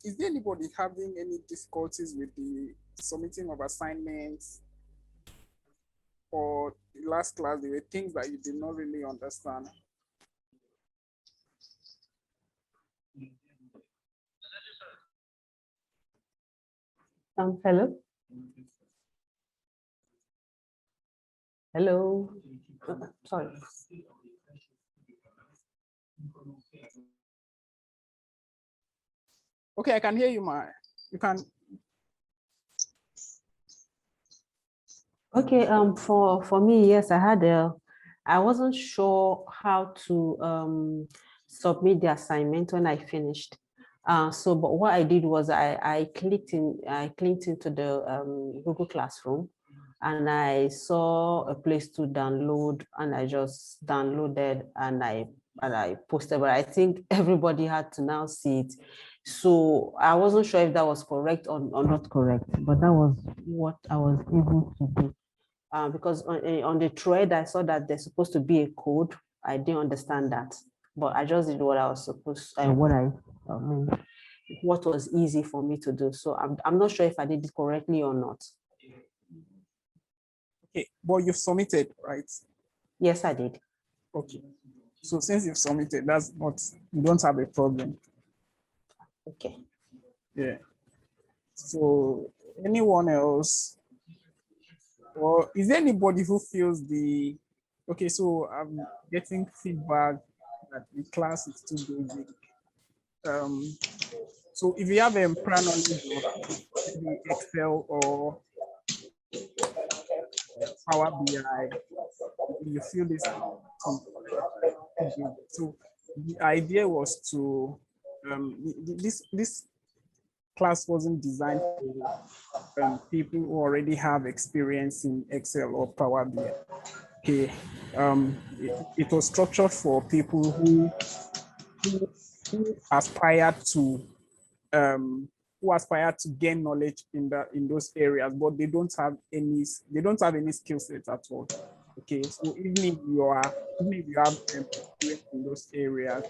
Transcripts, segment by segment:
is there anybody having any difficulties with the submitting of assignments? Or the last class, there were things that you did not really understand? Hello? Hello? Sorry. Okay, I can hear you, Ma. You can. Okay, for me, yes, I wasn't sure how to submit the assignment when I finished. But what I did was I clicked into the Google Classroom, and I saw a place to download, and I just downloaded and I posted, but I think everybody had to now see it. So I wasn't sure if that was correct or not correct, but that was what I was able to do. Because on the thread, I saw that there's supposed to be a code. I didn't understand that, but I just did what I was supposed and what was easy for me to do. So I'm not sure if I did it correctly or not. Okay, but you've submitted, right? Yes, I did. Okay. So since you've submitted, you don't have a problem. Okay. Yeah. So anyone else? Or is there anybody who feels okay, so I'm getting feedback that the class is too basic. So if you have a prior knowledge of maybe Excel or Power BI, you feel this too basic. So the idea was to this class wasn't designed for people who already have experience in Excel or Power BI. Okay, it was structured for people who aspire to gain knowledge in those areas, but they don't have any skill sets at all. Okay, so even if you have experience in those areas,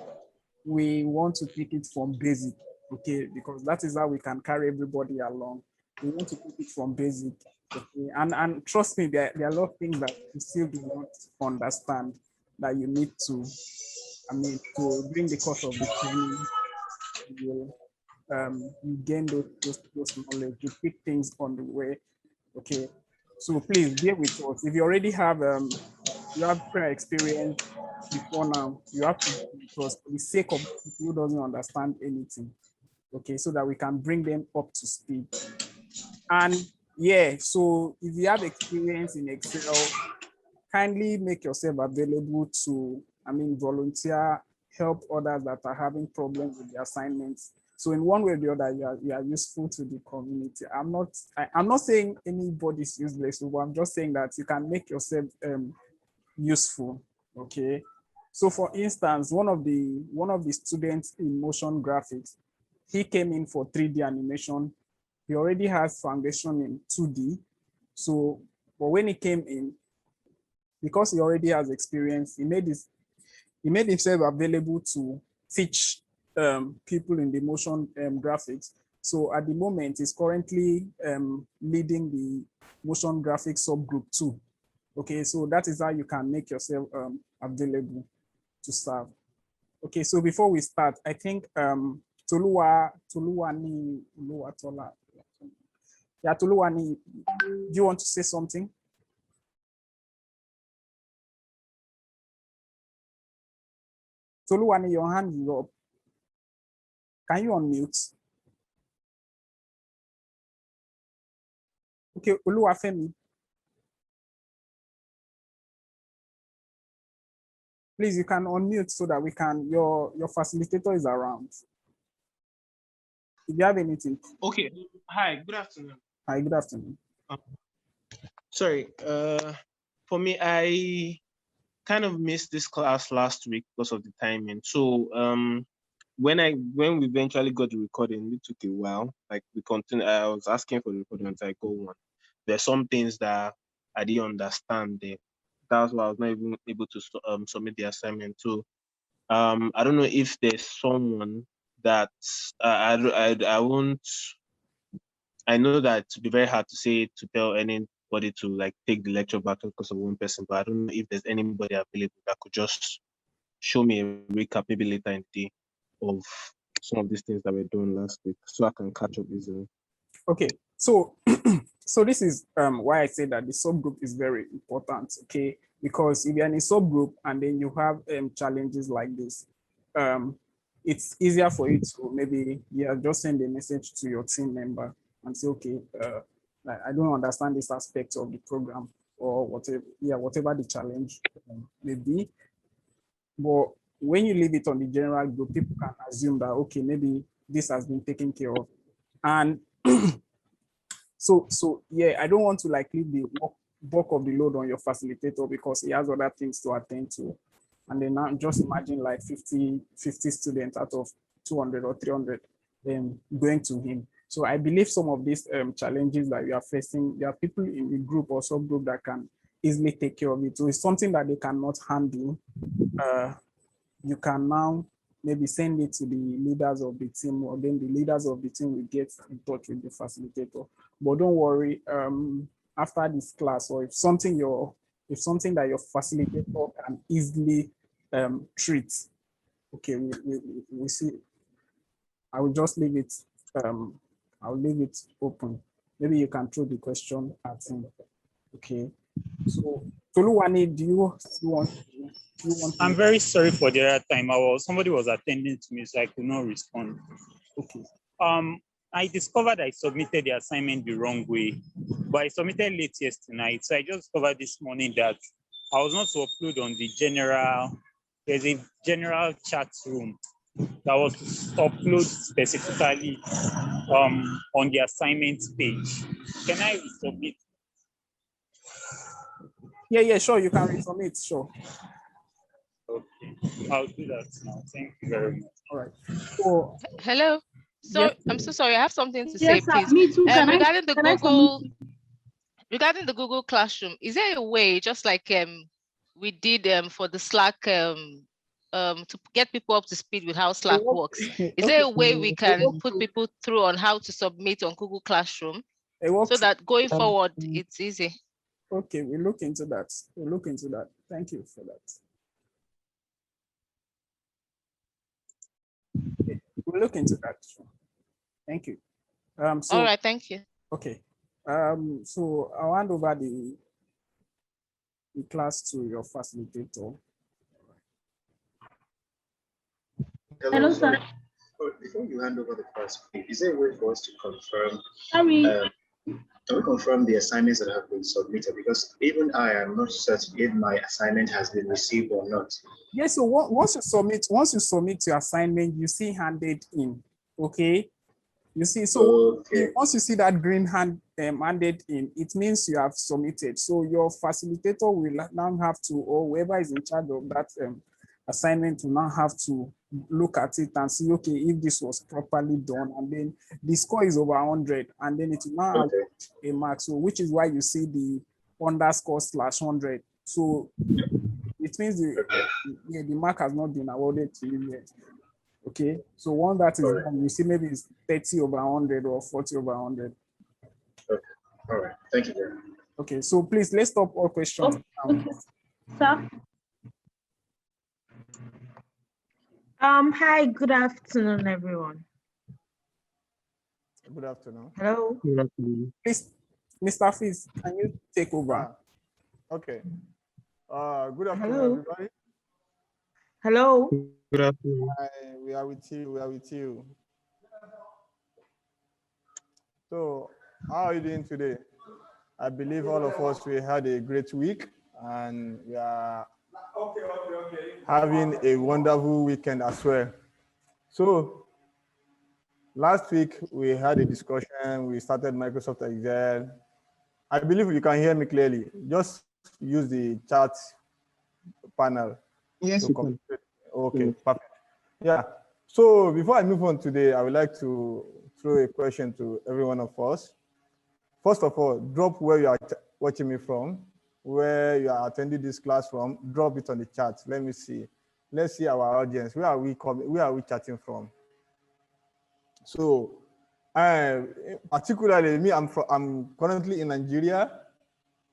we want to take it from basic, okay, because that is how we can carry everybody along. We want to take it from basic, okay, and trust me, there are a lot of things that you still do not understand that you need to, to during the course of the training, you gain those knowledge, you pick things on the way, okay. So please bear with us. If you already have prior experience before now, you have to, because for the sake of people who doesn't understand anything, okay, so that we can bring them up to speed. And yeah, so if you have experience in Excel, kindly make yourself available to, volunteer, help others that are having problems with the assignments. So in one way or the other, you are useful to the community. I'm not saying anybody's useless, but I'm just saying that you can make yourself useful. Okay. So for instance, one of the students in motion graphics, he came in for 3D animation. He already has foundation in 2D. So, but when he came in, because he already has experience, he made himself available to teach people in the motion graphics. So at the moment, he's currently leading the motion graphics subgroup 2. Okay, so that is how you can make yourself available to serve. Okay, so before we start, I think Toluwani, yeah, Toluwani, do you want to say something? Toluwani, your hand is up. Can you unmute? Okay, Oluwafemi. Please, you can unmute so that we can, your facilitator is around. If you have anything. Okay. Hi, good afternoon. Hi, good afternoon. Sorry, for me, I kind of missed this class last week because of the timing. So when we eventually got the recording, it took a while. Like I was asking for the recording until I got one. There's some things that I didn't understand there. That's why I was not even able to submit the assignment. So I don't know if there's someone that I won't. I know that it'd be very hard to say to tell anybody to like take the lecture back because of one person, but I don't know if there's anybody available that could just show me a recap maybe later in the day of some of these things that we're doing last week, so I can catch up easily. Okay, so so this is why I say that the subgroup is very important. Okay, because if you're in a subgroup and then you have challenges like this, it's easier for you to maybe just send a message to your team member and say, okay, I don't understand this aspect of the program or whatever. Yeah, whatever the challenge may be. But when you leave it on the general group, people can assume that okay, maybe this has been taken care of, and so yeah, I don't want to like leave the bulk of the load on your facilitator because he has other things to attend to. And then now just imagine like 50 students out of 200 or 300 going to him. So I believe some of these challenges that you are facing, there are people in the group or subgroup that can easily take care of it. So it's something that they cannot handle. You can now maybe send it to the leaders of the team, or then the leaders of the team will get in touch with the facilitator. But don't worry, after this class, or if something that your facilitator can easily treat, okay, we see. I will just leave it. I'll leave it open. Maybe you can throw the question at him. Okay. So Toluwani, do you want? I'm very sorry for the other time. Somebody was attending to me, so I could not respond. Okay. I discovered I submitted the assignment the wrong way, but I submitted late yesterday night. So I just discovered this morning that I was not to upload on the general. There's a general chat room that was to upload specifically on the assignment page. Can I resubmit? Yeah, sure. You can resubmit, sure. Okay, I'll do that now. Thank you very much. All right. So, hello. So yes. I'm so sorry. I have something to Yes, say, please. me too. Regarding the Google Classroom, is there a way, just like we did for the Slack, to get people up to speed with how Slack works? Is there a way we can put people through on how to submit on Google Classroom so that going forward it's easy? Okay, we'll look into that. Thank you for that. Okay, we'll look into that. Thank you. So, all right, thank you. Okay. So I'll hand over the class to your facilitator. Hello, sir. Before you hand over the class, is there a way for us to confirm? Sorry. Can we confirm the assignments that have been submitted? Because even I am not certain if my assignment has been received or not. Yes. So once you submit your assignment, you see handed in. Okay. You see, so okay. Once you see that green hand handed in, it means you have submitted. So your facilitator will now have to, or whoever is in charge of that assignment will now have to look at it and see, okay, if this was properly done, and then the score is over 100, and then it will now have a mark. So which is why you see the _/100. So it means the mark has not been awarded to you yet. Okay, so one that is done, you see maybe it's 30 over 100 or 40 over 100. Okay, all right, thank you very much. Okay, so please, let's stop all questions. Okay. Sir. Hi, good afternoon, everyone. Good afternoon. Hello. Good afternoon. Please, Mr. Fizz, can you take over? Okay. Good afternoon, Hello. everybody. Hello. Good afternoon. Hi, we are with you. So, how are you doing today? I believe all of us, we had a great week, and we are having a wonderful weekend as well. So, last week we had a discussion. We started Microsoft Excel. I believe you can hear me clearly. Just use the chat panel. Yes, you can. Okay, perfect. Yeah. So before I move on today, I would like to throw a question to every one of us. First of all, drop where you are watching me from, where you are attending this class from. Drop it on the chat. Let me see. Let's see our audience. Where are we coming? Where are we chatting from? So, particularly me, I'm currently in Nigeria,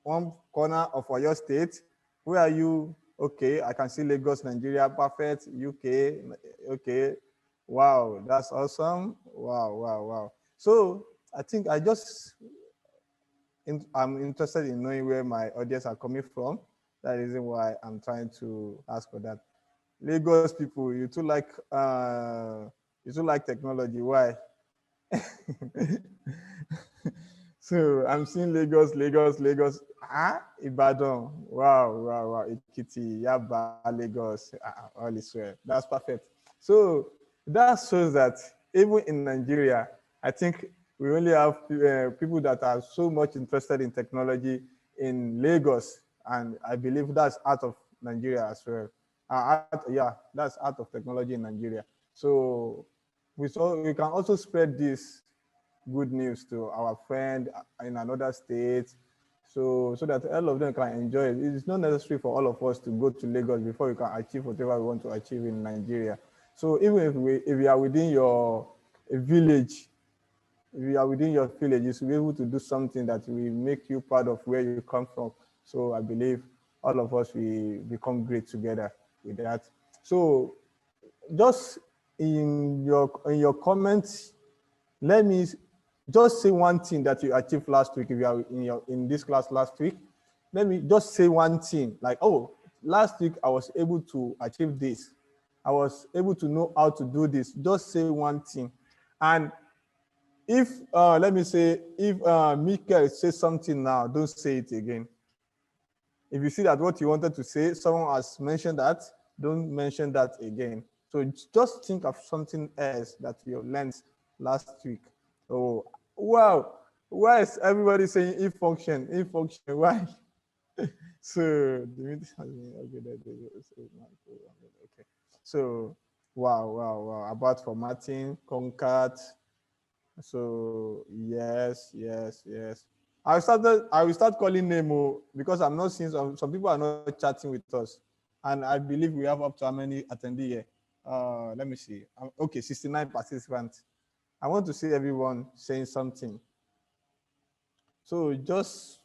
one corner of your state. Where are you? Okay, I can see Lagos, Nigeria, perfect. UK, okay. Wow, that's awesome. Wow, wow, wow. So I think I'm interested in knowing where my audience are coming from. That is why I'm trying to ask for that. Lagos people, you too like technology. Why? So I'm seeing Lagos, Lagos, Lagos. Ah, Ibadan. Wow, wow, wow. Ekiti, Yaba, Lagos. All is well. That's perfect. So that shows that even in Nigeria, I think we only have people that are so much interested in technology in Lagos, and I believe that's out of Nigeria as well. Yeah, that's out of technology in Nigeria. So we can also spread this good news to our friend in another state, so that all of them can enjoy it. It's not necessary for all of us to go to Lagos before we can achieve whatever we want to achieve in Nigeria. So even if we are within your village, if you are within your village, you should be able to do something that will make you proud of where you come from. So I believe all of us will become great together with that. So just in your comments, let me just say one thing that you achieved last week. If you are in this class last week, let me just say one thing like, oh, last week I was able to achieve this. I was able to know how to do this. Just say one thing. And if, let me say, if Michael says something now, don't say it again. If you see that what you wanted to say, someone has mentioned that, don't mention that again. So just think of something else that you learned last week. Oh, wow. Why is everybody saying if function? If function, why? So, okay. So, wow. About formatting, concat. So, yes. I will start calling Nemo because I'm not seeing some people are not chatting with us. And I believe we have up to how many attendees here? Let me see. Okay, 69 participants. I want to see everyone saying something. So just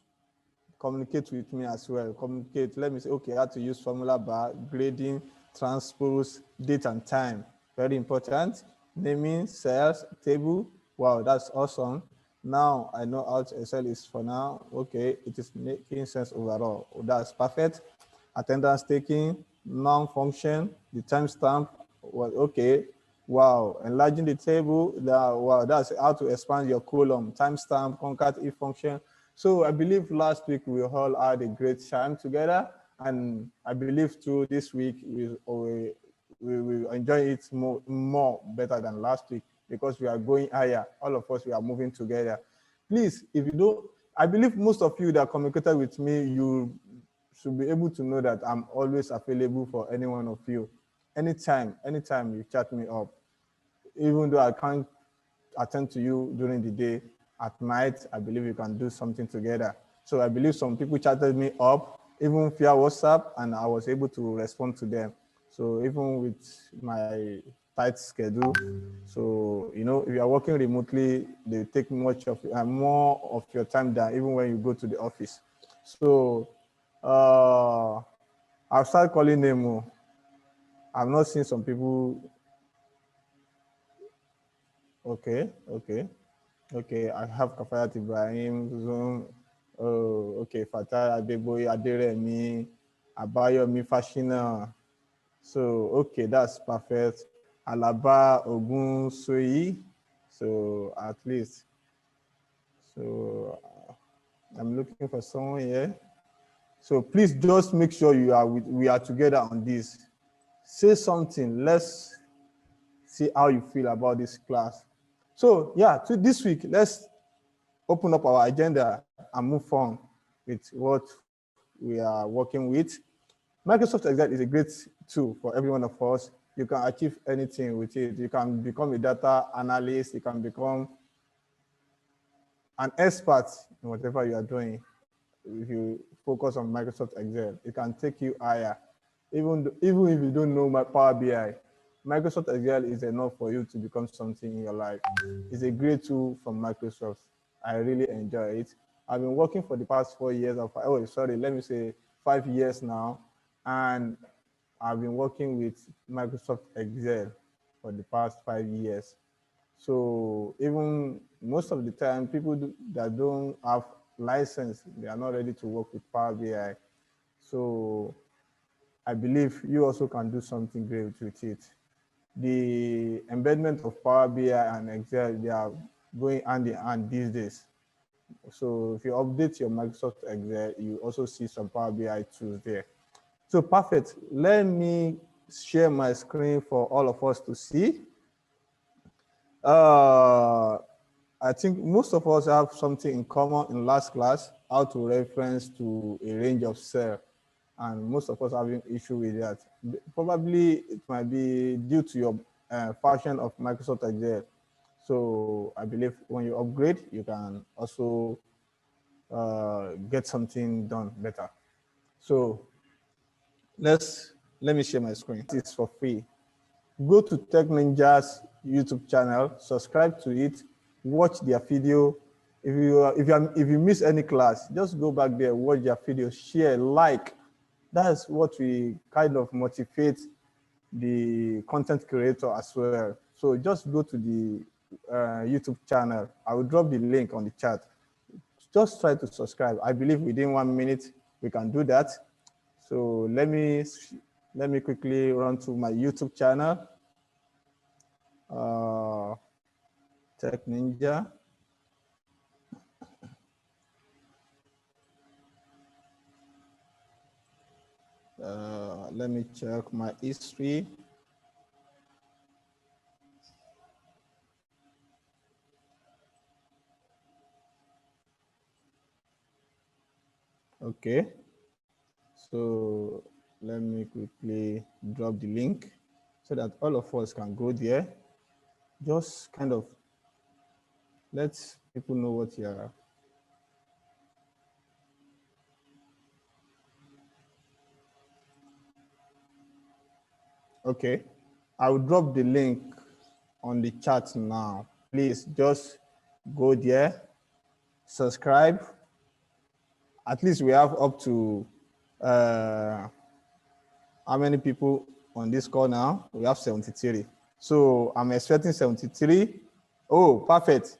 communicate with me as well. Communicate. Let me say, okay, how to use formula bar, grading, transpose, date and time. Very important. Naming, cells, table. Wow, that's awesome. Now I know how to Excel is for now. Okay, it is making sense overall. That's perfect. Attendance taking, non-function, the timestamp. Well, okay. Wow, enlarging the table. Wow, that's how to expand your column. Timestamp, concat if function. So I believe last week we all had a great time together, and I believe through this week we will enjoy it more better than last week because we are going higher. All of us, we are moving together. Please, if you don't, I believe most of you that communicated with me, you should be able to know that I'm always available for any one of you. Anytime you chat me up, even though I can't attend to you during the day, at night, I believe we can do something together. So I believe some people chatted me up, even via WhatsApp, and I was able to respond to them. So even with my tight schedule, so if you are working remotely, they take much of more of your time than even when you go to the office. So I'll start calling them. I've not seen some people. Okay. I have Kafayat Ibrahim, Zoom. Oh, okay. Fatai Adeboye, Aderemi, Abayomi Fashina. So, okay, that's perfect. Alaba Ogun Soyi. So, at least. So, I'm looking for someone here. So, please just make sure we are together on this. Say something. Let's see how you feel about this class. So, yeah, this week, let's open up our agenda and move on with what we are working with. Microsoft Excel is a great tool for every one of us. You can achieve anything with it. You can become a data analyst. You can become an expert in whatever you are doing. If you focus on Microsoft Excel, it can take you higher. Even if you don't know my Power BI, Microsoft Excel is enough for you to become something in your life. It's a great tool from Microsoft. I really enjoy it. I've been working for the past 4 years of, oh, sorry, let me say 5 years now. And I've been working with Microsoft Excel for the past 5 years. So even most of the time, people that don't have license, they are not ready to work with Power BI. So I believe you also can do something great with it. The embedment of Power BI and Excel, they are going hand in hand these days. So if you update your Microsoft Excel, you also see some Power BI tools there. So perfect. Let me share my screen for all of us to see. I think most of us have something in common in last class, how to reference to a range of cells. And most of us having issue with that. Probably it might be due to your version of Microsoft Excel. So I believe when you upgrade, you can also get something done better. So let me share my screen. It's for free. Go to Tech Ninja's YouTube channel, subscribe to it, watch their video. If you miss any class, just go back there, watch their video, share, like. That's what we kind of motivate the content creator as well. So just go to the YouTube channel. I will drop the link on the chat. Just try to subscribe. I believe within 1 minute we can do that. So let me quickly run to my YouTube channel. Tech Ninja. Let me check my history. Okay. So let me quickly drop the link so that all of us can go there. Just kind of let people know what you are. Okay, I will drop the link on the chat now. Please just go there, subscribe. At least we have up to how many people on this call now? We have 73. So I'm expecting 73. Oh, perfect.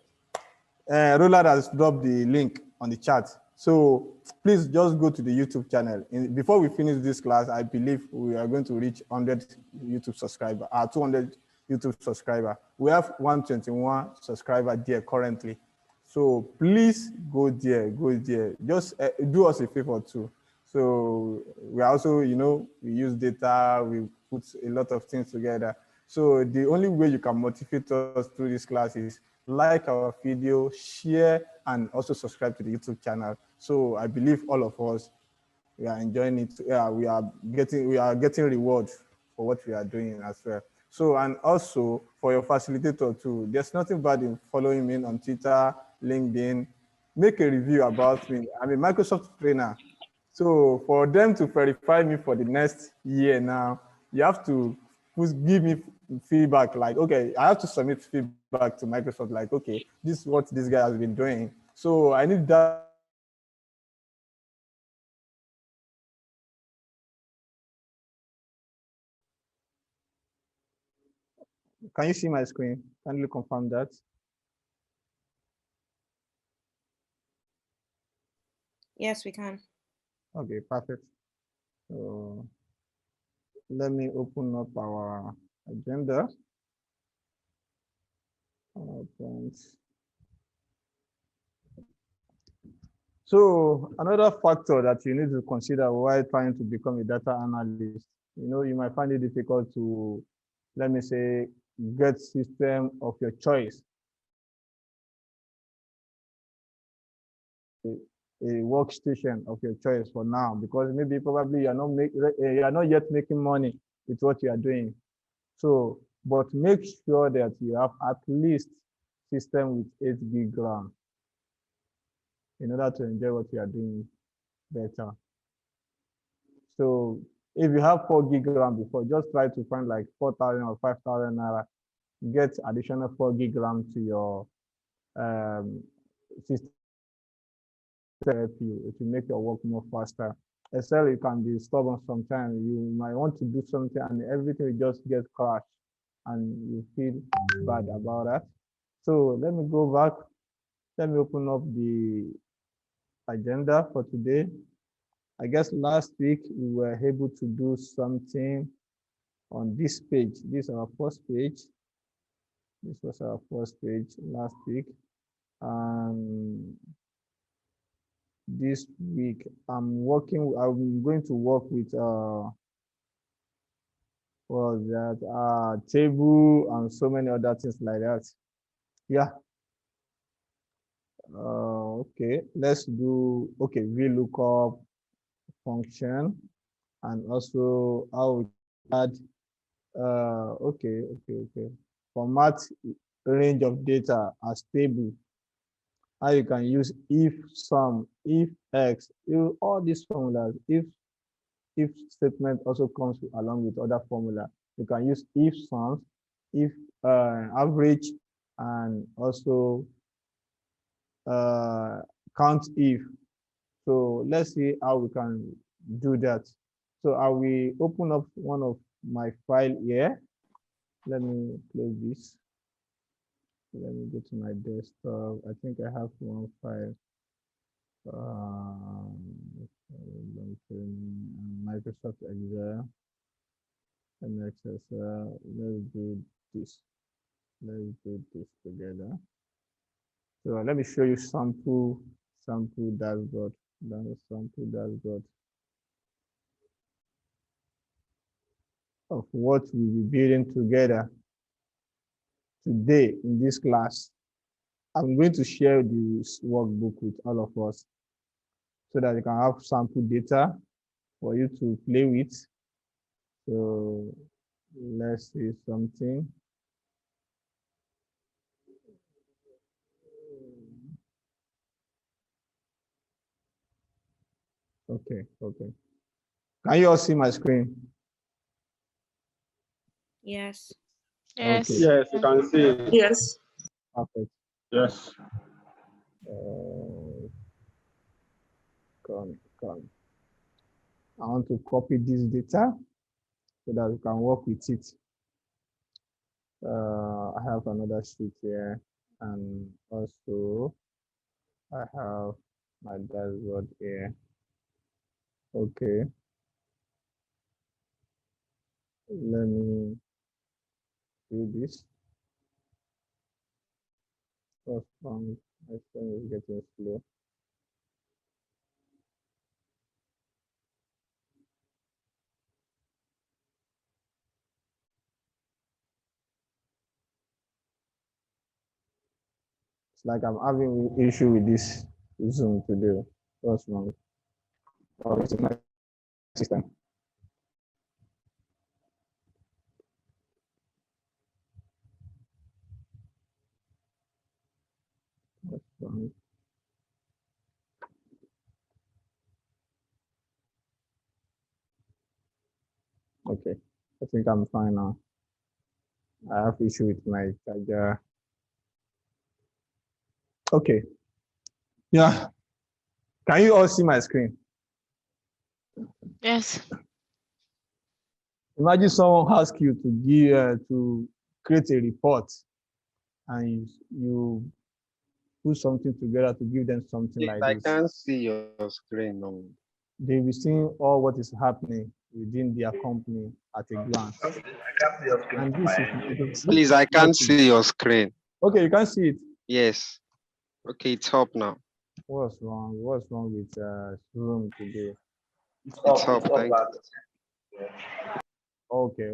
Roland has dropped the link on the chat. So please just go to the YouTube channel. Before we finish this class, I believe we are going to reach 100 YouTube subscribers, 200 YouTube subscribers. We have 121 subscribers there currently. So please go there, go there. Just do us a favor too. So we also, we use data, we put a lot of things together. So the only way you can motivate us through this class is like our video, share, and also subscribe to the YouTube channel. So I believe all of us, we are enjoying it. Yeah, we are getting reward for what we are doing as well. So, and also for your facilitator too, there's nothing bad in following me on Twitter, LinkedIn. Make a review about me. I'm a Microsoft trainer. So for them to verify me for the next year now, you have to give me feedback like, okay, I have to submit feedback to Microsoft like, okay, this is what this guy has been doing. So I need that. Can you see my screen? Can you confirm that? Yes, we can. Okay, perfect. So let me open up our agenda. So another factor that you need to consider while trying to become a data analyst, you might find it difficult to, let me say, get system of your choice. A workstation of your choice for now, because maybe probably you are not yet making money with what you are doing. So, but make sure that you have at least system with 8 gig RAM in order to enjoy what you are doing better. So if you have 4 gig RAM before, just try to find like 4,000 or 5,000 naira, get additional 4 gig RAM to your system. Help you. It will make your work more faster. Excel, you can be stubborn sometimes. You might want to do something and everything will just get crashed and you feel bad about that. So let me go back. Let me open up the agenda for today. I guess last week we were able to do something on this page. This is our first page. This was our first page last week. This week I'm going to work with table and so many other things like that. Yeah. Okay, let's do Vlookup function and also how we add format range of data as table. How you can use if, sum, if x, all these formulas. If statement also comes along with other formula. You can use if sums, if average, and also count if. So let's see how we can do that. So I will open up one of my file here. Let me close this. Let me go to my desktop. I think I have one file. Microsoft Excel. Let's do this. Let's do this together. So let me show you sample dashboard. Sample dashboard of what we'll be building together today in this class. I'm going to share this workbook with all of us so that you can have sample data for you to play with. So let's see something. Okay. Can you all see my screen? Yes. Yes. Okay. Yes, you can see it. Yes. Perfect. Yes. Come. I want to copy this data so that we can work with it. I have another sheet here, and also I have my dashboard here. Okay. Let me do this. First one, my phone is getting slow. It's like I'm having an issue with this Zoom today. First one. Oh, it's my system. First one. Okay, I think I'm fine now. I have issue with my charger. Okay. Yeah. Can you all see my screen? Yes. Imagine someone asks you to create a report, and you put something together to give them something Yes, like I this. can't see your screen. No. They will see all what is happening within their company at a glance. And this is Please, I can't see your screen. Okay, you can't see it. Yes. Okay, it's up now. What's wrong? What's wrong with Zoom today? It's up. Thank you. Okay.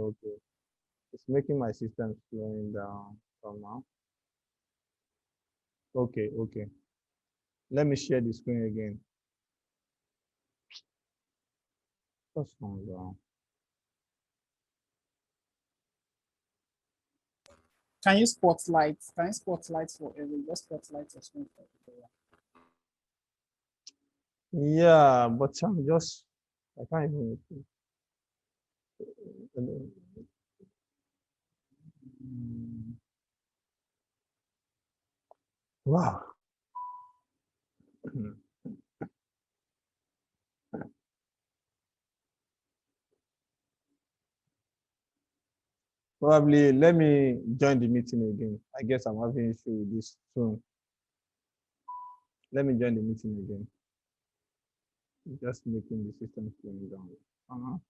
It's making my system slowing down somehow. Okay. Let me share the screen again. What's wrong now? Can you spotlight? Can you spotlight for everyone? Just spotlight your screen for everyone. Yeah, but I can't even. Wow. Probably let me join the meeting again. I guess I'm having issue with this soon. Let me join the meeting again. Just making the system slow down. Wow.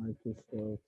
Microsoft.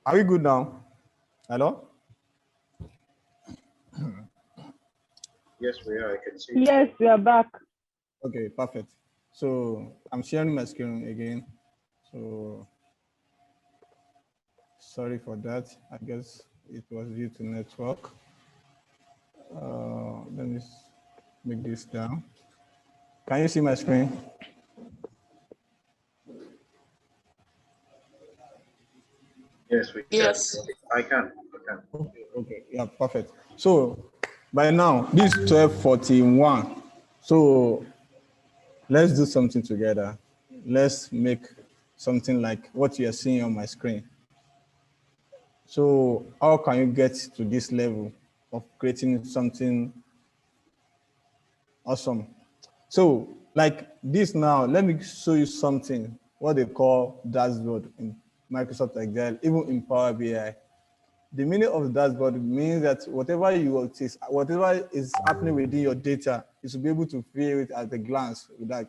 Are we good now? Hello? Yes, we are. I can see. Yes, we are back. Okay, perfect. So I'm sharing my screen again. So sorry for that. I guess it was due to network. Let me make this down. Can you see my screen? Yes, we can. Yes. I can. Okay, yeah, perfect. So by now, this is 12:41. So let's do something together. Let's make something like what you are seeing on my screen. So how can you get to this level of creating something awesome? So like this now, let me show you something, what they call dashboard in Microsoft Excel, even in Power BI. The meaning of dashboard means that whatever is happening within your data, you should be able to feel it at a glance. Like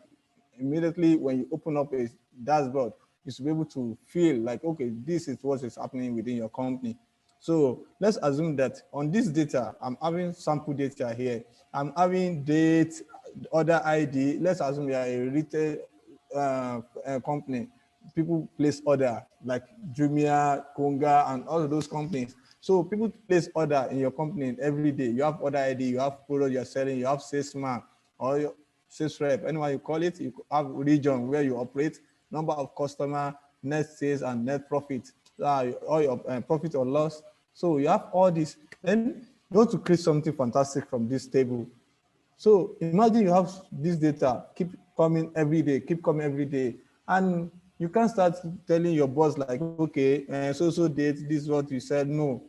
immediately when you open up a dashboard, you should be able to feel like, okay, this is what is happening within your company. So let's assume that on this data, I'm having sample data here. I'm having date, order ID. Let's assume we are a retail company. People place order like Jumia, Konga, and all of those companies. So people place order in your company every day. You have order ID, you have product you're selling, you have salesman or your sales rep, anyone you call it. You have region where you operate, number of customer, net sales, and net profit, all your profit or loss. So you have all this. Then you want to create something fantastic from this table. So imagine you have this data, keep coming every day, and you can start telling your boss like, okay, so date, this is what you said. No.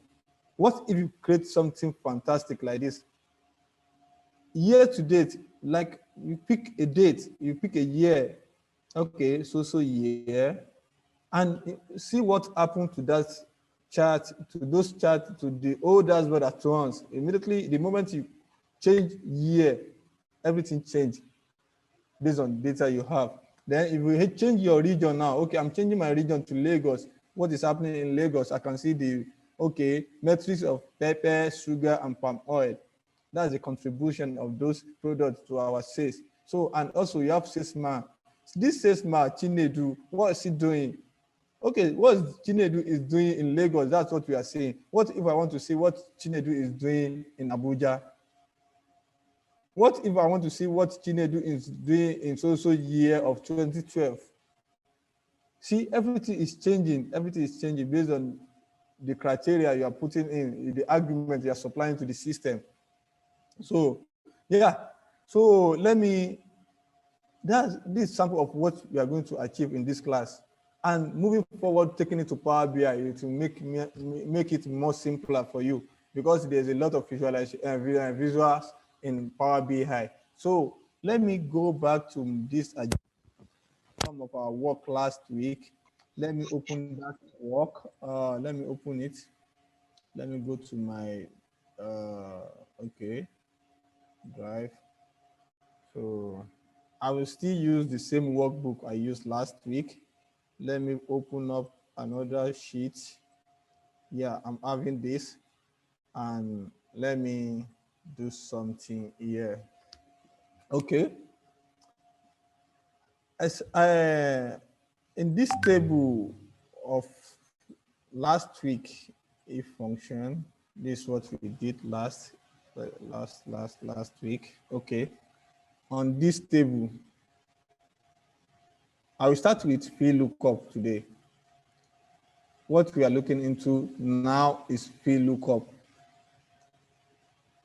What if you create something fantastic like this? Year to date, like you pick a date, you pick a year, okay, so year, and see what happened to that chart, to those charts, to the old dashboard at once. Immediately, the moment you change year, everything changed based on data you have. Then if we change your region now, okay, I'm changing my region to Lagos. What is happening in Lagos? I can see the, okay, metrics of pepper, sugar, and palm oil. That's the contribution of those products to our sales. So, and also you have salesman. This salesman, Chinedu, what is he doing? Okay, what Chinedu is doing in Lagos, that's what we are saying. What if I want to see what Chinedu is doing in Abuja? What if I want to see what Chinedu is doing in so year of 2012? See, everything is changing. Everything is changing based on the criteria you are putting in, the argument you are supplying to the system. So, yeah. So this sample of what we are going to achieve in this class. And moving forward, taking it to Power BI to make it more simpler for you, because there's a lot of visuals in Power BI. So let me go back to this some of our work last week. Let me open that work. Let me open it. Let me go to my okay, drive. So I will still use the same workbook I used last week. Let me open up another sheet. Yeah, I'm having this, and let me do something here. Okay. As in this table of last week, if function, this is what we did last week. Okay. On this table, I will start with Vlookup today. What we are looking into now is Vlookup.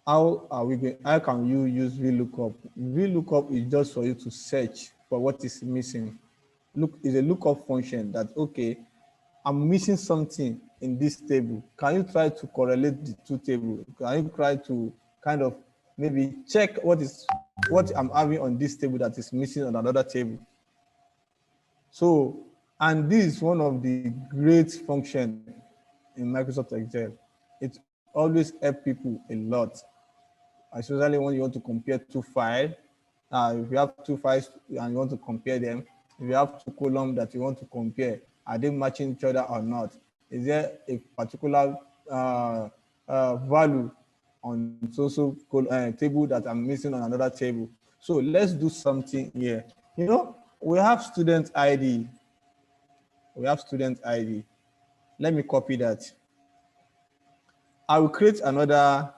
How can you use Vlookup? Vlookup is just for you to search for what is missing. Look, is a lookup function that, okay, I'm missing something in this table. Can you try to correlate the two tables? Can you try to kind of maybe check what I'm having on this table that is missing on another table? So, and this is one of the great functions in Microsoft Excel. It always helps people a lot, especially when you want to compare two files. If you have two files and you want to compare them, if you have two columns that you want to compare, are they matching each other or not? Is there a particular value on table that I'm missing on another table? So let's do something here. You know, we have student ID. We have student ID. Let me copy that. I will create another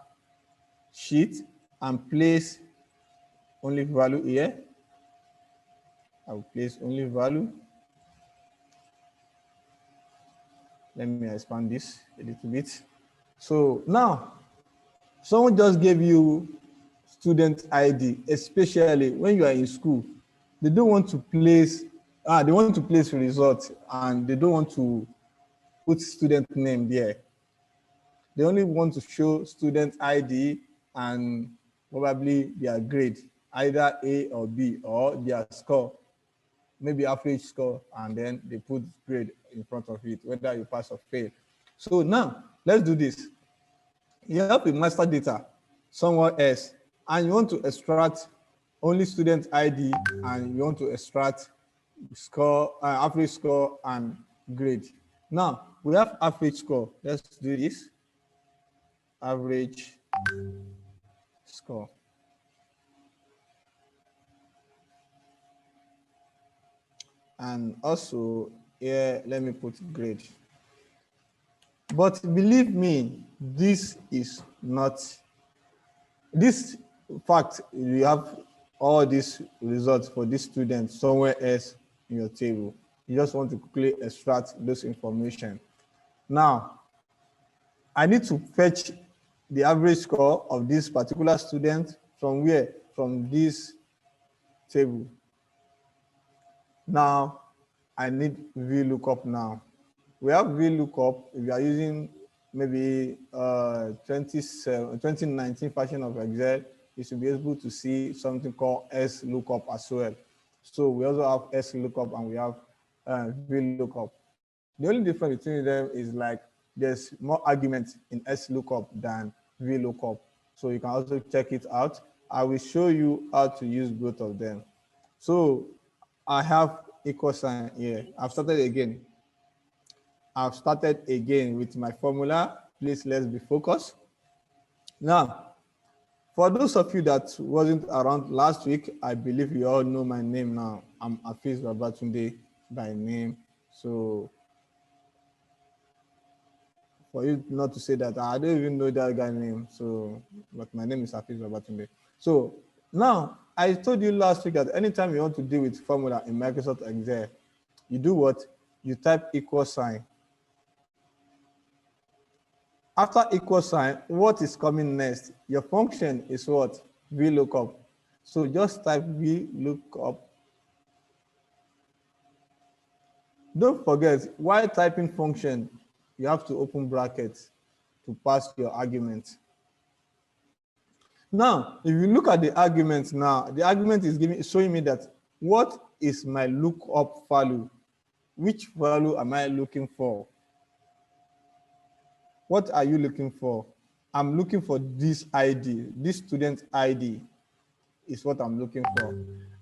sheet and place only value here. I will place only value. Let me expand this a little bit. So now, someone just gave you student ID, especially when you are in school. They don't want to place, they want to place results and they don't want to put student name there. They only want to show student ID and probably their grade, either A or B, or their score, maybe average score, and then they put grade in front of it, whether you pass or fail. So now, let's do this. You have a master data somewhere else, and you want to extract only student ID, and you want to extract score, average score, and grade. Now, we have average score. Let's do this. Average score. And also here, let me put grade. But believe me, this is not, this fact, you have all these results for this student somewhere else in your table. You just want to quickly extract this information. Now, I need to fetch the average score of this particular student from where? From this table. Now, I need VLOOKUP now. We have VLOOKUP if you are using maybe 2019 version of Excel, you should be able to see something called SLOOKUP as well. So we also have SLOOKUP and we have VLOOKUP. The only difference between them is like there's more arguments in SLOOKUP than VLOOKUP. So you can also check it out. I will show you how to use both of them. So I have equal sign here. I've started again. I've started again with my formula. Please, let's be focused. Now, for those of you that wasn't around last week, I believe you all know my name now. I'm Afiz Babatunde by name. So for you not to say that I don't even know that guy's name. So, but my name is Hafiz Babatunde. So now I told you last week that anytime you want to deal with formula in Microsoft Excel, you do what? You type equal sign. After equal sign, what is coming next? Your function is what? Vlookup. So just type Vlookup. Don't forget, while typing function, you have to open brackets to pass your argument. Now, if you look at the argument now, the argument is showing me that what is my lookup value? Which value am I looking for? What are you looking for? I'm looking for this ID, this student ID is what I'm looking for.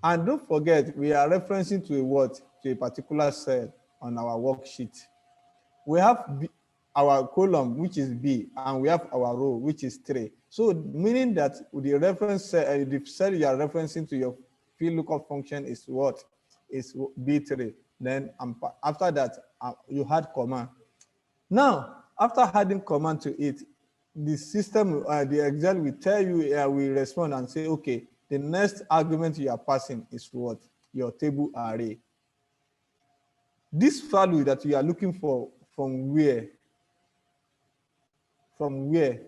And don't forget, we are referencing to a what? To a particular cell on our worksheet. We have our column, which is B, and we have our row, which is 3. So meaning that the reference the cell you are referencing to your VLOOKUP function is what? Is B3. Then after that, you had comma. Now, after adding command to it, the system, the Excel will tell you, will respond and say, okay, the next argument you are passing is what? Your table array. This value that you are looking for, from where? From where?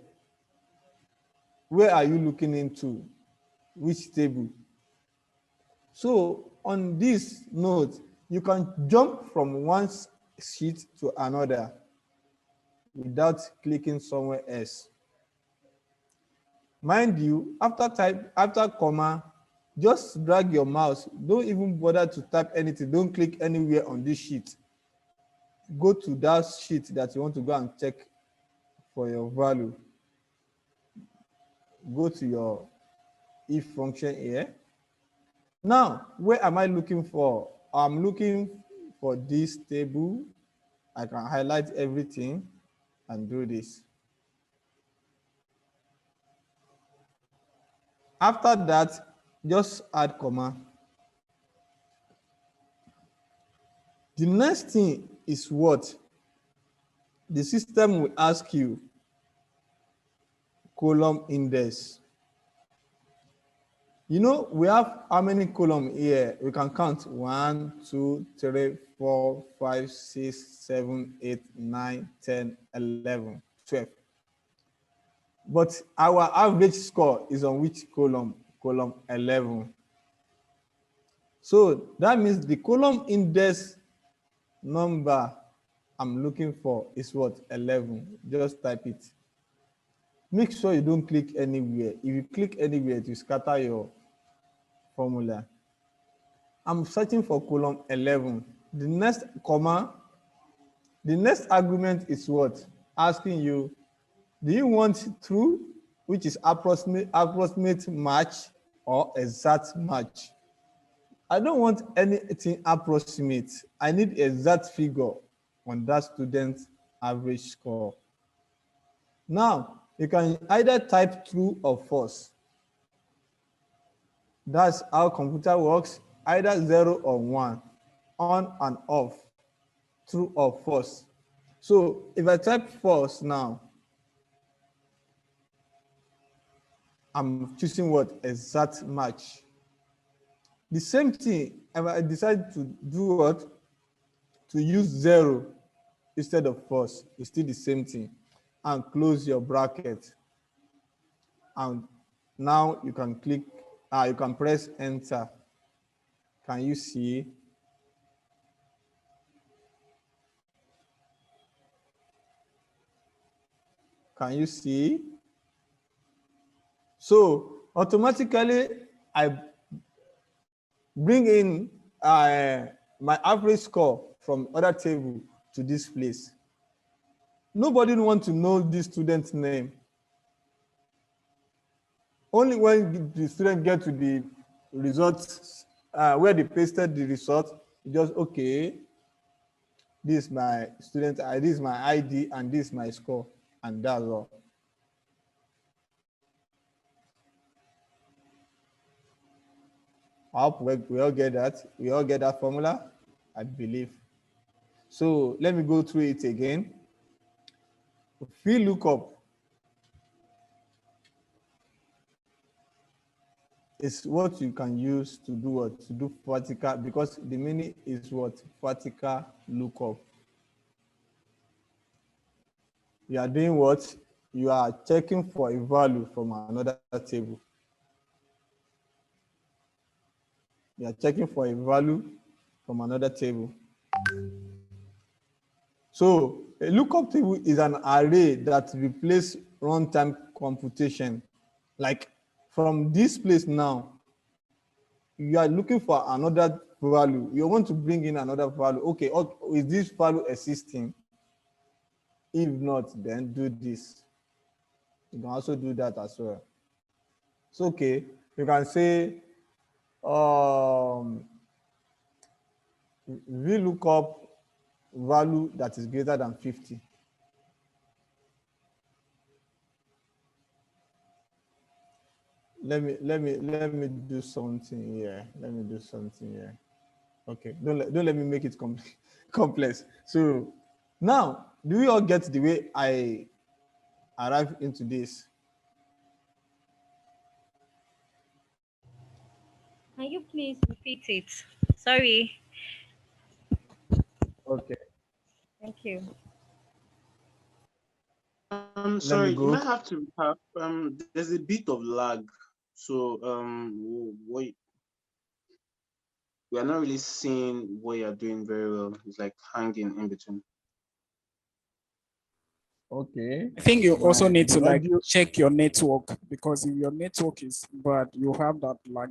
Where are you looking into? Which table? So on this note, you can jump from one sheet to another without clicking somewhere else. Mind you, after comma, just drag your mouse. Don't even bother to type anything. Don't click anywhere on this sheet. Go to that sheet that you want to go and check for your value. Go to your if function here. Now, where am I looking for? I'm looking for this table. I can highlight everything and do this. After that, just add comma. The next thing is what? The system will ask you column index. You know, we have how many columns here? We can count 1, 2, 3, 4, 5, 6, 7, 8, 9, 10, 11, 12. But our average score is on which column? Column 11. So that means the column index number I'm looking for is what? 11. Just type it. Make sure you don't click anywhere. If you click anywhere, it will scatter your formula. I'm searching for column 11. The next comma, the next argument is what? Asking you, do you want true, which is approximate match, or exact match? I don't want anything approximate. I need exact figure on that student's average score. Now, you can either type true or false. That's how computer works, either 0 or 1, on and off, true or false. So if I type false now, I'm choosing what? Exact match. The same thing, if I decide to do what? To use 0 instead of false, it's still the same thing. And close your bracket. And now you can click, you can press enter. Can you see? Can you see? So automatically, I bring in my average score from other table to this place. Nobody wants to know this student's name. Only when the student gets to the results, where they pasted the result, just okay, this is my student, this is my ID, and this is my score, and that's all. I hope we all get that. We all get that formula, I believe. So let me go through it again. VLOOKUP is what you can use to do what? To do vertical, because the meaning is what? Vertical lookup. You are doing what? You are checking for a value from another table. You are checking for a value from another table. So a lookup table is an array that replaces runtime computation. Like from this place now, you are looking for another value. You want to bring in another value. Okay, is this value existing? If not, then do this. You can also do that as well. It's okay. You can say VLOOKUP value that is greater than 50. Let me do something here. Let me do something here. Okay, don't let me make it complex. So now, do we all get the way I arrived into this? Can you please repeat it? Sorry. Okay. Thank you. Sorry, you go. might have to recap. There's a bit of lag, so we are not really seeing what you're doing very well. It's like hanging in between. Okay. I think you also need to like audio. check your network, because if your network is bad, you have that lag.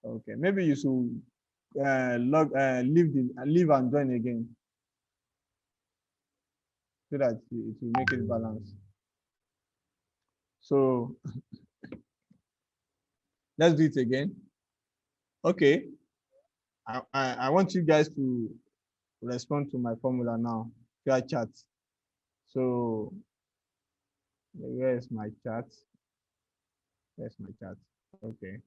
Okay, maybe you should leave and join again, so that it will make it balance. So let's do it again. Okay, I want you guys to respond to my formula now via chat. So where's my chat? Where's my chat? Okay.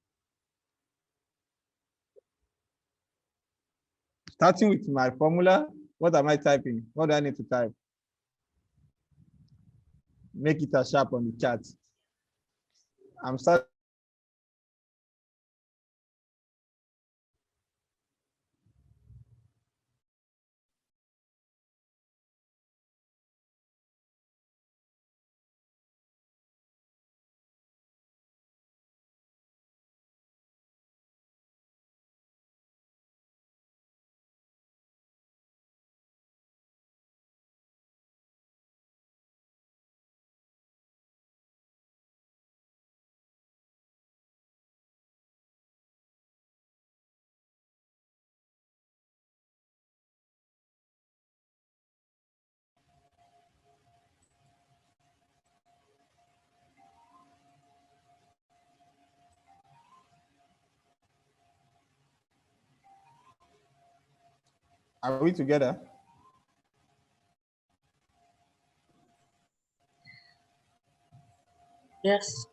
Starting with my formula, what am I typing? What do I need to type? Make it as sharp on the chat. I'm starting. Are we together? Yes,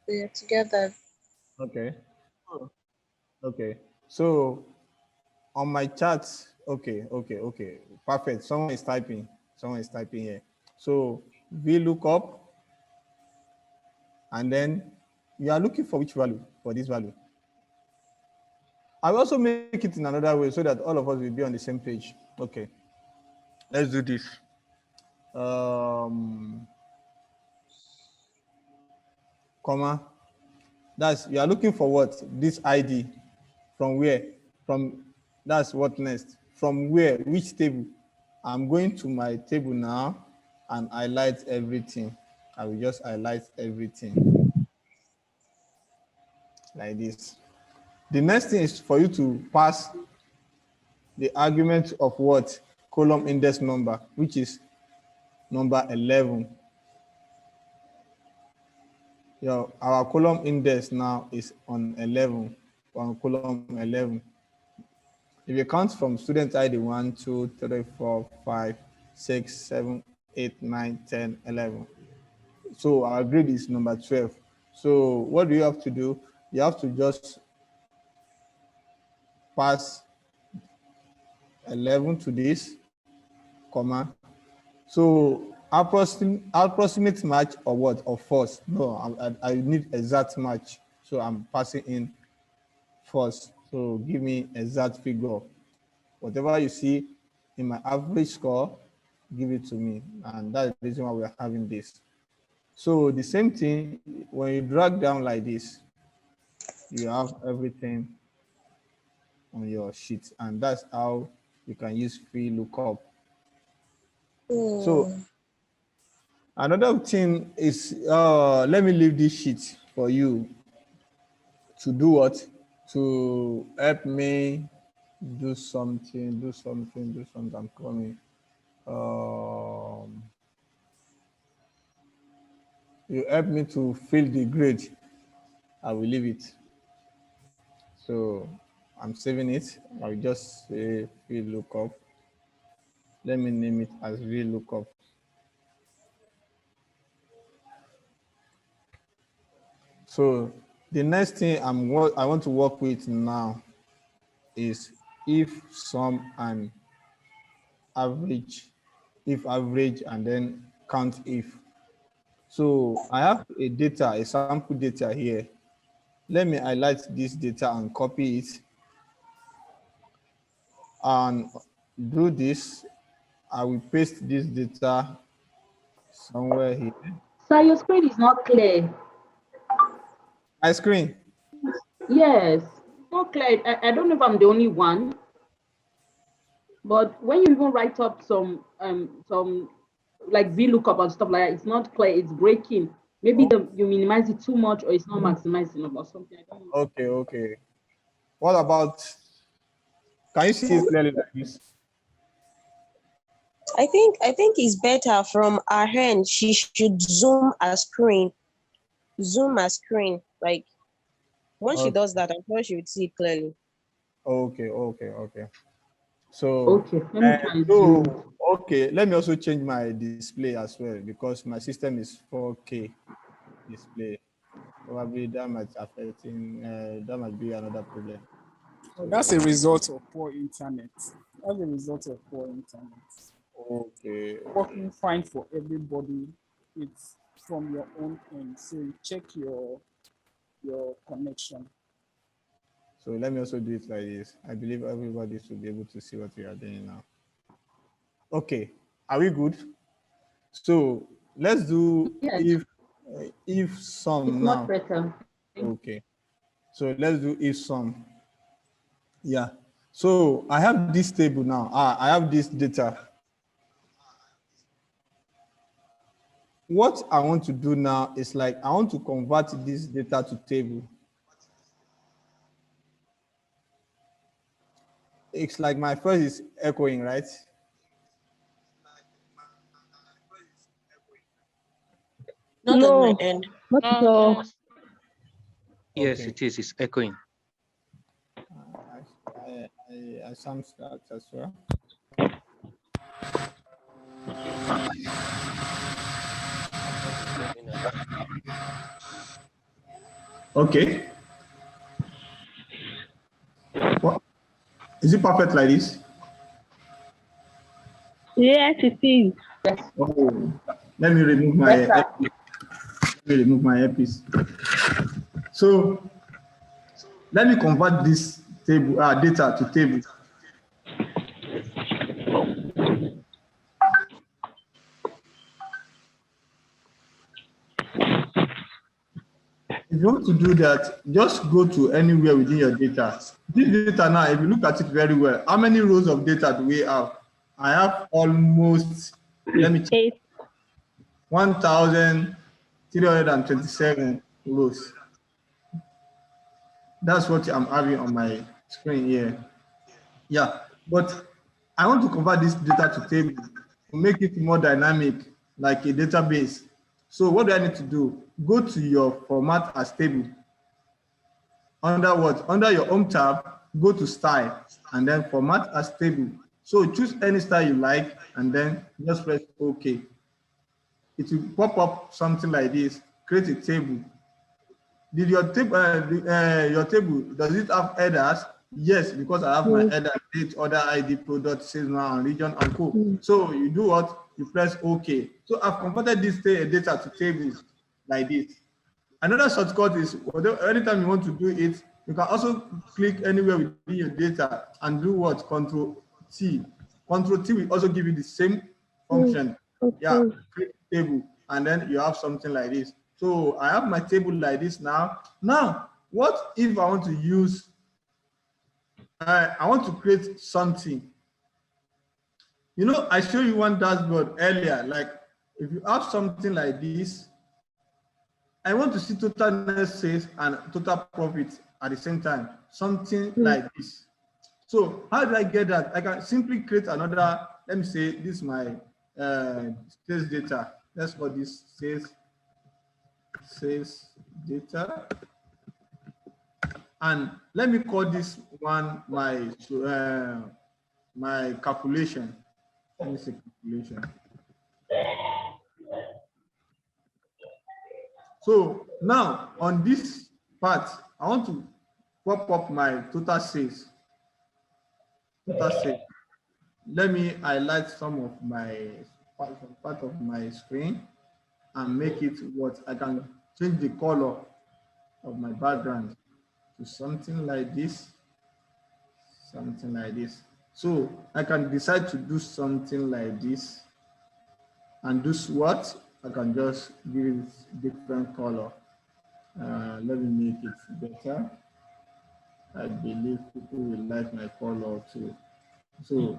we are together. Okay. Okay. So on my chat, okay. Perfect. Someone is typing. Here. So VLOOKUP, and then you are looking for which value? For this value. I will also make it in another way so that all of us will be on the same page. Okay. Let's do this. Comma. That's, you are looking for what? This ID. From where? That's what next. From where? Which table? I'm going to my table now and highlight everything. I will just highlight everything like this. The next thing is for you to pass the argument of what? Column index number, which is number 11. Our column index now is on 11, on column 11. If you count from student ID 1, 2, 3, 4, 5, 6, 7, 8, 9, 10, 11. So our grade is number 12. So what do you have to do? You have to just pass 11 to this, comma. So approximate match or what? Or false? No, I need exact match. So I'm passing in false. So give me exact figure. Whatever you see in my average score, give it to me. And that's the reason why we're having this. So the same thing, when you drag down like this, you have everything on your sheet. And that's how you can use Vlookup. So another thing is, let me leave this sheet for you to do what? To help me do something. I'm coming. You help me to fill the grade. I will leave it. So I'm saving it. I will just say Vlookup. Let me name it as Vlookup. So the next thing I want to work with now is if sum and average, if average, and then count if. So I have a sample data here. Let me highlight this data and copy it and do this. I will paste this data somewhere here. Sir, your screen is not clear. My screen? Yes, it's not clear. I don't know if I'm the only one, but when you even write up some like VLOOKUP and stuff like that, it's not clear, it's breaking. Maybe you minimize it too much or it's not maximized enough or something. I don't know. Okay. What about, can you see it clearly like this? I think it's better from our end. She should zoom a screen. Like once she does that, I'm sure she would see it clearly. Okay. So okay, let me try zoom. Okay, let me also change my display as well because my system is 4K display. Probably that might that might be another problem. So that's a result of poor internet. Okay. Working fine for everybody. It's from your own end. So you check your connection. So let me also do it like this. I believe everybody should be able to see what we are doing now. Okay, are we good? So let's do if sum it's now. Much better. Okay, so let's do if sum. Yeah. So I have this table now. I have this data. What I want to do now is like I want to convert this data to table. It's like my first is echoing, right? Not at my end. Not at all. Yes, it is. It's echoing. I sound that as well. Okay. What? Is it perfect like this? Yes, it is. Oh, let me remove my earpiece. So let me convert this table data to table. If you want to do that, just go to anywhere within your data. This data now, if you look at it very well, how many rows of data do we have? I have almost, let me check, 1,327 rows. That's what I'm having on my screen here. Yeah, but I want to convert this data to table to make it more dynamic, like a database. So what do I need to do? Go to your format as table. Under what? Under your home tab, go to style and then format as table. So choose any style you like and then just press OK. It will pop up something like this. Create a table. Did your table, does it have headers? Yes, because I have my header, date, order, ID, product, sales now, and region and code. So you do what? you press OK. So I've converted this data to tables like this. Another shortcut is anytime you want to do it, you can also click anywhere within your data and do what? Control T. Control T will also give you the same function. Yeah, click table, and then you have something like this. So I have my table like this now. Now, what if I want to use, I want to create something? You know, I showed you one dashboard earlier, like if you have something like this, I want to see total net sales and total profit at the same time, something like this. So how do I get that? I can simply create another, let me say this is my sales data. Let's call this sales data. And let me call this one my my calculation. Let me say calculation. So now on this part, I want to pop up my total sales. Total sales. Let me highlight some of my part of my screen and make it what I can change the color of my background to something like this, something like this. So I can decide to do something like this and do what? I can just give it different color. Let me make it better. I believe people will like my color too. So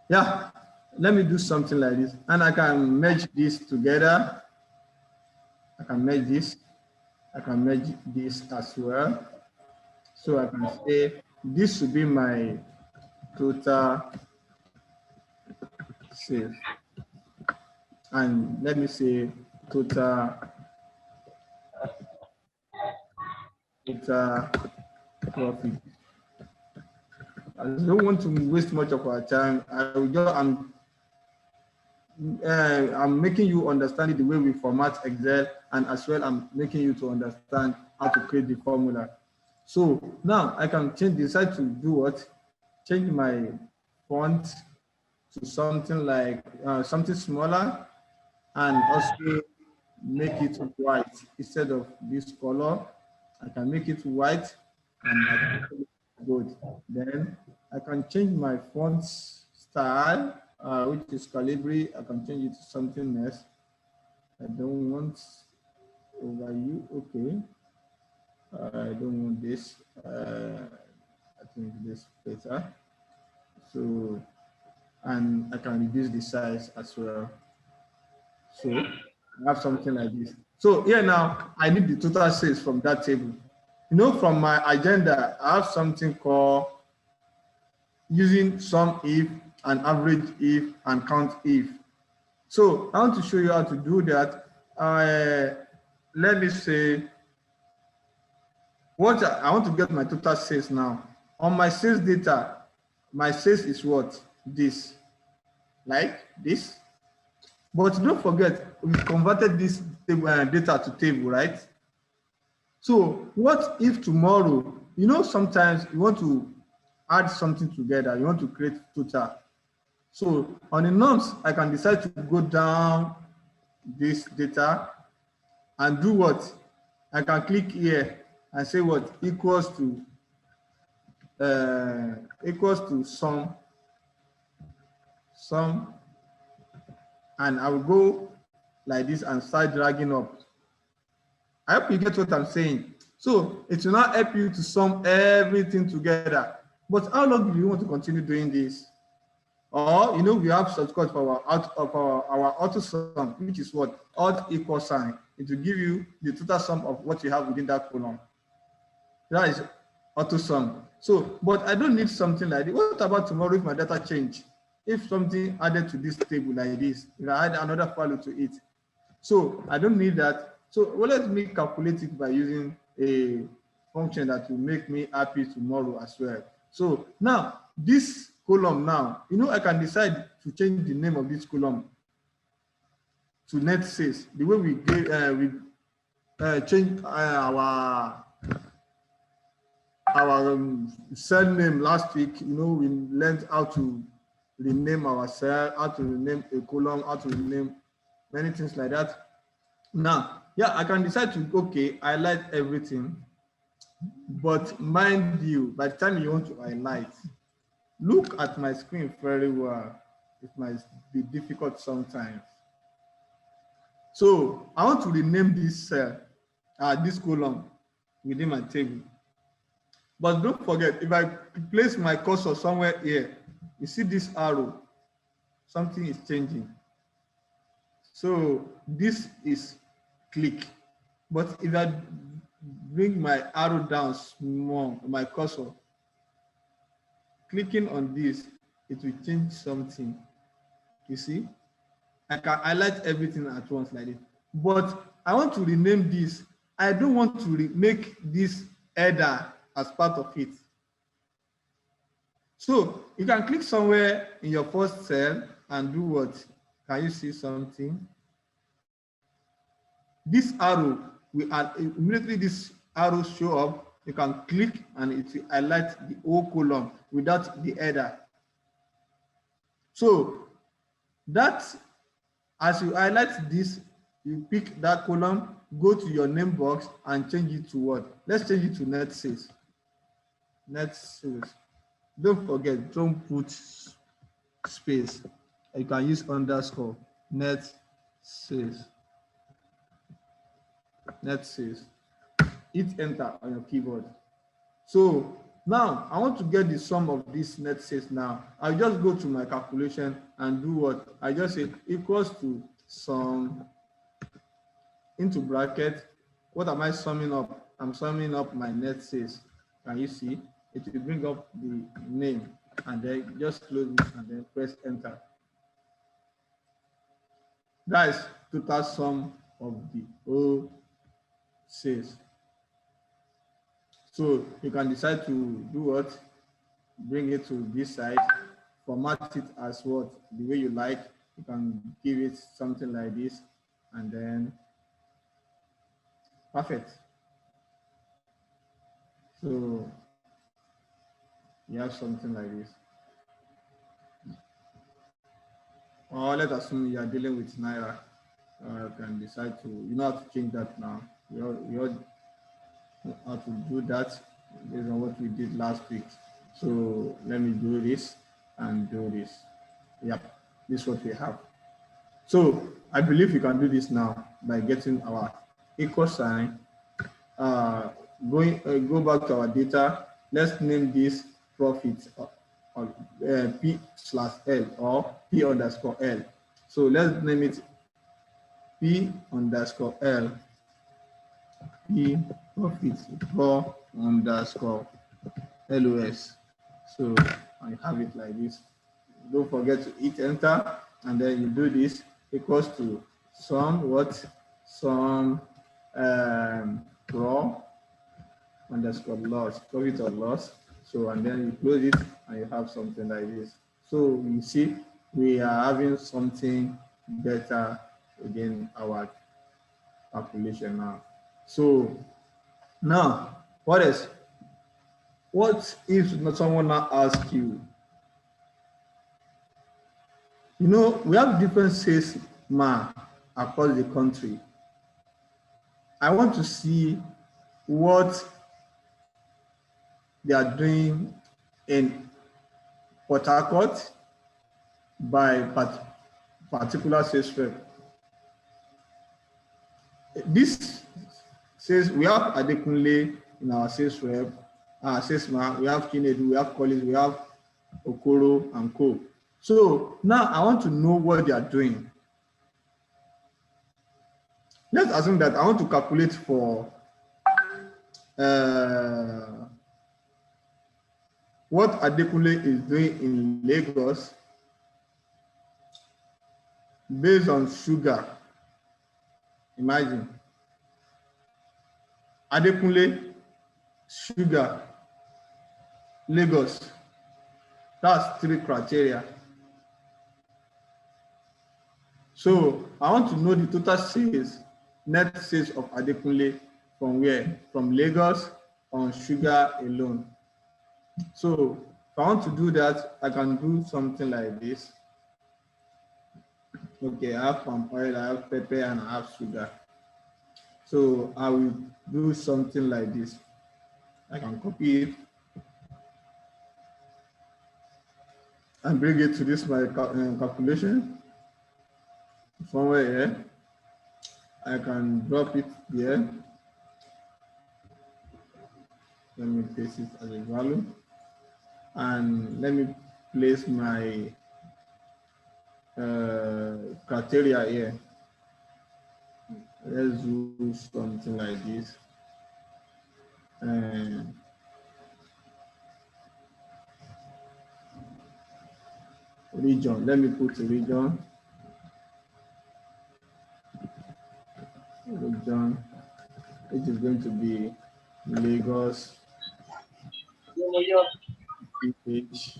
yeah, let me do something like this. And I can merge this together. I can merge this. I can merge this as well. So I can say this should be my total sales. And let me say total profit. I don't want to waste much of our time. I'm making you understand it the way we format Excel, and as well I'm making you to understand how to create the formula. So now I can decide to do what? Change my font to something like something smaller, and also make it white instead of this color. I can make it white and I can make it gold. Then I can change my font style, which is Calibri. I can change it to something else. I don't want overview. Okay. I don't want this. I think this better. So, and I can reduce the size as well. So I have something like this. So here now, I need the total sales from that table. You know, from my agenda, I have something called using sum if and average if and count if. So I want to show you how to do that. Let me say, what I want to get my total sales now. On my sales data, my sales is what? This, like this. But don't forget, we converted this data to table, right? So what if tomorrow, you know, sometimes you want to add something together, you want to create total. So on the norms, I can decide to go down this data and do what? I can click here and say what? Equals to sum, and I will go like this and start dragging up. I hope you get what I'm saying. So it will not help you to sum everything together. But how long do you want to continue doing this? Or, you know, we have shortcut for our auto sum, which is what? Alt equal sign. It will give you the total sum of what you have within that column. That is auto sum. So, but I don't need something like this. What about tomorrow if my data change? If something added to this table like this, if I add another value to it. So I don't need that. So well, let me calculate it by using a function that will make me happy tomorrow as well. So now this column now, you know, I can decide to change the name of this column to net sales. The way we gave, change our cell name last week, you know, we learned how to rename our cell, how to rename a column, how to rename many things like that. Now, yeah, I can decide to, okay, highlight everything. But mind you, by the time you want to highlight, look at my screen very well. It might be difficult sometimes. So I want to rename this cell, this column within my table. But don't forget, if I place my cursor somewhere here, you see this arrow, something is changing. So this is click. But if I bring my arrow down small, my cursor, clicking on this, it will change something. You see? I can highlight everything at once like this. But I want to rename this. I don't want to make this header as part of it. So you can click somewhere in your first cell and do what? Can you see something? This arrow will immediately this arrow show up. You can click and it will highlight the whole column without the header. So that as you highlight this, you pick that column, go to your name box and change it to what? Let's change it to net sales. Net sales. Don't forget, don't put space. You can use underscore. Net sales. Net sales. Hit enter on your keyboard. So now I want to get the sum of this net sales now. I'll just go to my calculation and do what? I just say equals to sum into bracket. What am I summing up? I'm summing up my net sales. Can you see? It will bring up the name and then just close it and then press enter. That is total sum of the whole sales. So you can decide to do what? Bring it to this side, format it as what? The way you like. You can give it something like this and then perfect. So you have something like this. Or let's assume you are dealing with Naira. You can decide to, you know how to change that now. You know how to do that based on what we did last week. So let me do this and do this. Yep, this is what we have. So I believe we can do this now by getting our equal sign. Go back to our data. Let's name this profit P/L or P_L. So let's name it P_L. P profit P_LOS. So I have it like this. Don't forget to hit enter, and then you do this equals to sum what? Sum raw underscore loss, profit or loss. So and then you close it and you have something like this. So you see we are having something better within our calculation now. So now what is? What if someone now asks you, you know, we have different salesmen across the country. I want to see what they are doing in Port Harcourt by particular sales rep. This says we have Adekunle in our sales rep, salesman, we have Kinedu, we have Collins, we have Okoro and Co. So now I want to know what they are doing. Let's assume that I want to calculate for what Adekunle is doing in Lagos based on sugar. Imagine Adekunle, sugar, Lagos. That's 3 criteria. So I want to know the total sales, net sales of Adekunle from where? From Lagos on sugar alone. So If I want to do that, I can do something like this. Okay, I have palm oil, I have pepper, and I have sugar. So I will do something like this. I can copy it and bring it to this my calculation somewhere here. I can drop it here. Let me paste it as a value, and let me place my criteria here. Let's do something like this. Region. Let me put a region. Region. It is going to be Lagos. PH.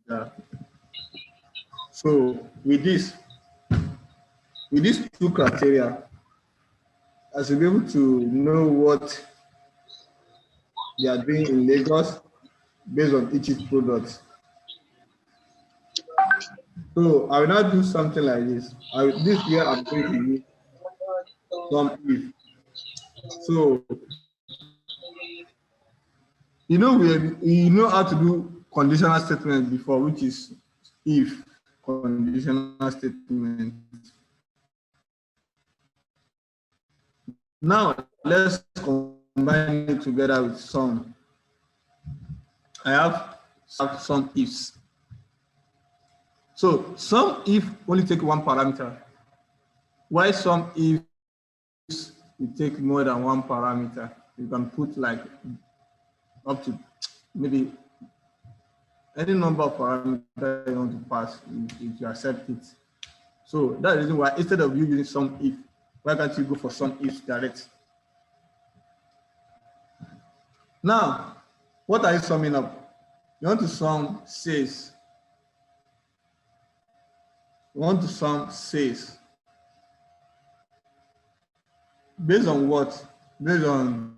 Yeah. So with these two criteria, I should be able to know what they are doing in Lagos based on each product. So I will now do something like this. This year I'm going to use some if. So you know how to do conditional statement before, which is if conditional statement. Now let's combine it together with some. I have some ifs. So some if only take one parameter, while some ifs you take more than one parameter. You can put like up to maybe any number of parameters you want to pass if you accept it. So that's the reason why instead of you using some if, why can't you go for some ifs direct? Now, what are you summing up? You want to sum sales. You want to sum sales. Based on what? Based on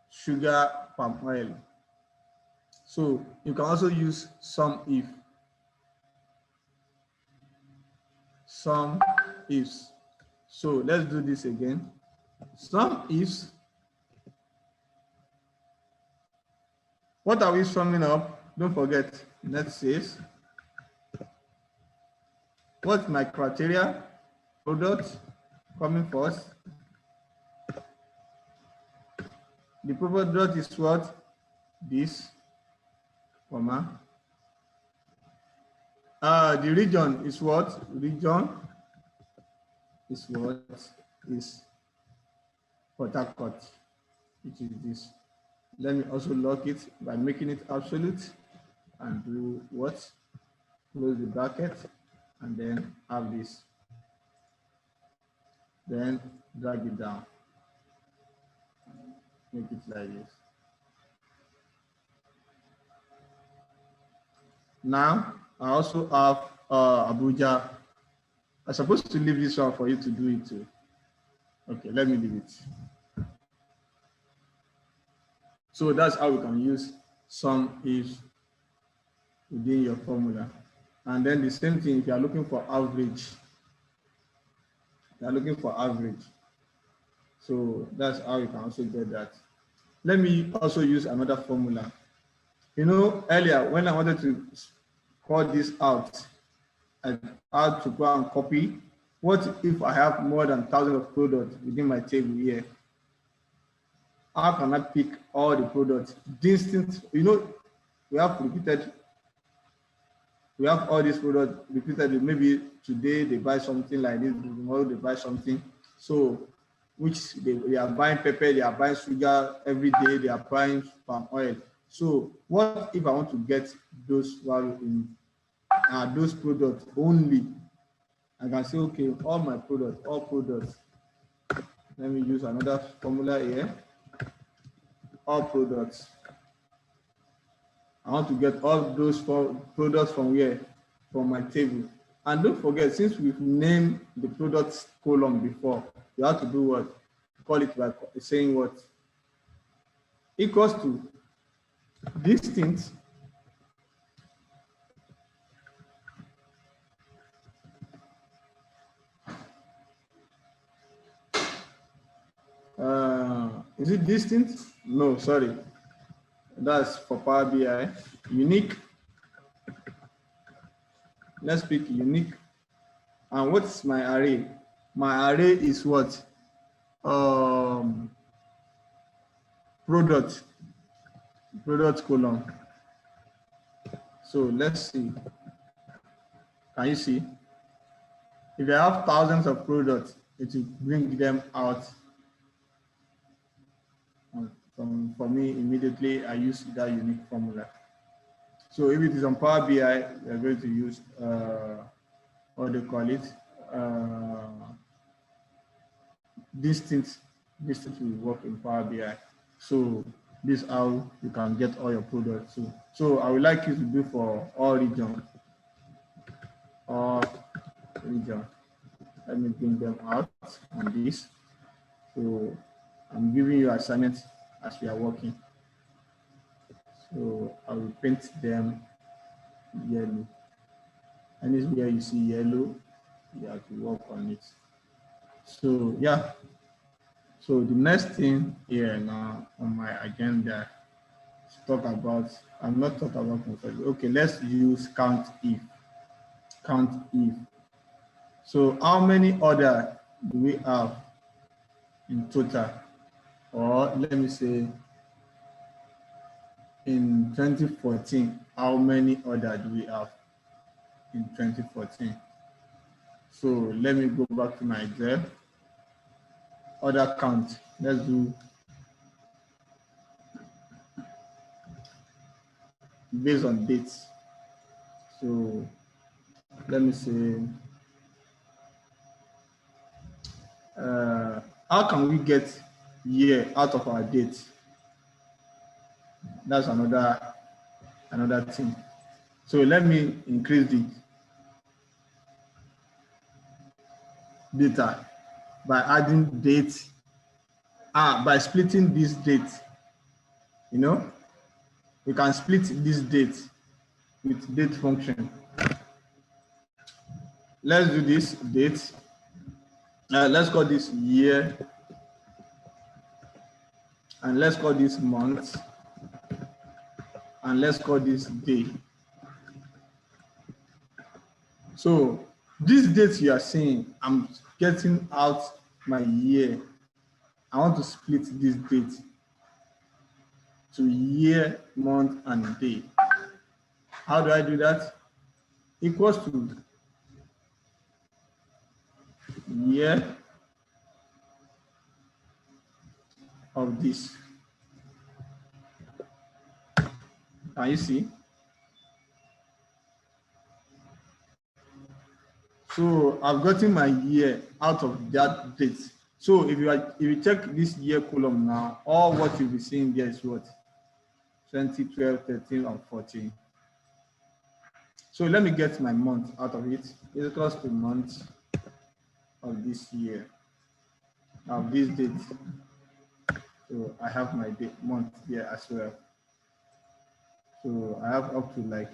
sugar, palm oil. So you can also use some if. Some ifs. So let's do this again. Some ifs. What are we summing up? Don't forget, net sales. What's my criteria? Product coming first. The product is what? This, comma. The region is what? Region is what? Is Port Harcourt, which is this. Let me also lock it by making it absolute and do what? Close the bracket and then have this. Then drag it down. Make it like this. Now, I also have Abuja. I'm supposed to leave this one for you to do it too. Okay, let me leave it. So that's how we can use some ifs within your formula. And then the same thing, if you are looking for average, you are looking for average. So that's how you can also get that. Let me also use another formula. You know, earlier when I wanted to call this out, I had to go and copy. What if I have more than 1,000 of products within my table here? How can I pick all the products? Distinct, you know, we have all these products repeatedly. Maybe today they buy something like this, tomorrow they buy something. So, which they are buying pepper, they are buying sugar every day, they are buying palm oil. So what if I want to get those values in those products only? I can say, okay, all my products, all products. Let me use another formula here. All products. I want to get all those products from where? From my table. And don't forget, since we've named the products column before, you have to do what? Call it by saying what? Equals to distance is it distance? No, sorry. That's for Power BI. Unique. Let's pick unique. And what's my array? My array is what? Product column. So let's see. Can you see? If I have thousands of products, it will bring them out. For me, immediately I use that unique formula. So if it is on Power BI, we are going to use what do you call it? Distance will work in Power BI. So this is how you can get all your products. So I would like you to do for all regions. Let me bring them out on this. So I'm giving you assignments as we are working. So I will paint them yellow. Anywhere you see yellow, you have to work on it. So yeah. So the next thing here now on my agenda is talk about, I'm not talking about concept. Okay, let's use count if. Count if. So how many order do we have in total? Or let me say in 2014, how many order do we have in 2014? So let me go back to my Excel. Order count. Let's do based on dates. So let me say, how can we get year out of our date? That's another thing. So let me increase the data by adding date, by splitting this date. You know, we can split this date with date function. Let's do this date. Let's call this year, and let's call this month, and let's call this day. So this date you are seeing, I'm getting out my year. I want to split this date to year, month, and day. How do I do that? Equals to year of this. Can you see? So I've gotten my year out of that date. So if you check this year column now, all what you'll be seeing there is what? 2012, 13, and 14. So let me get my month out of it. It equals to month of this year, of this date. So I have my date, month here as well. So I have up to like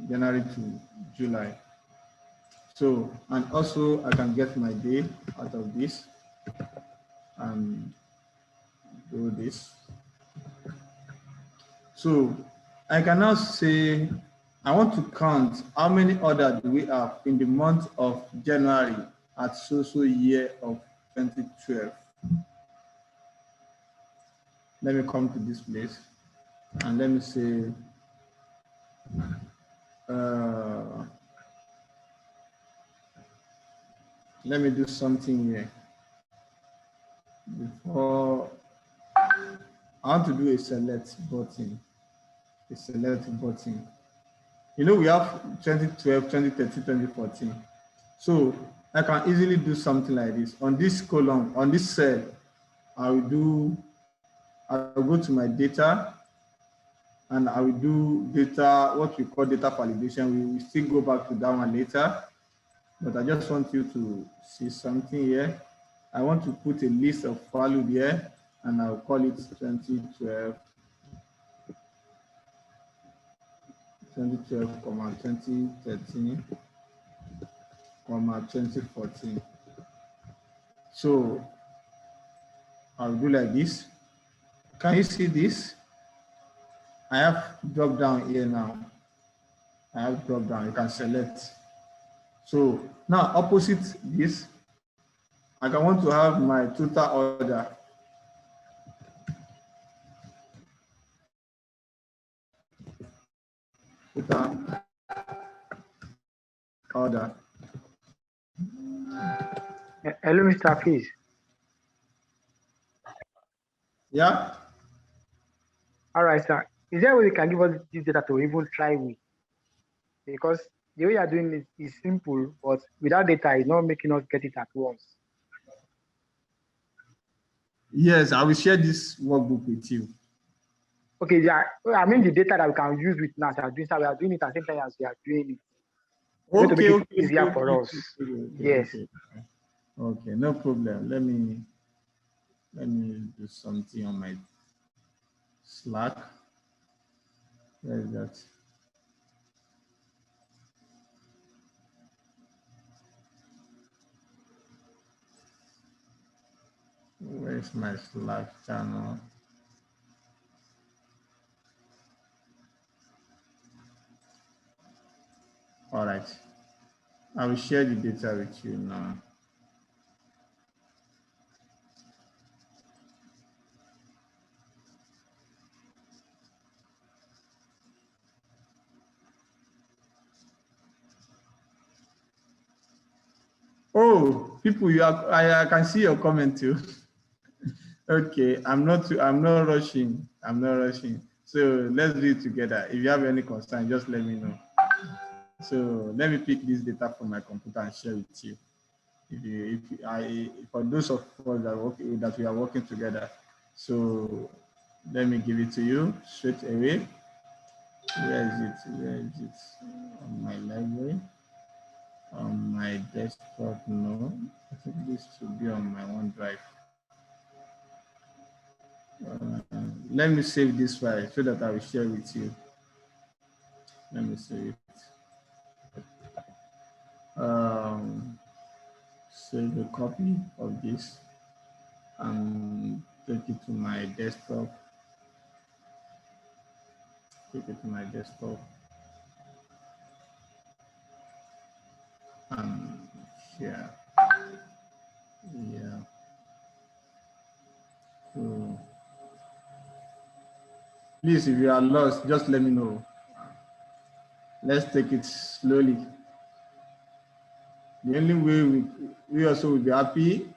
January to July. So, and also I can get my day out of this and do this. So I can now say, I want to count how many orders do we have in the month of January at so year of 2012. Let me come to this place and let me say, let me do something here. Before, I want to do a select button. the select button. You know, we have 2012, 2013, 2014. So I can easily do something like this. On this column, on this cell, I'll go to my data, and I will do data, what we call data validation. We will still go back to that one later, but I just want you to see something here. I want to put a list of value here, and I'll call it 2012, 2013, 2014. So I'll do like this. Can you see this? I have drop down here now. I have drop down, you can select. So now opposite this, I can want to have my total order. Total order. Hello, Mr. Fish. Yeah. All right, sir. Is there a way you can give us this data to even try with? Because the way you are doing it is simple, but without data, it's not making us get it at once. Yes, I will share this workbook with you. Okay, yeah. I mean the data that we can use with now. We are doing it at the same time as we are doing it. Okay, to make okay, it easier okay, for okay, us. okay, Yes. Okay, no problem. Let me do something on my Slack. Where is that? Where's my Slack channel? All right. I will share the data with you now. Oh, people, I can see your comment too. Okay, I'm not rushing. I'm not rushing. So let's do it together. If you have any concern, just let me know. So let me pick this data from my computer and share with you. For those of us that we are working together. So let me give it to you straight away. Where is it? Where is it? On my library. On my desktop, no. I think this should be on my OneDrive. Let me save this file so that I will share with you. Let me save it. Save a copy of this and take it to my desktop. Take it to my desktop and share. Yeah. So please, if you are lost, just let me know. Let's take it slowly. The only way we also will be happy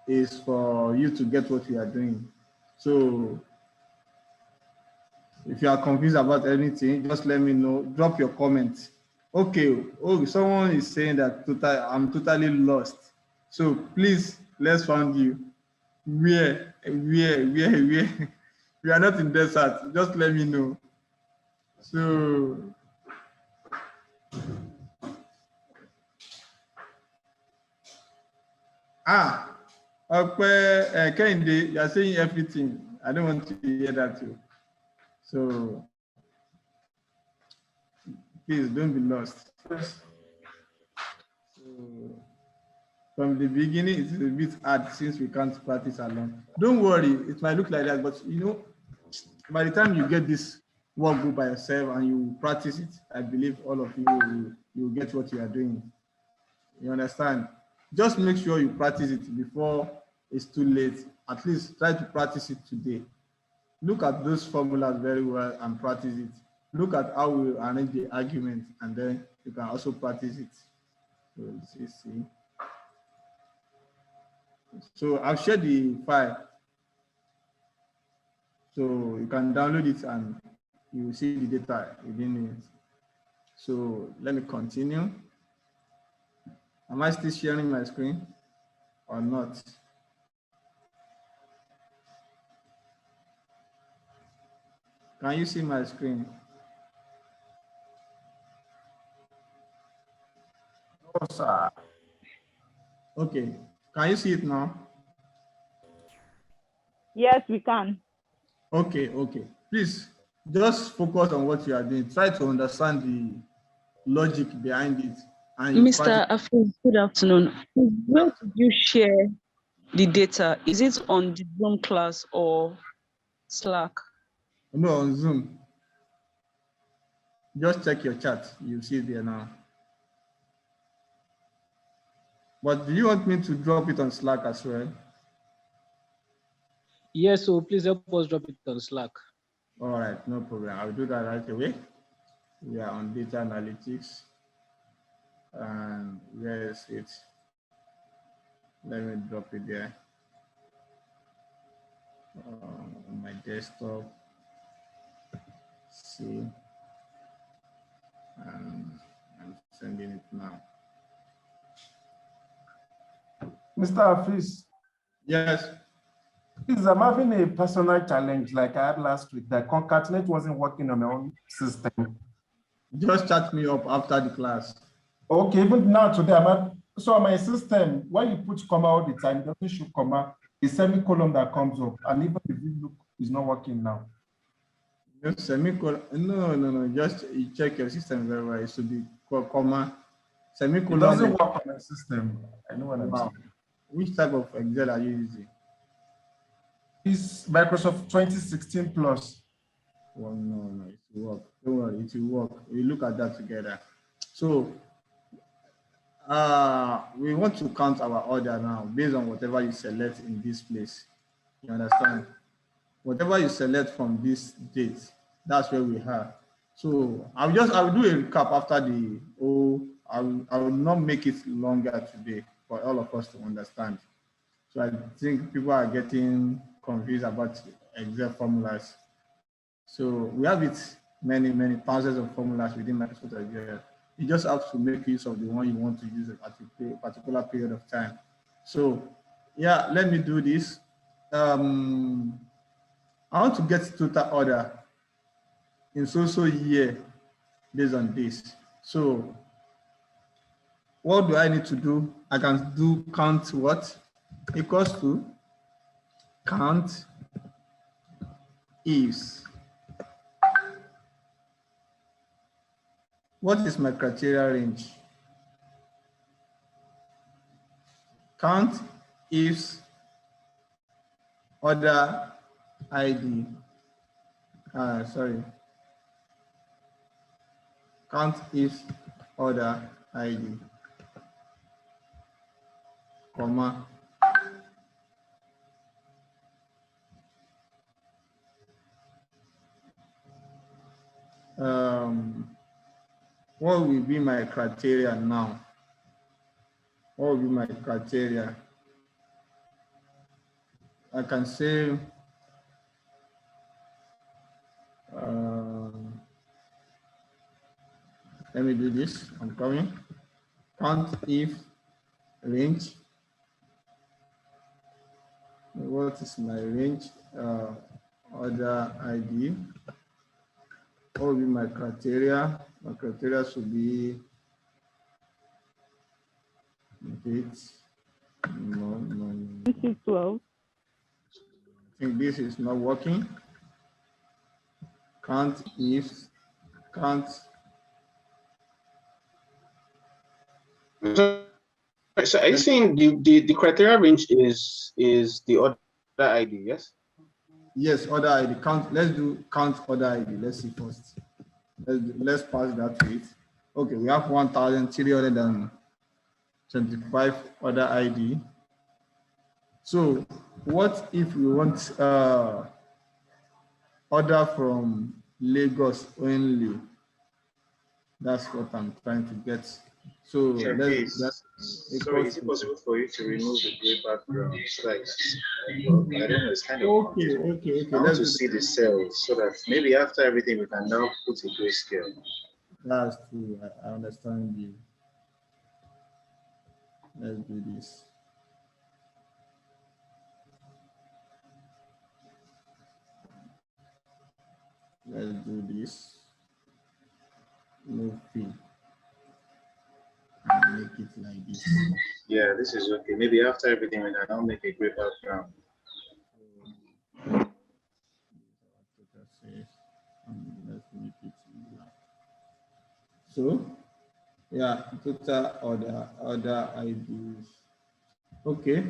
is for you to get what you are doing. So if you are confused about anything, just let me know. Drop your comment. Okay. Oh, someone is saying that I'm totally lost. So please, let's find you. Where? We are not in desert. Just let me know. So Kehinde, you are saying everything. I don't want to hear that too. So please don't be lost. So, from the beginning, it's a bit hard since we can't practice alone. Don't worry, it might look like that, but you know, by the time you get this workbook by yourself and you practice it, I believe all of you will get what you are doing. You understand? Just make sure you practice it before it's too late. At least try to practice it today. Look at those formulas very well and practice it. Look at how we arrange the argument, and then you can also practice it. So let's see. So I've shared the file. So you can download it and you will see the data within it. So let me continue. Am I still sharing my screen or not? Can you see my screen? No, sir. Okay. Can you see it now? Yes, we can. Okay, okay. Please just focus on what you are doing. Try to understand the logic behind it. And Mr. Afif, good afternoon. Where did you share the data? Is it on the Zoom class or Slack? No, on Zoom. Just check your chat. You see it there now. But do you want me to drop it on Slack as well? Yes, so please help us drop it on Slack. All right, no problem. I'll do that right away. We are on data analytics. And where is it? Let me drop it there. On my desktop. See. And I'm sending it now. Mr. Afis. Yes. Please, I'm having a personal challenge like I had last week. That Concatenate wasn't working on my own system. Just chat me up after the class. Okay, even now today, so on my system, when you put comma all the time, it doesn't show comma, the semicolon that comes up, and even the VLOOKUP is not working now. Just semicolon. No. Just you check your system very well. It should be comma. Semicolon. It doesn't work on my system. I know what I'm saying. Which type of Excel are you using? It's Microsoft 2016 plus. Well, no, it will work. Don't worry, it will work. We look at that together. So we want to count our order now based on whatever you select in this place. You understand? Whatever you select from this date, that's where we are. So I'll do a recap after the I will not make it longer today for all of us to understand. So I think people are getting confused about Excel formulas. So we have many thousands of formulas within Microsoft Excel. You just have to make use of the one you want to use at a particular period of time. So yeah, let me do this. I want to get total order in so year based on this. So what do I need to do? I can do count what equals to count ifs. What is my criteria range? Count ifs order ID. Count ifs order ID, comma. What will be my criteria now? What will be my criteria? I can say let me do this. I'm coming. Count if range. What is my range? Order ID. What will be my criteria? My criteria should be date. No. 12. I think this is not working. Count if, count. So are you saying the criteria range is the order ID, yes? Yes, order ID. Count. Let's do count order ID. Let's see first. Let's pass that to it. Okay, we have 1,325 order ID. So what if we want order from Lagos only? That's what I'm trying to get. So Sorry, is it possible for you to remove the gray background slides? Well, I don't know, it's kind of okay. I want to see the cells so that maybe after everything we can now put a grayscale. That's true. I understand you. Let's do this. Let's do this. Move P. Make it like this. Yeah, this is okay. Maybe after everything we can now make a gray background. Let's make it black. So, yeah, total order IDs. Okay.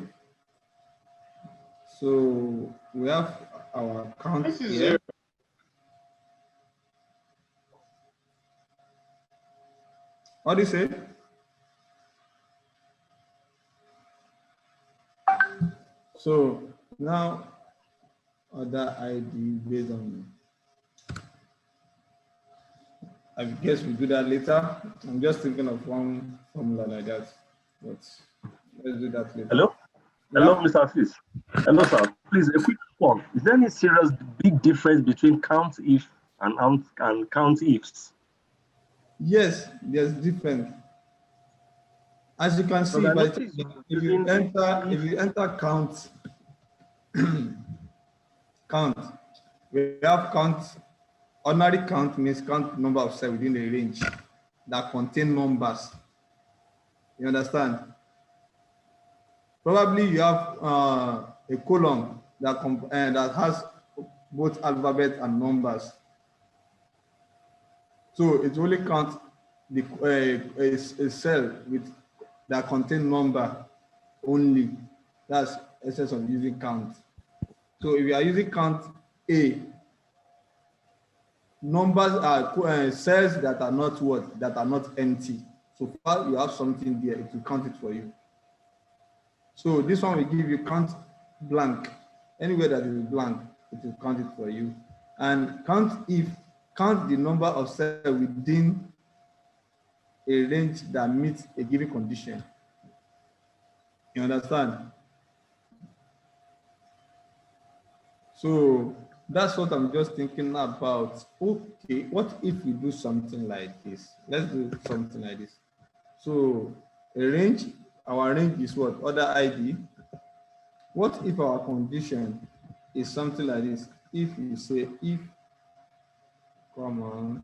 So we have our count here. What do you say? So now order ID based on, I guess we do that later. I'm just thinking of one formula like that, but let's do that later. Hello? Hello, Mr. Afis. Hello, sir. Please, a quick one. Is there any serious big difference between count if and count ifs? Yes, there's difference. As you can see, but if you enter count, count, we have count. Ordinary count means count number of cells within the range that contain numbers. You understand? Probably you have a column that has both alphabet and numbers. So it only counts a cell that contain number only. That's essence of using count. So if you are using count A, numbers are cells that are not what? That are not empty. So far you have something there, it will count it for you. So this one will give you count blank. Anywhere that is blank, it will count it for you. And count if, count the number of cells within a range that meets a given condition. You understand? So that's what I'm just thinking about. Okay, what if we do something like this? Let's do something like this. So a range, our range is what? Order ID. What if our condition is something like this? If you say if, come on.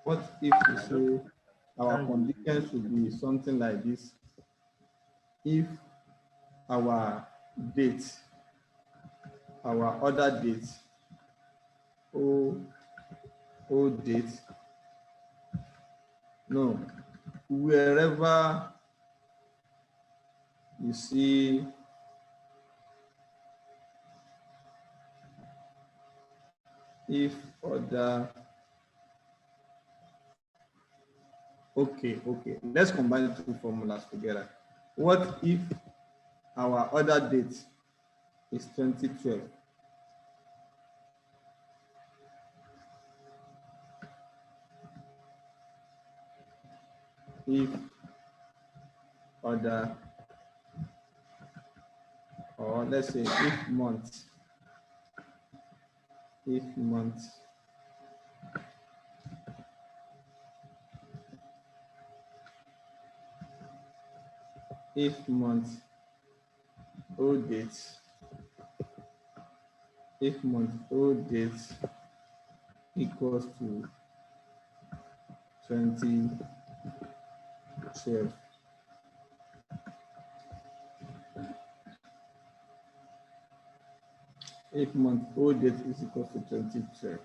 What if you say our condition should be something like this? If our date, our order date, O date, no, wherever you see if order, okay, let's combine the two formulas together. What if our order date is 2012? If order, or let's say if month, if month, if month, O date, if month, O date equals to 2012. If month O date is equal to 2012.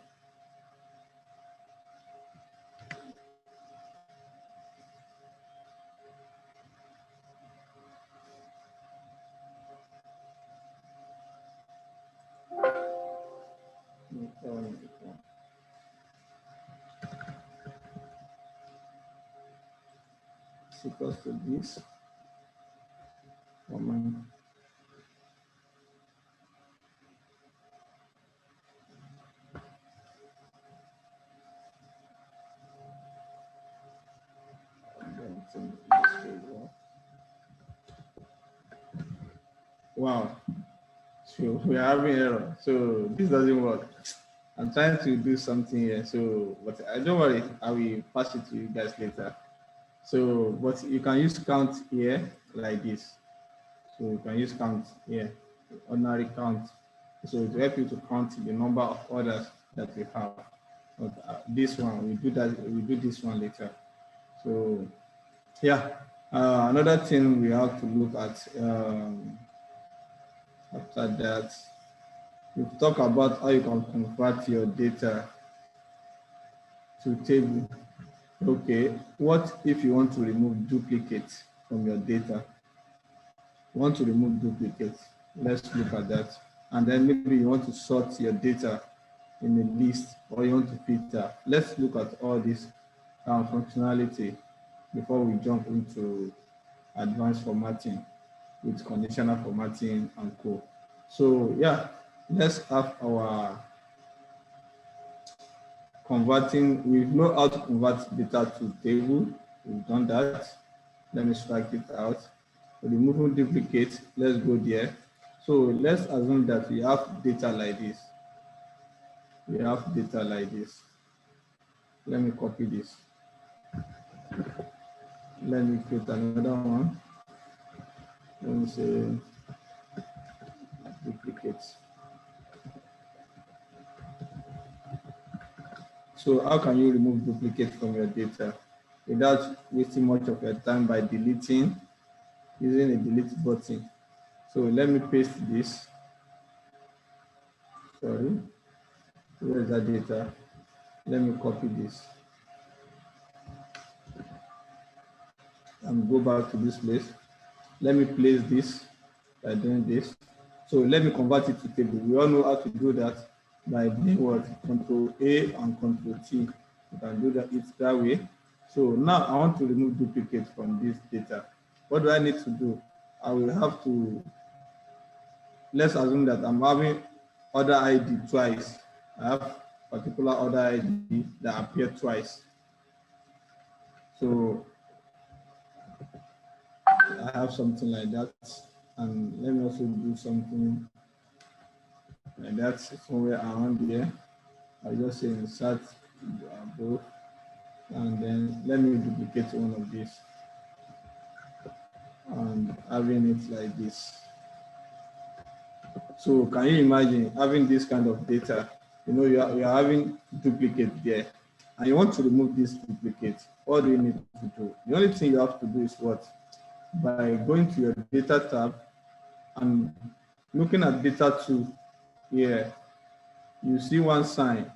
Is equals to this, Wow. So we are having error. So this doesn't work. I'm trying to do something here. So, but don't worry, I will pass it to you guys later. So, but you can use count here like this. So you can use count here, ordinary count. So to help you to count the number of orders that we have. But this one, we do that. We do this one later. So yeah, another thing we have to look at after that, we talk about how you can convert your data to table. Okay, what if you want to remove duplicates from your data? You want to remove duplicates. Let's look at that. And then maybe you want to sort your data in a list, or you want to filter. Let's look at all this functionality before we jump into advanced formatting with conditional formatting and co. So yeah, let's have our converting. We know how to convert data to table. We've done that. Let me strike it out. Removing duplicate, let's go there. So let's assume that we have data like this. We have data like this. Let me copy this. Let me create another one. Let me say duplicates. So how can you remove duplicate from your data without wasting much of your time by deleting, using a delete button? So let me paste this. Sorry, where is that data? Let me copy this and go back to this place. Let me place this by doing this. So let me convert it to table. We all know how to do that by doing what? Control A and Control T. You can do that that way. So now I want to remove duplicates from this data. What do I need to do? I will have to, let's assume that I'm having order ID twice. I have particular order ID that appear twice. So I have something like that. And let me also do something like that somewhere around here. I'll just say insert both, and then let me duplicate one of these and having it like this. So can you imagine having this kind of data? You know, you are having duplicate there, and you want to remove this duplicate. What do you need to do? The only thing you have to do is what? By going to your data tab and looking at data 2 here, you see one sign.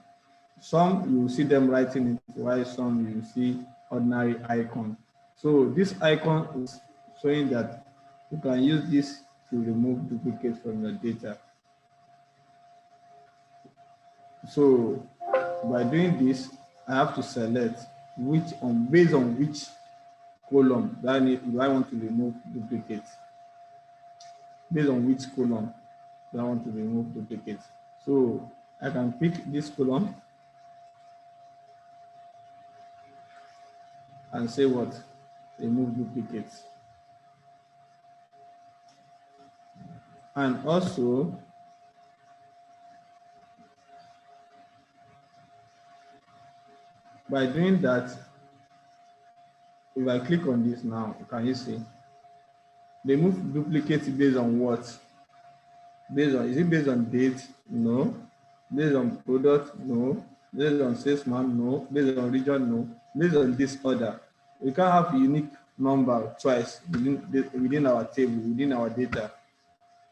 Some you will see them writing it, while some you see ordinary icon. So this icon is showing that you can use this to remove duplicates from your data. So by doing this, I have to select based on which column do I want to remove duplicates. Based on which column do I want to remove duplicates. So I can pick this column and say what? Remove duplicates. And also, by doing that, if I click on this now, can you see? Remove duplicates based on what? Is it based on date? No. Based on product? No. Based on salesman? No. Based on region? No. Based on this order. We can't have a unique number twice within our table, within our data.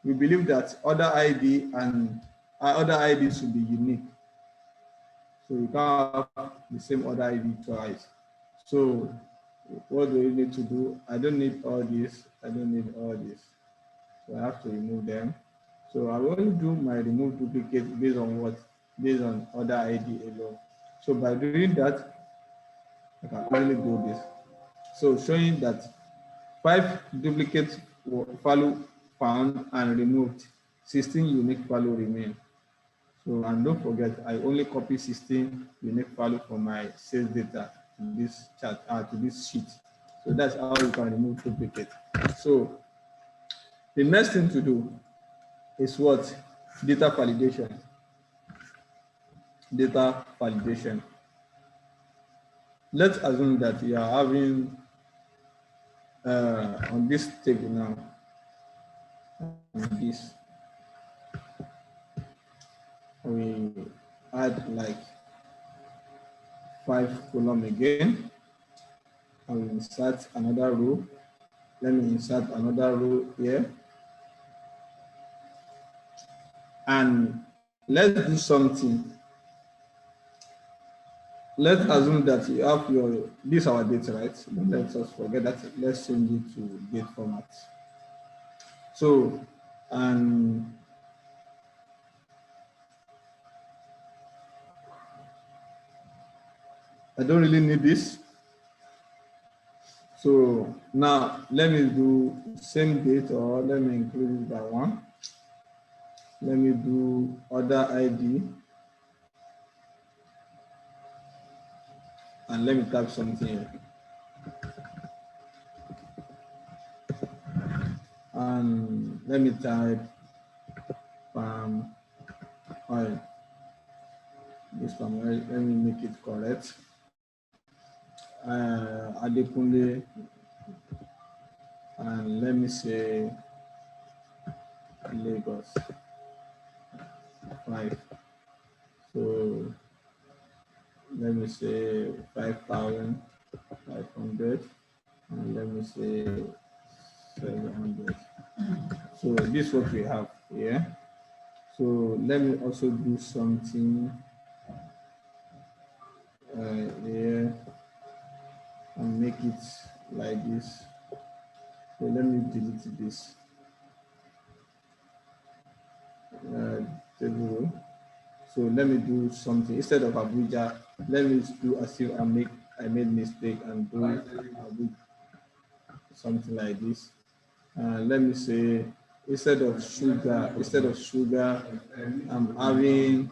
We believe that order ID and other ID should be unique. So we can't have the same order ID twice. So what do we need to do? I don't need all this. I don't need all this. So I have to remove them. So I will only do my remove duplicate based on what? Based on order ID alone. So by doing that, I can only do this. So showing that 5 duplicate value found and removed, 16 unique value remain. So, and don't forget, I only copy 16 unique value from my sales data to this chart, to this sheet. So that's how you can remove duplicate. So the next thing to do is what? Data validation. Data validation. Let's assume that you are having on this table now, this, we add like 5 column again. I will insert another row. Let me insert another row here. And let's do something. Let's assume that you have your, this is our data, right? Let's just forget that. Let's change it to date format. So, and I don't really need this. So now let me do same date, or let me include it by 1. Let me do order ID. And let me type something here. And let me type palm oil. This palm oil, let me make it correct. Adekunle, and let me say Lagos 5. So let me say 5,500, and let me say 700. So this is what we have here. So let me also do something here and make it like this. So let me delete this table. So let me do something instead of Abuja. Let me do as if I made mistake and do Abuja, something like this. Let me say instead of sugar, I'm having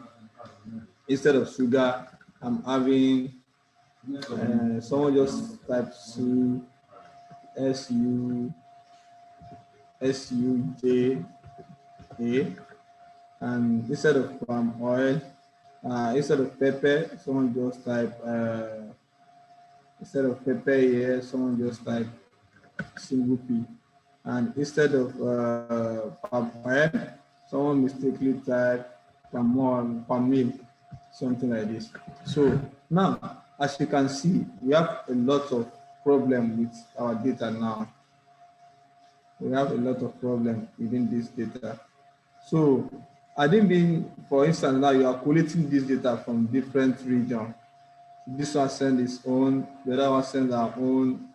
someone just type SUJA, and instead of palm oil, instead of pepper, someone just type instead of pepper here, someone just type single P, and instead of palm oil, someone mistakenly type palm milk, something like this. So now, as you can see, we have a lot of problem with our data now. We have a lot of problem within this data. So I didn't mean, for instance, now you are collating this data from different regions. This one sends its own, the other one sends our own,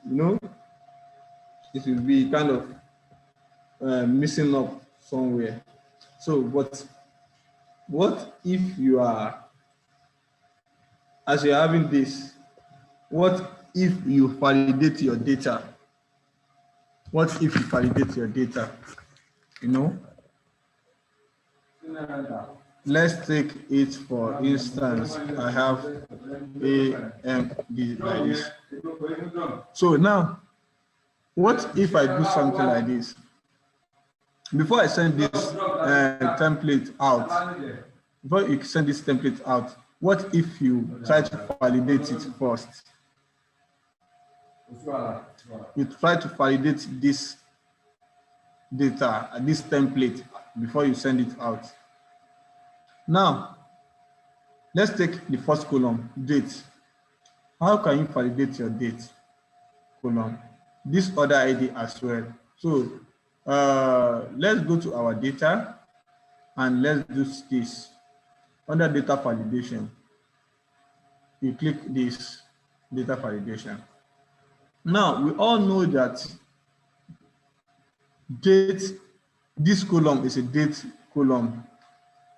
it will be kind of missing up somewhere. So, but what if you are, as you're having this, what if you validate your data? What if you validate your data? Let's take it for instance, I have AMD like this. So now, what if I do something like this? Before I send this template out, what if you try to validate it first? You try to validate this data, this template, before you send it out. Now, let's take the first column, date. How can you validate your date column? This order ID as well. So let's go to our data and let's do this. Under data validation, you click this data validation. Now, we all know that date, this column is a date column.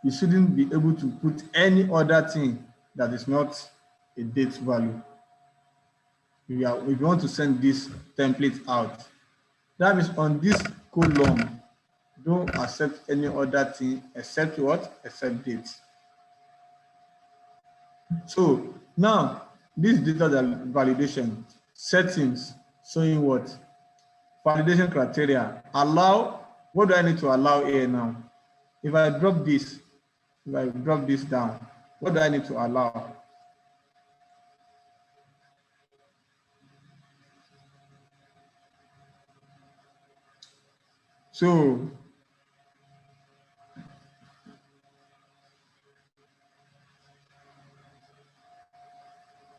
You shouldn't be able to put any other thing that is not a date value. If you want to send this template out, that means on this column, don't accept any other thing except what? Except date. So now, this data validation settings showing what? Validation criteria. Allow, what do I need to allow here now? If I drop this down, what do I need to allow? So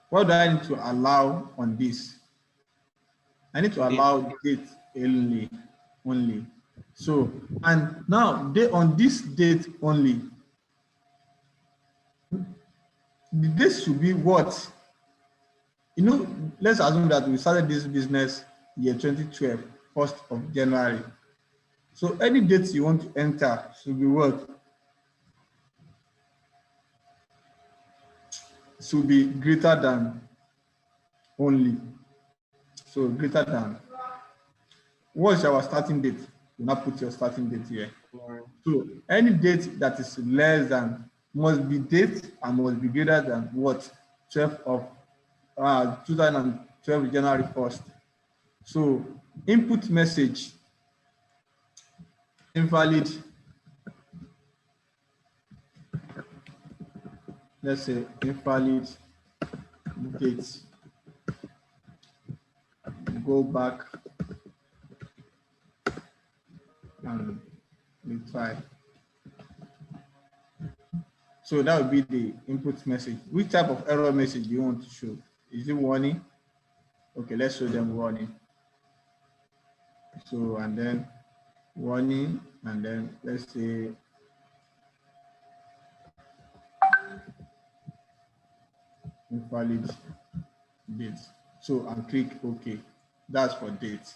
what do I need to allow on this? I need to allow date only. So, and now on this date only, the date should be what? You know, let's assume that we started this business year 2012, 1st of January. So any date you want to enter should be what? Should be greater than only. So greater than. What's our starting date? You now put your starting date here. So any date that is less than must be date and must be greater than what? 12th of 2012 January 1st. So input message invalid. Let's say invalid date. Go back and retry. So that would be the input message. Which type of error message do you want to show? Is it warning? Okay, let's show them warning. So, and then warning, and then let's say invalid date. So, and click OK. That's for date.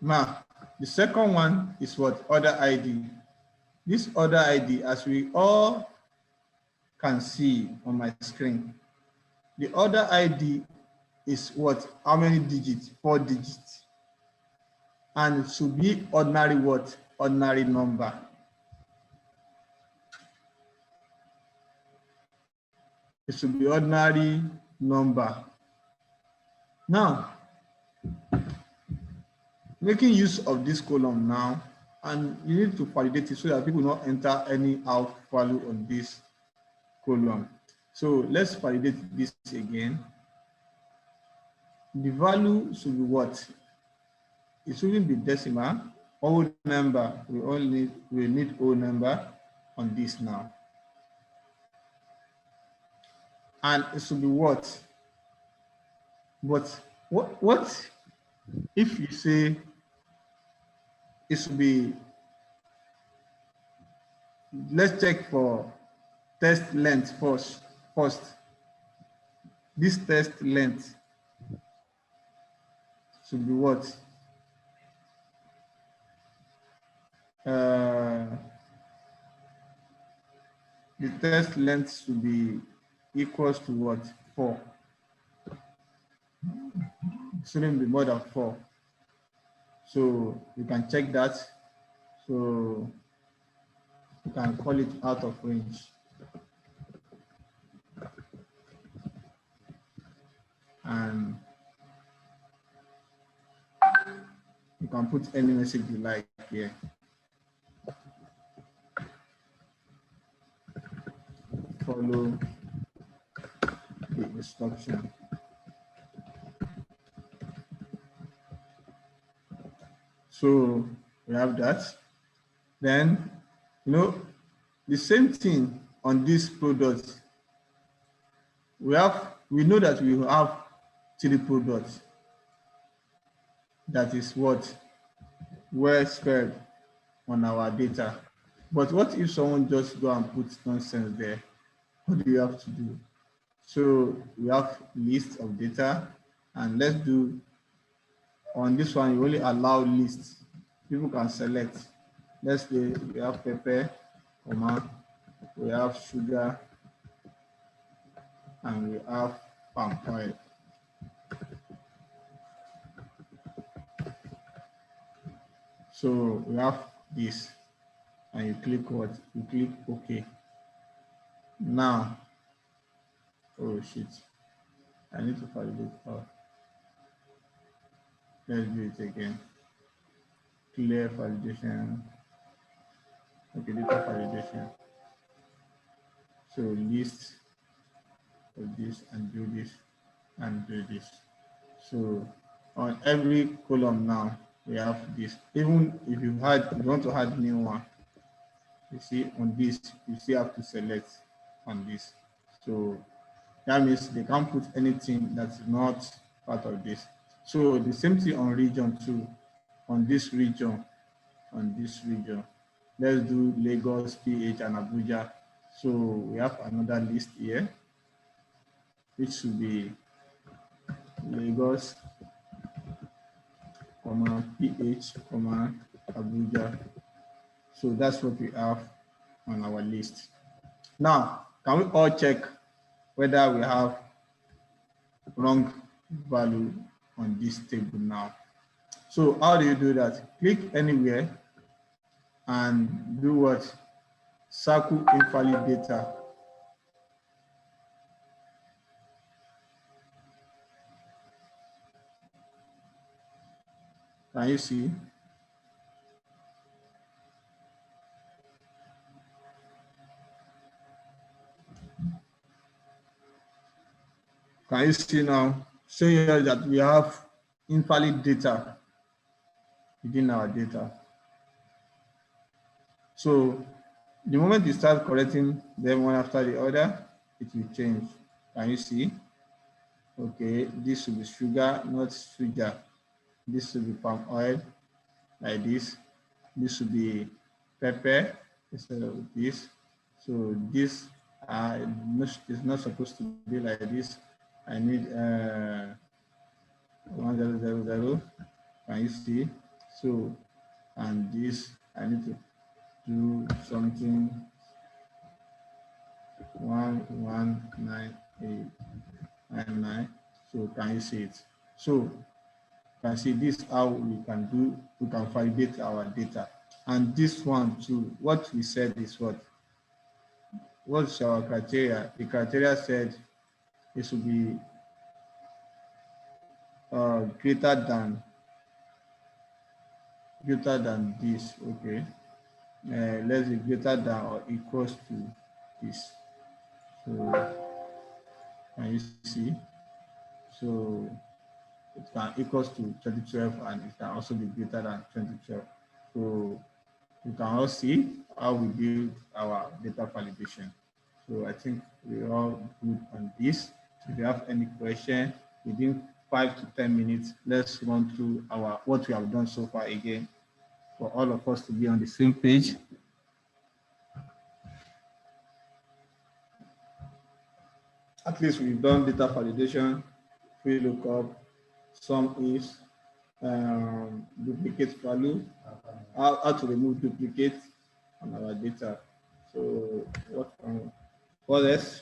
Now, the second one is what? Order ID. This order ID, as we all can see on my screen, the order ID is what? How many digits? 4 digits. And it should be ordinary what? Ordinary number. It should be ordinary number. Now, making use of this column now, and you need to validate it so that people not enter any out value on this column. So let's validate this again. The value should be what? It shouldn't be decimal. Whole number, we need whole number on this now. And it should be what? But what if you say it should be, let's check for test length first. This test length should be what? The test length should be equals to what? 4. It shouldn't be more than 4. So you can check that. So you can call it out of range. And you can put any message you like here. Follow the instruction. So we have that. Then, you know, the same thing on this product. We know that we have 3 products. That is what? Well spread on our data. But what if someone just go and put nonsense there? What do you have to do? So we have list of data, and let's do on this one, you only allow lists. People can select. Let's say we have pepper, we have sugar, and we have palm oil. So we have this, and you click what? You click OK. Now, oh shit, I need to validate. Oh, let's do it again. clear validation. Okay, data validation. So list of this and do this and do this. So on every column now we have this. Even if you want to add new one, you see on this, you still have to select on this. So that means they can't put anything that's not part of this. So the same thing on region too. On this region, let's do Lagos, PH, and Abuja. So we have another list here, which should be Lagos, PH, Abuja. So that's what we have on our list. Now, can we all check whether we have wrong value on this table now? So how do you do that? Click anywhere and do what? Circle invalid data. Can you see? Can you see now? Showing you that we have invalid data within our data. So the moment you start correcting them one after the other, it will change. Can you see? Okay, this should be sugar, not sugar. This should be palm oil, like this. This should be pepper instead of this. So this is not supposed to be like this. I need 1000. Can you see? So, and this I need to do something 119899. So can you see it? So you can see this how we can validate our data. And this one too, what we said is what's our criteria? The criteria said it should be greater than this. Okay, let's say greater than or equals to this. So can you see? So it can equals to 2012 and it can also be greater than 2012. So you can all see how we build our data validation. So I think we're all good on this. If you have any question within 5 to 10 minutes, let's run through what we have done so far again for all of us to be on the same page. At least we've done data validation, Vlookup, sum ifs, duplicate value, how to remove duplicate on our data. So what else?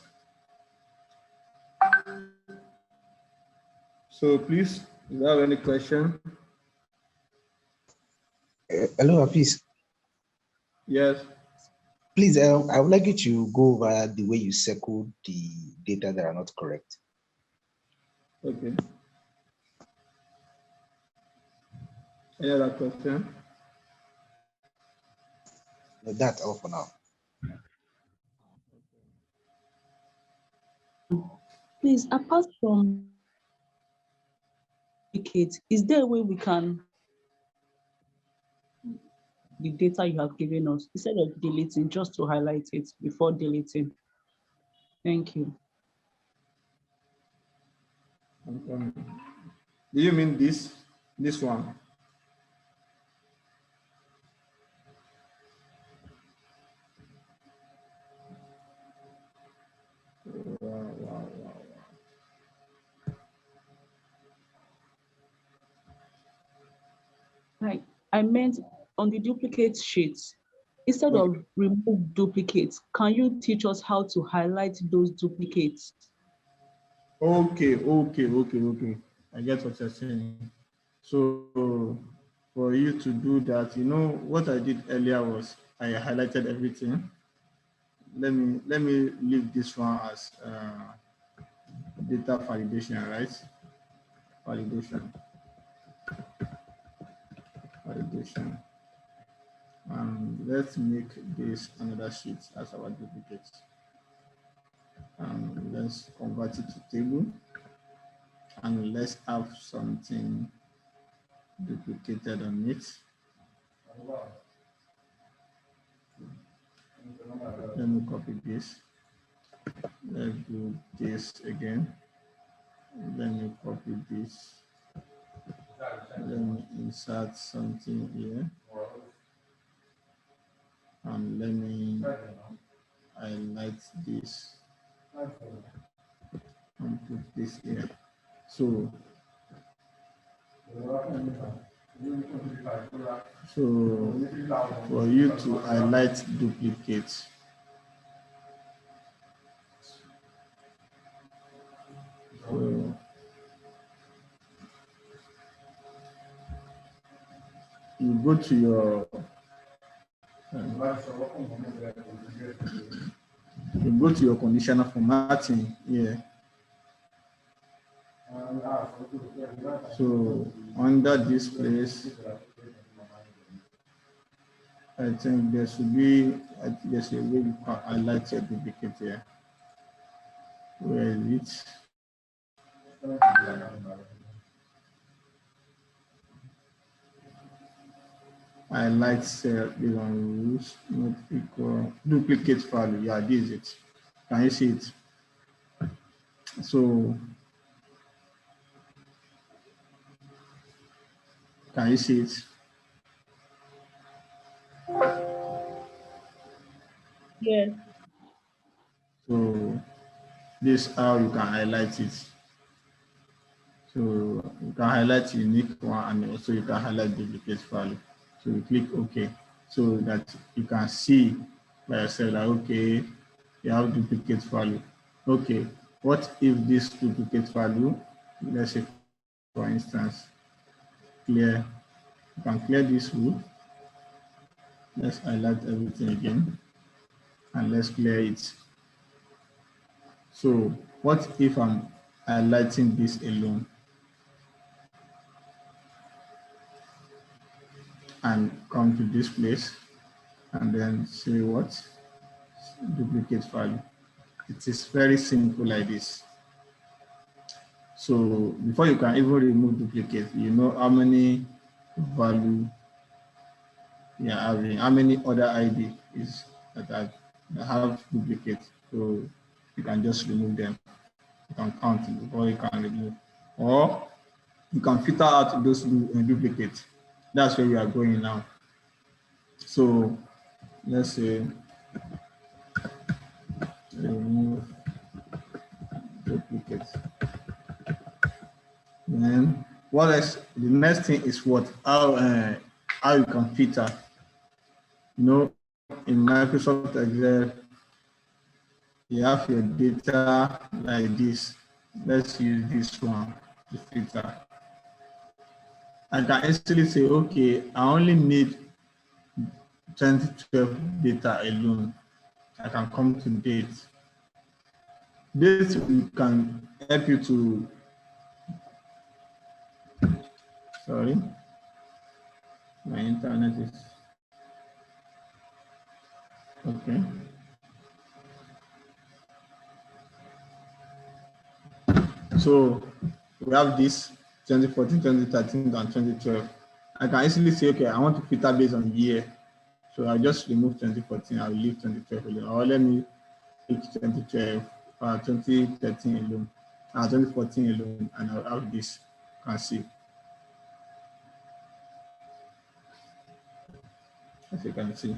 So please, if you have any question? Hello, please. Yes. Please, I would like you to go over the way you circled the data that are not correct. Okay. Any other question? No, that's all for now. Please, apart from duplicate, is there a way we can the data you have given us instead of deleting, just to highlight it before deleting? Thank you. Do you mean this one? Wow. Right. I meant on the duplicate sheets, instead of remove duplicates, can you teach us how to highlight those duplicates? Okay. I get what you're saying. So for you to do that, you know what I did earlier was I highlighted everything. Let me leave this one as data validation, right? Validation. validation. Let's make this another sheet as our duplicate. Let's convert it to table, and let's have something duplicated on it. Let me copy this. Let's do this again. Let me copy this. Let me insert something here. And let me highlight this and put this here. So for you to highlight duplicates, so you go to your conditional formatting here. So under this place, I think there should be, there's a way you can highlight your duplicate here. Where is it? Highlight cell belong rules, not equal duplicate value. Yeah, this is it. Can you see it? So can you see it? Yes. So this is how you can highlight it. So you can highlight unique one, and also you can highlight duplicate value. So you click OK, so that you can see by yourself that okay, you have duplicate value. Okay, what if this duplicate value, let's say for instance, clear, you can clear this rule. Let's highlight everything again and let's clear it. So what if I'm highlighting this alone and come to this place and then say what? Duplicate value. It is very simple like this. So before you can even remove duplicate, you know how many value you are having, how many other ID is that have duplicate. So you can just remove them. You can count before you can remove, or you can filter out those duplicates. That's where we are going now. So let's say remove duplicates. Then what else? The next thing is what? How you can filter. You know, in Microsoft Excel, you have your data like this. Let's use this one to filter. I can easily say, okay, I only need 2012 data alone. I can come to date. This can help you to, sorry, my internet is, okay. So we have this 2014, 2013, and 2012. I can easily say, okay, I want to filter based on year. So I'll just remove 2014, I'll leave 2012 alone. Or let me pick 2012, 2013 alone, 2014 alone, and I'll have this, you can see. As you can see.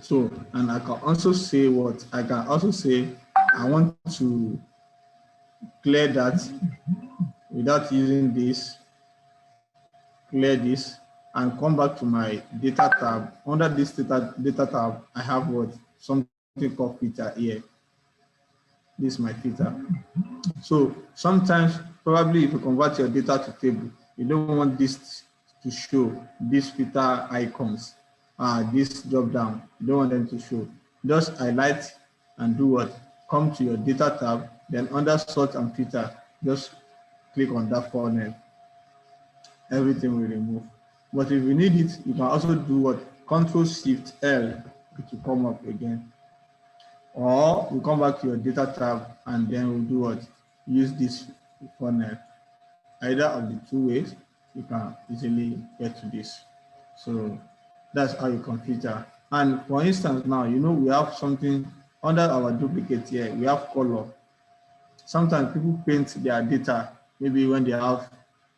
So, and I can also say what? I can also say, I want to clear that without using this, clear this, and come back to my data tab. Under this data tab, I have what? Something called filter here. This is my filter. So sometimes, probably if you convert your data to table, you don't want this to show, these filter icons, this drop down, you don't want them to show. Just highlight and do what? Come to your data tab, then under sort and filter, just click on that funnel. Everything will remove. But if you need it, you can also do what? Control Shift L, it will come up again. Or we come back to your data tab and then we'll do what? Use this funnel. Either of the two ways, you can easily get to this. So that's how you configure. And for instance, now, we have something under our duplicate here, we have color. Sometimes people paint their data, maybe when they have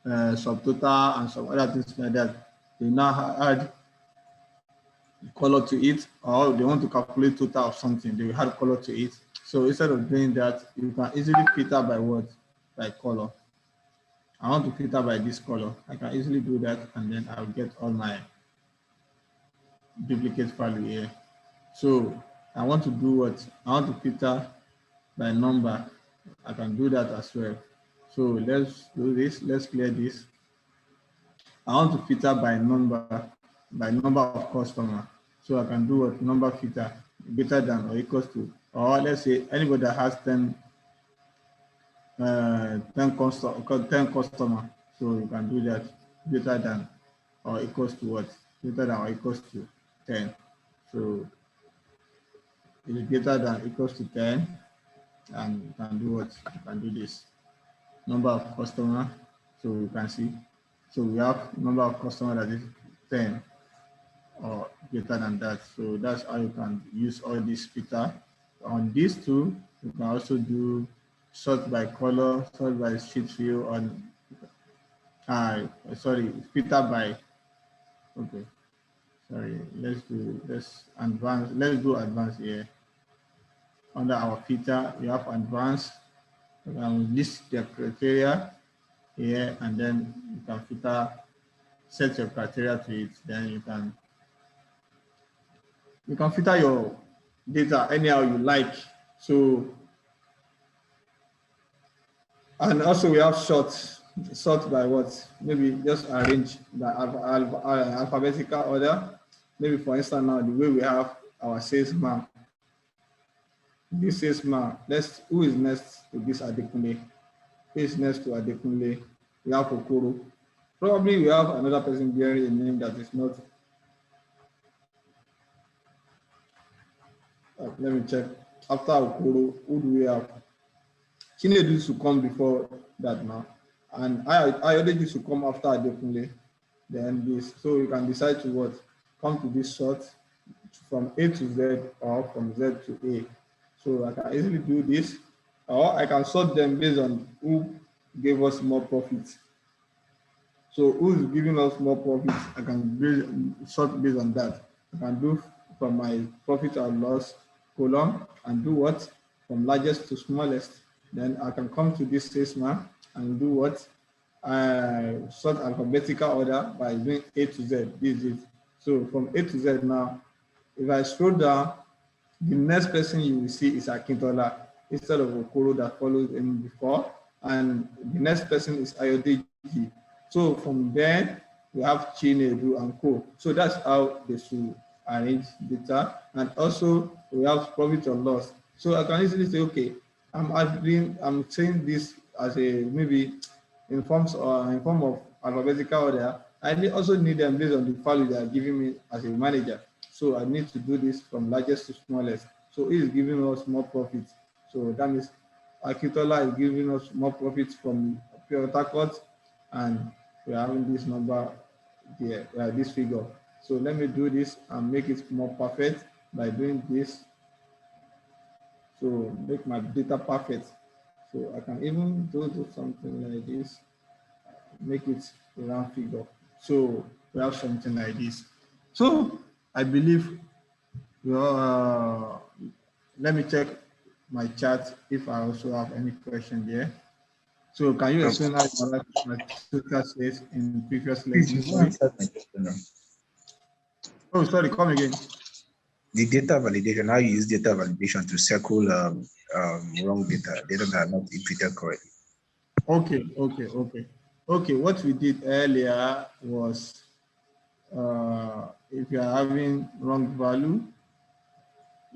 subtotal and some other things like that, they now add color to it, or they want to calculate total of something, they will add color to it. So instead of doing that, you can easily filter by what? By color. I want to filter by this color. I can easily do that, and then I'll get all my duplicate value here. So I want to do what? I want to filter by number. I can do that as well. So let's do this. Let's clear this. I want to filter by number of customer. So I can do what? Number filter greater than or equals to, or let's say anybody that has 10 customer. So you can do that greater than or equals to what? Greater than or equals to 10. So it's greater than or equals to 10, and you can do what? You can do this. Number of customer. So you can see. So we have number of customer that is 10 or greater than that. So that's how you can use all this filter. On these two, you can also do sort by color, sort by sheet view, on filter by, okay, sorry, let's do advanced here. Under our filter, we have advanced, list the criteria here, and then you can filter, set your criteria to it, then you can filter your data anyhow you like. So, and also we have sort by what? Maybe just arrange by alphabetical order. Maybe for instance now, the way we have our salesman, this salesman, who is next to this Adekunle? Who is next to Adekunle? We have Okoro. Probably we have another person bearing a name that is not. Let me check. After Okoro, who do we have? Chinedu used to come before that now. And I already used to come after Adekunle. Then this. So you can decide to what? Come to this sort from A to Z or from Z to A. So I can easily do this. Or I can sort them based on who gave us more profit. So who's giving us more profit? I can sort based on that. I can do from my profit or loss column and do what? From largest to smallest. Then I can come to this salesman and do what? Sort alphabetical order by doing A to Z. This is it. So from A to Z now, if I scroll down, the next person you will see is Akintola instead of Okoro that followed him before. And the next person is Ayodeji. So from there, we have Chinedu and Co. So that's how they should arrange data. And also we have profit or loss. So I can easily say, okay, I'm saying this as a maybe in form of alphabetical order. I also need them based on the value they are giving me as a manager. So I need to do this from largest to smallest. So he is giving us more profit. So that means Akitola is giving us more profit from Pure Takot, and we are having this number here, this figure. So let me do this and make it more perfect by doing this. So make my data perfect. So I can even do something like this, make it a round figure. So we have something like this. So I believe, let me check my chat if I also have any question there. So can you explain how my tutor says in previous lessons? Oh, sorry, come again. The data validation, how you use data validation to circle wrong data that are not inputted correctly. Okay. What we did earlier was, if you are having wrong value,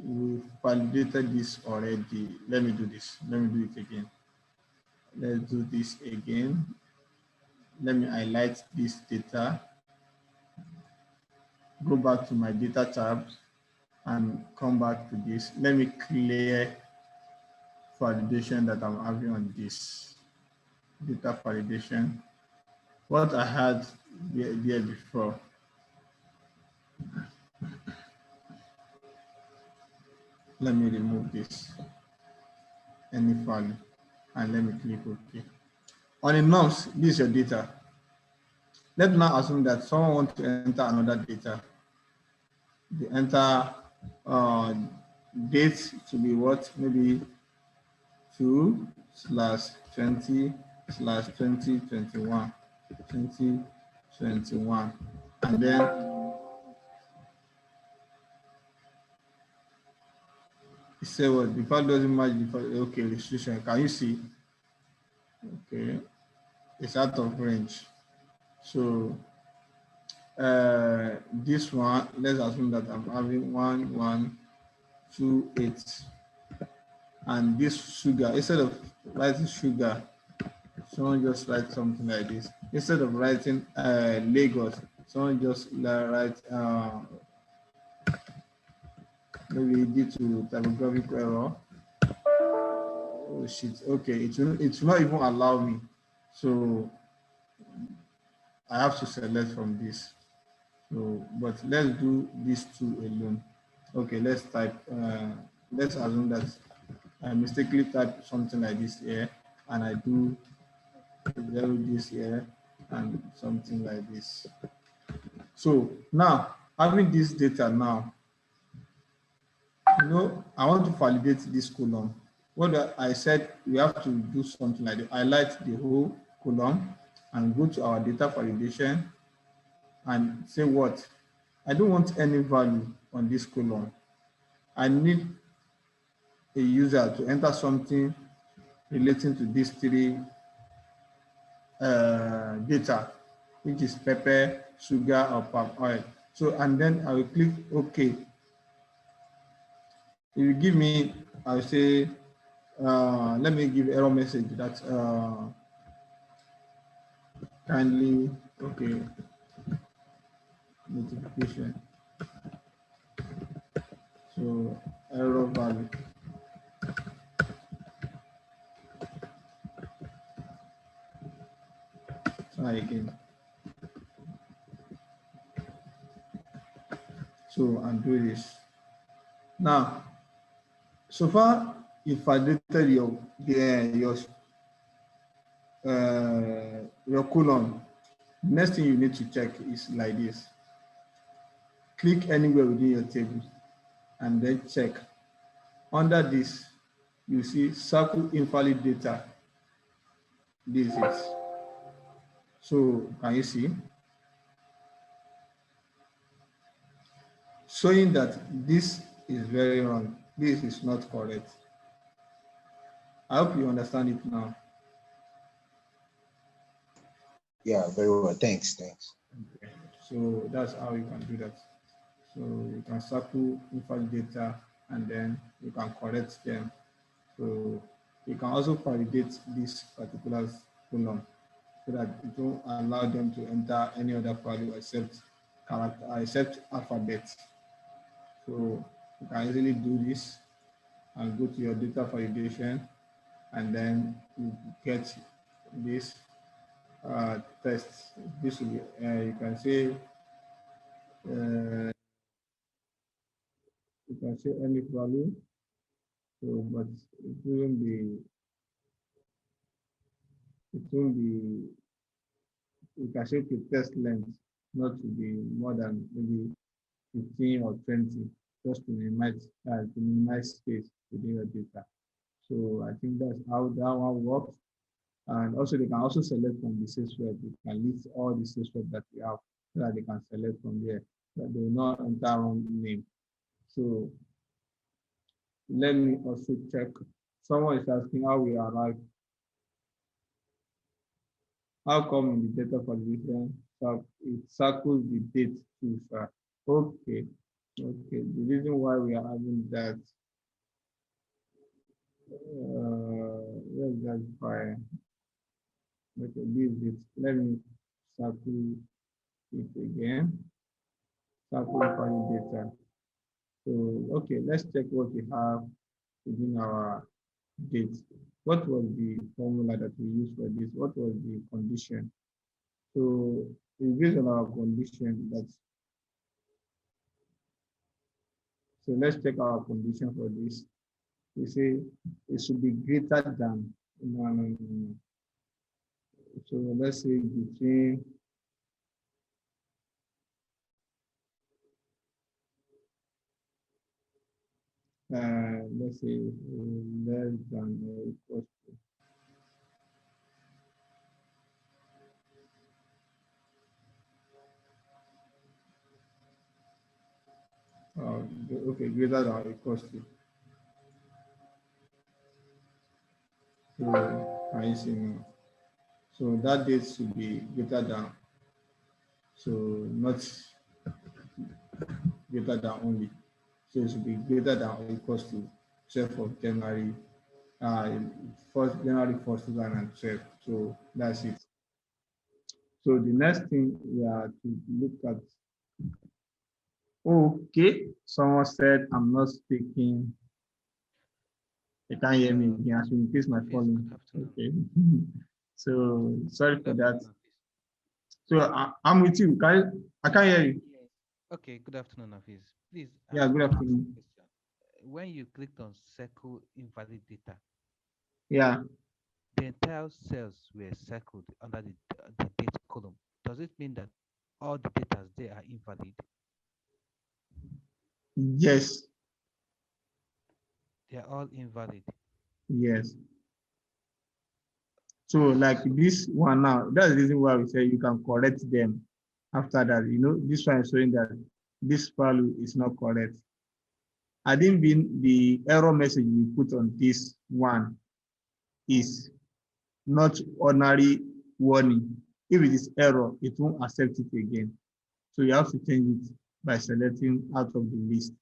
we validated this already. Let me do this. Let me do it again. Let's do this again. Let me highlight this data. go back to my data tab and come back to this. Let me clear validation that I'm having on this data validation. What I had there before. Let me remove this, any value, and let me click OK. On the norms, this is your data. Let's now assume that someone wants to enter another data. They enter date to be what? Maybe 2/20/2021, 2021, and then you say what? The file doesn't match the file. Okay, restriction. Can you see? Okay, it's out of range. So this one, let's assume that I'm having 1128, and this sugar, instead of writing sugar, someone just write something like this. Instead of writing Lagos, someone just write maybe due to typographic error. Oh shit! Okay, it will not even allow me. So I have to select from this. So, but let's do these two alone. Okay, let's type. Let's assume that I mistakenly type something like this here, and I do this here and something like this. So now, having this data now, I want to validate this column. What I said, we have to do something like that. Highlight the whole column and go to our data validation and say what? I don't want any value on this column. I need a user to enter something relating to these three data, which is pepper, sugar, or palm oil. So, and then I will click OK. If you give me, I will say, let me give error message that kindly, okay, notification. So, error value. Try again. So, undo this. Now, so far, if I deleted your column, next thing you need to check is like this. Click anywhere within your table and then check. Under this, you see circle invalid data. This is. So can you see? Showing that this is very wrong. This is not correct. I hope you understand it now. Yeah, very well. Thanks. Okay. So that's how you can do that. So you can circle invalid data and then you can correct them. So you can also validate this particular column so that it won't allow them to enter any other value except character, except alphabet. So you can easily do this and go to your data validation, and then you get this test. This will be, you can say any value. So, but it won't be. You can say to test length, not to be more than maybe 15 or 20, just to minimize space within your data. So I think that's how that one works. And also they can also select from the sales web. You can list all the sales web that we have so that they can select from there. But they will not enter wrong name. So let me also check. Someone is asking how we arrive. How come in the data validation it circles the date too far? Okay. Okay. The reason why we are having that, let's just by, okay, this is, let me circle it again. circle invalid data. So, okay, let's check what we have within our date. What was the formula that we used for this? What was the condition? So, it's based on our condition. So let's check our condition for this. We say it should be greater than. No. So let's say between let's say less than or equal to. Okay, greater than or equal to. So I see now. So that date should be greater than. So not greater than only. So it should be greater than or equal to 12th of January, 1st January 1st, 2012. So that's it. So the next thing we are to look at. Okay, someone said I'm not speaking. They can't hear me again. I should increase my volume. Okay. So sorry for that. So I'm with you. I can't hear you. Okay, good afternoon, Hafiz. Please, Yeah, good afternoon. when you clicked on circle invalid data, Yeah. the entire cells were circled under the date column. Does it mean that all the data there are invalid? Yes. They are all invalid. Yes. So like this one now, that's the reason why we say you can correct them after that. You know, this one is showing that this value is not correct. I didn't mean the error message we put on this one is not ordinary warning. If it is error, it won't accept it again. So you have to change it by selecting out of the list.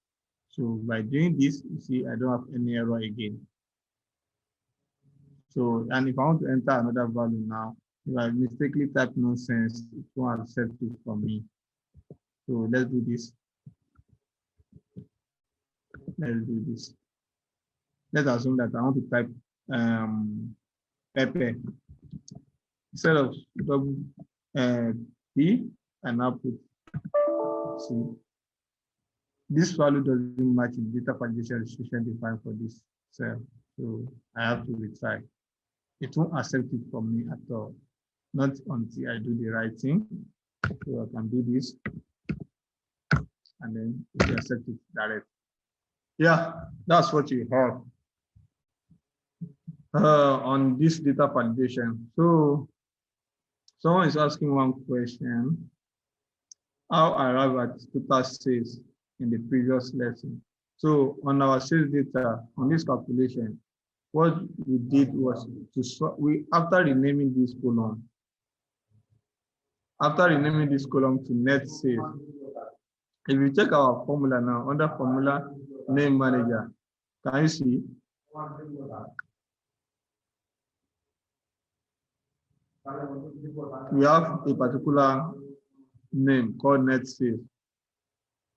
So by doing this, you see, I don't have any error again. So, and if I want to enter another value now, if I mistakenly type nonsense, it won't accept it from me. So let's do this. Let's do this. Let's assume that I want to type Pepe. Instead of double P, and now put C. This value doesn't match the data validation restriction defined for this cell. So I have to retry. It won't accept it from me at all. Not until I do the right thing. So I can do this. And then it will accept it direct. Yeah, that's what you have on this data validation. So someone is asking one question. How I arrive at total sales in the previous lesson. So on our sales data, on this calculation, what we did was after renaming this column to net sales, if you check our formula now, under formula name manager, can you see? We have a particular name called net sales,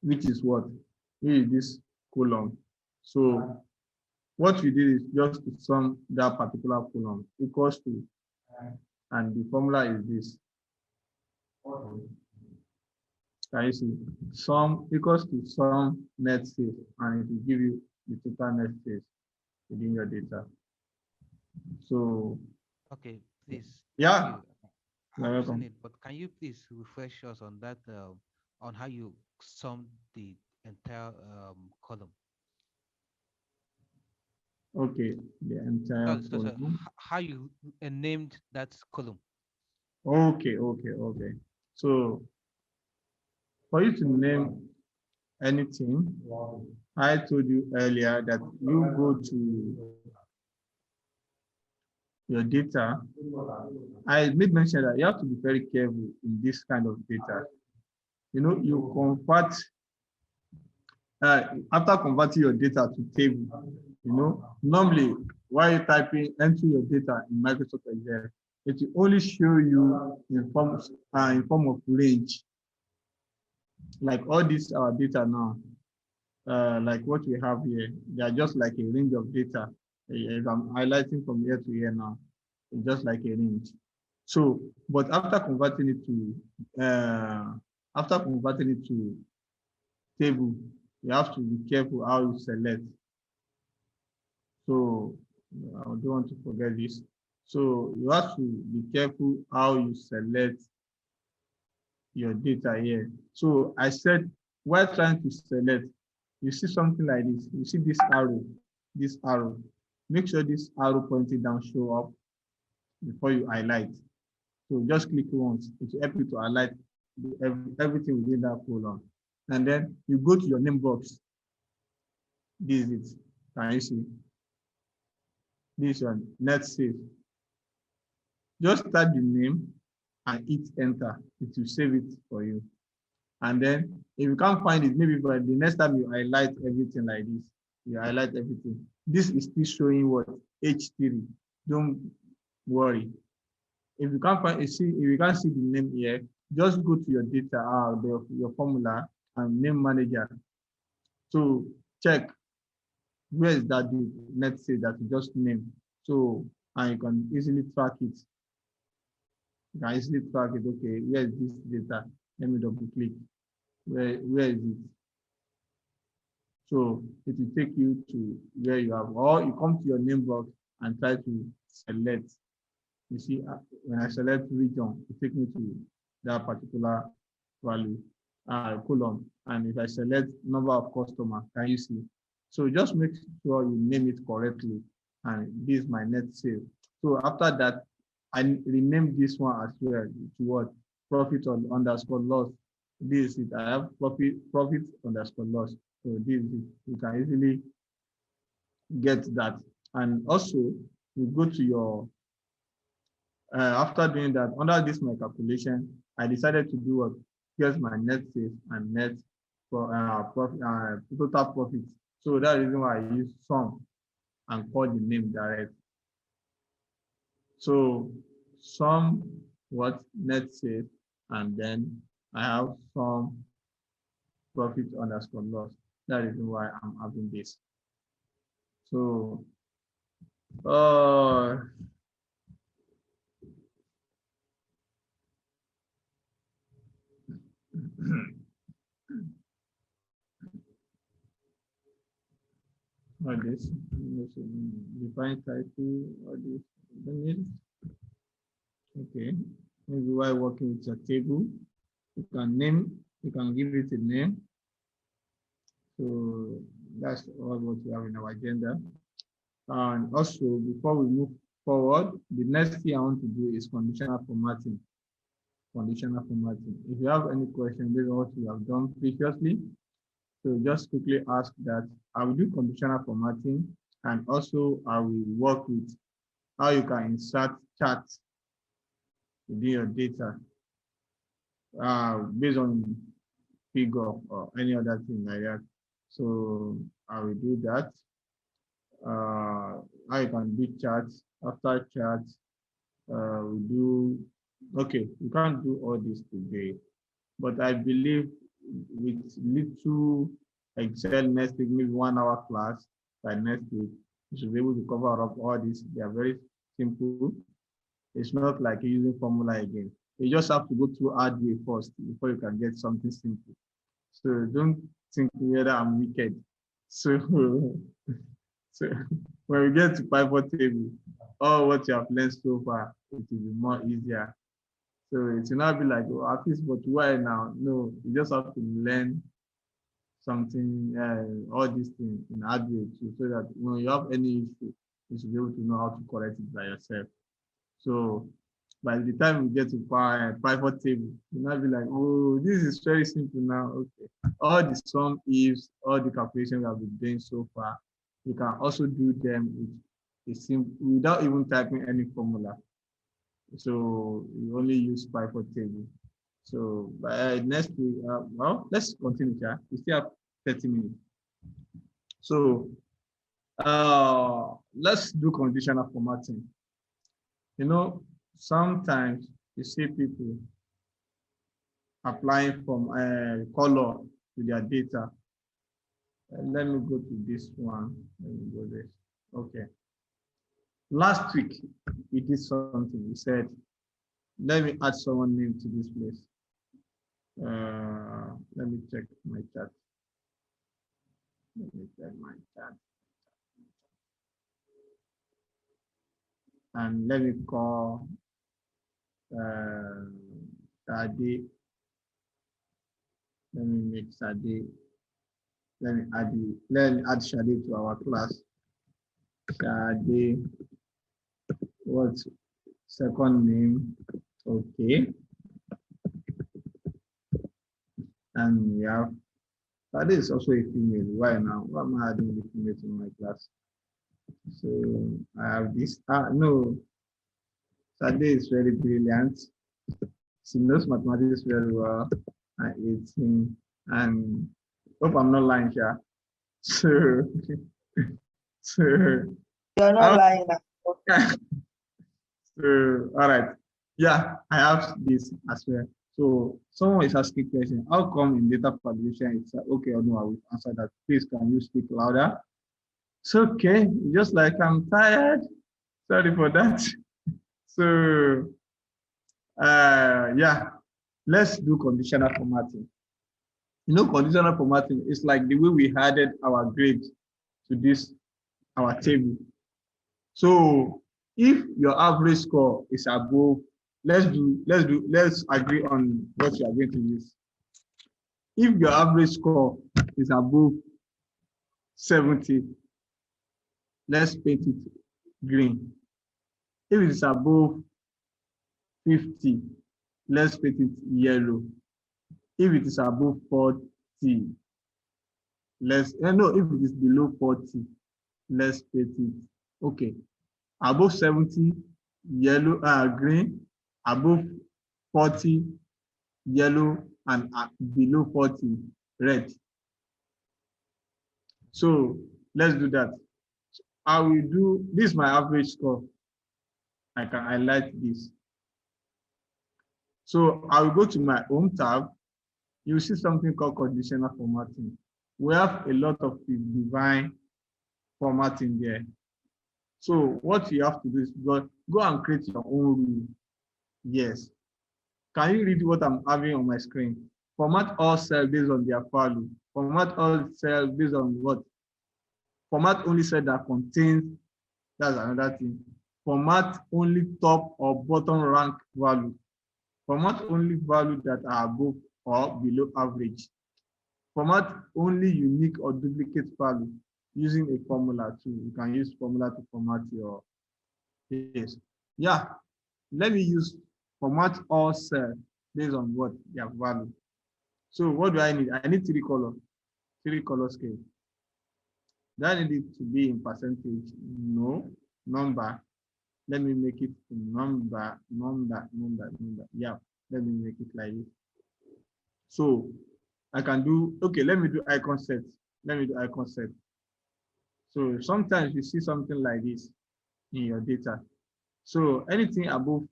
which is what? Here is this column. So what we did is just to sum that particular column equals to, and the formula is this. Can you see? Sum equals to sum net sales, and it will give you the total net sales within your data. So okay, please. Yeah. I'm using it, but can you please refresh us on that, on how you sum the entire column? Okay, the entire column. How you named that column? Okay. So for you to name anything, I told you earlier that you go to your data. I made mention that you have to be very careful in this kind of data. You know, you convert after converting your data to table. You know, normally while you're enter your data in Microsoft Excel, it will only show you in form of range. like all this our data now, like what we have here, they are just like a range of data. If I'm highlighting from here to here now, it's just like a range. So, but after converting it to table, you have to be careful how you select. So I don't want to forget this. So you have to be careful how you select your data here. So I said, while trying to select, you see something like this. You see this arrow, this arrow. Make sure this arrow pointing down show up before you highlight. So just click once. It will help you to highlight everything within that column. And then you go to your name box. This is it. Can you see? This one, let's save. Just type the name and hit enter. It will save it for you. And then if you can't find it, maybe by the next time you highlight everything like this, you highlight everything. This is still showing what? H3. Don't worry. If you can't find, if you can't see the name here, just go to your data, your formula and name manager. So check where is that date. Let's say that you just name. So and you can easily track it. You can easily track it. Okay, where is this data? Let me double click. Where is it? So it will take you to where you have, or you come to your name box and try to select. You see, when I select region, it takes me to that particular value, column. And if I select number of customers, can you see? So just make sure you name it correctly. And this is my net sale. So after that, I rename this one as well to what? Profit underscore loss. This is it. I have profit underscore loss. So this is it. You can easily get that. And also, you go to your after doing that, under this my calculation, I decided to do what? Here's my net sales and net profit, total profit. So that is the reason why I use sum and call the name direct. So sum what? Net sales, and then I have some profit underscore loss. That is why I'm having this. So all this define title, all this. Okay, maybe while working with a table, you can give it a name. So that's all what we have in our agenda. And also, before we move forward, the next thing I want to do is conditional formatting. Conditional formatting. If you have any question based on what we have done previously, so just quickly ask that. I will do conditional formatting, and also I will work with how you can insert charts within your data based on figure or any other thing like that. So I will do that. How you can do charts. After charts, we do, okay, we can't do all this today, but I believe with little Excel next week, maybe 1 hour class by next week, you should be able to cover up all this. They are very simple. It's not like using formula again. You just have to go through hard way first before you can get something simple. So don't think whether I'm wicked. So, so when we get to pivot table, all what you have learned so far, it will be more easier. So it will not be like, oh, at least, but why now? No, you just have to learn something, all these things in hard way too, so that when you have any issue, you should be able to know how to correct it by yourself. So by the time we get to pivot table, you might be like, oh, this is very simple now. Okay. All the sum ifs, all the calculations we have been doing so far, you can also do them with a simple, without even typing any formula. So you only use pivot table. So by next week, well, let's continue here. We still have 30 minutes. So let's do conditional formatting. You know, sometimes you see people, applying from color to their data. Let me go to this one. Let me go this. Okay. Last week, we did something. We said, let me add someone name to this place. Let me check my chat. Let me check my chat. And let me call Sade. Let me make Sade. Let me add Sade to our class. Sade. What's second name? Okay. And we have Sade is also a female. Why now? Why am I adding the female to my class? So I have this. No. Sade is very brilliant. She knows mathematics very well. And 18. And hope I'm not lying here. So, You're not lying. So, all right. Yeah, I have this as well. So someone is asking a question. How come in data validation it's okay or no? I will answer that. Please, can you speak louder? It's okay. Just like I'm tired. Sorry for that. So, yeah, let's do conditional formatting. You know, conditional formatting is like the way we added our grade to this, our table. So if your average score is above, let's agree on what you are going to use. If your average score is above 70, let's paint it green. If it is above 50, let's paint it yellow. If it is above 40, if it is below 40, let's paint it, okay. Above 70, yellow, green. Above 40, yellow, and below 40, red. So let's do that. I will do this, my average score. I can highlight this. So I will go to my home tab. You see something called conditional formatting. We have a lot of divine formatting there. So what you have to do is go and create your own rule. Yes. Can you read what I'm having on my screen? Format all cells based on their value. Format all cells based on what? Format only cell that contains, that's another thing. Format only top or bottom rank value. Format only value that are above or below average. Format only unique or duplicate value using a formula too. You can use formula to format your case. Yeah, let me use format all cells based on what their value. So what do I need? I need three color scale. Do I need it to be in percentage? No. Number. Let me make it number. Yeah, let me make it like this. So I can do, okay, let me do icon set. So sometimes you see something like this in your data. So anything above,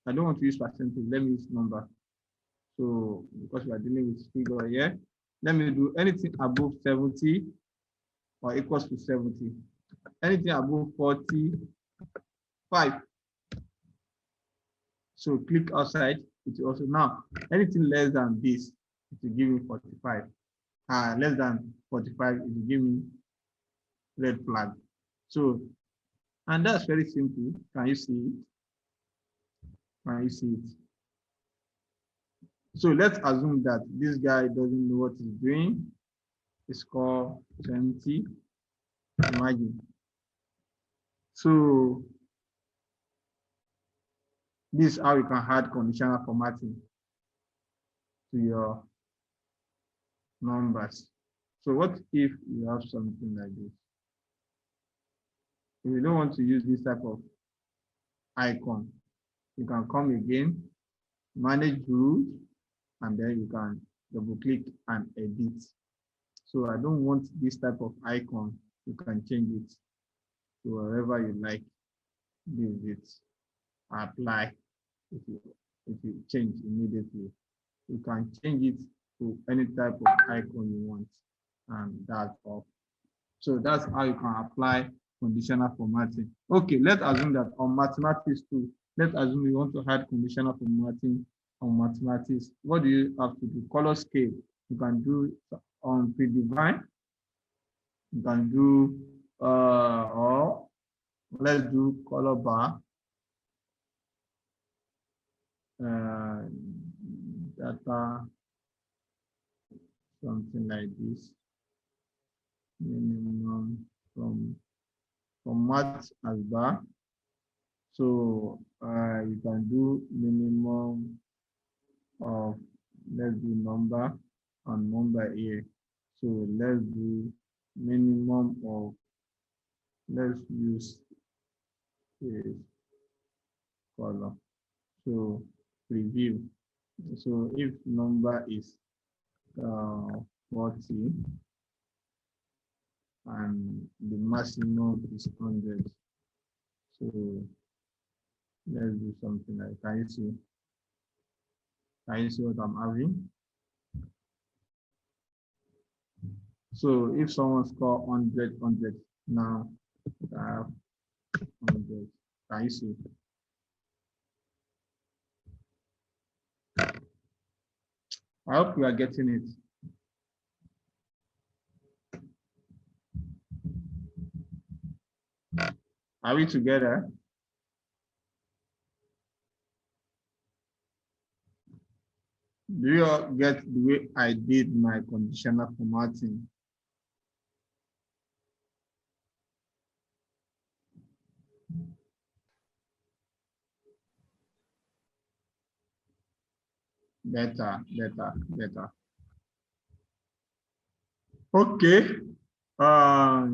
I don't want to use percentage, let me use number. So because we are dealing with figure here, let me do anything above 70 or equals to 70. Anything above 45. So click outside, it will also, now anything less than this, it will give me 45. Less than 45, it will give me red flag. So, and that's very simple. Can you see it? Can you see it? So let's assume that this guy doesn't know what he's doing. It's called 20. Imagine. So this is how you can add conditional formatting to your numbers. So what if you have something like this? If you don't want to use this type of icon, you can come again, manage rules, and then you can double click and edit. So I don't want this type of icon. You can change it to wherever you like. Leave it, apply. If you change immediately. You can change it to any type of icon you want, and that's all. So that's how you can apply conditional formatting. Okay, let's assume that on mathematics too, let's assume you want to add conditional formatting on mathematics. What do you have to do? Color scale. You can do on predefine. You can do or let's do color bar. Data, something like this. Minimum from format as bar. So you can do minimum of, let's do number and number here. So let's do minimum of, let's use this color. So preview. So if number is 40 and the maximum is 100. So let's do something like, can you see? Can you see what I'm having? So if someone score 100, now I have 100. Can you see? I hope you are getting it. Are we together? Do you all get the way I did my conditional formatting? Better. Okay. I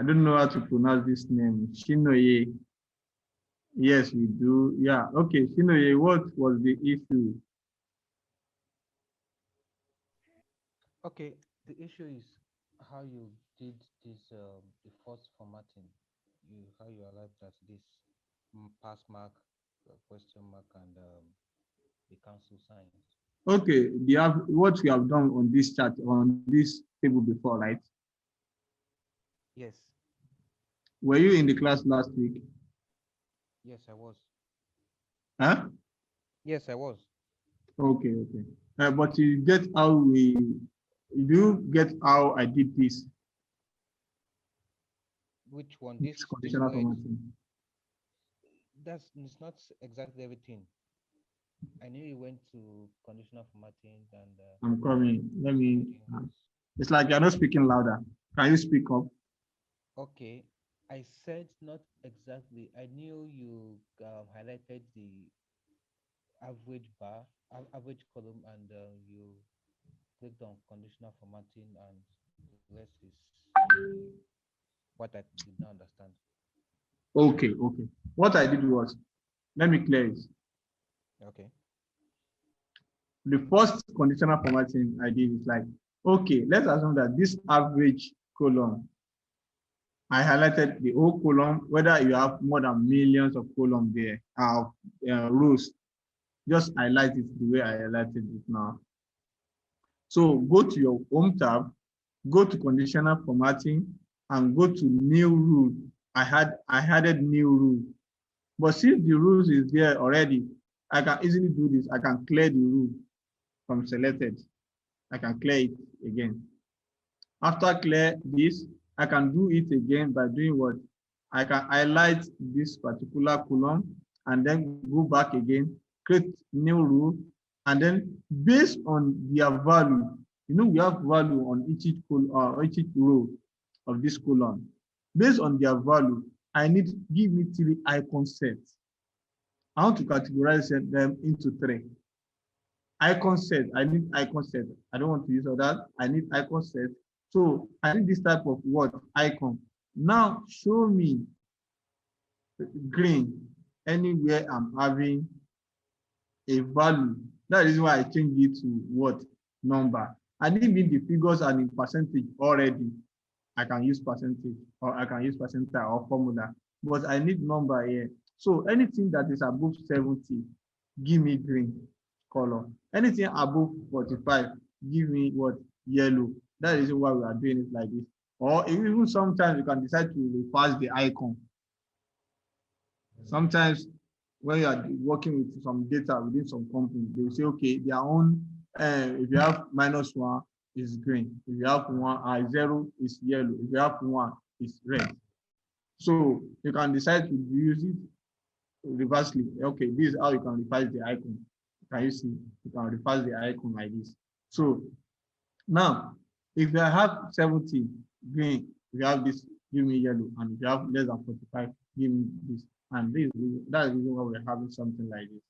don't know how to pronounce this name. Shinoye. Yes, we do. Yeah. Okay, Shinoye, what was the issue? Okay, the issue is how you did this the first formatting. How you arrived at this pass mark, question mark, and the cancel signs. Okay, what you have done on this chart, on this table before, right? Yes. Were you in the class last week? Yes, I was. Huh? Yes, I was. Okay. But you get how you get how I did this? Which one? This conditional formatting. It's not exactly everything. I knew you went to conditional formatting and. I'm coming. Let me. It's like you're not speaking louder. Can you speak up? Okay, I said not exactly. I knew you highlighted the average bar, average column, and you clicked on conditional formatting, and the rest is what I did not understand. Okay. What I did was, let me clear it. Okay. The first conditional formatting I did is like, okay, let's assume that this average column, I highlighted the whole column, whether you have more than millions of columns there, rows, just highlight it the way I highlighted it now. So go to your home tab, go to conditional formatting, and go to new rule. I added new rule. But since the rules is there already, I can easily do this. I can clear the rule from selected. I can clear it again. After clear this, I can do it again by doing what? I can highlight this particular column and then go back again, create new rule, and then based on their value, we have value on each row of this column. Based on their value, give me 3 icon sets. I want to categorize them into 3. Icon set, I need icon set. I don't want to use all that. I need icon set. So I need this type of what? Icon. Now show me green anywhere I'm having a value. That is why I change it to what? Number. I need the figures and in percentage already. I can use percentage or I can use percentile or formula, but I need number here. So anything that is above 70, give me green color. Anything above 45, give me what? Yellow. That is why we are doing it like this. Or even sometimes you can decide to reverse the icon. Sometimes when you are working with some data within some company, they will say, okay, their own, if you have -1 is green, if you have 0 is yellow, if you have 1 is red. So you can decide to use it reversely. Okay, this is how you can revise the icon. Can you see? You can revise the icon like this. So now, if you have 70 green, if you have this, give me yellow, and if you have less than 45, give me this. And this, that's the reason why we're having something like this.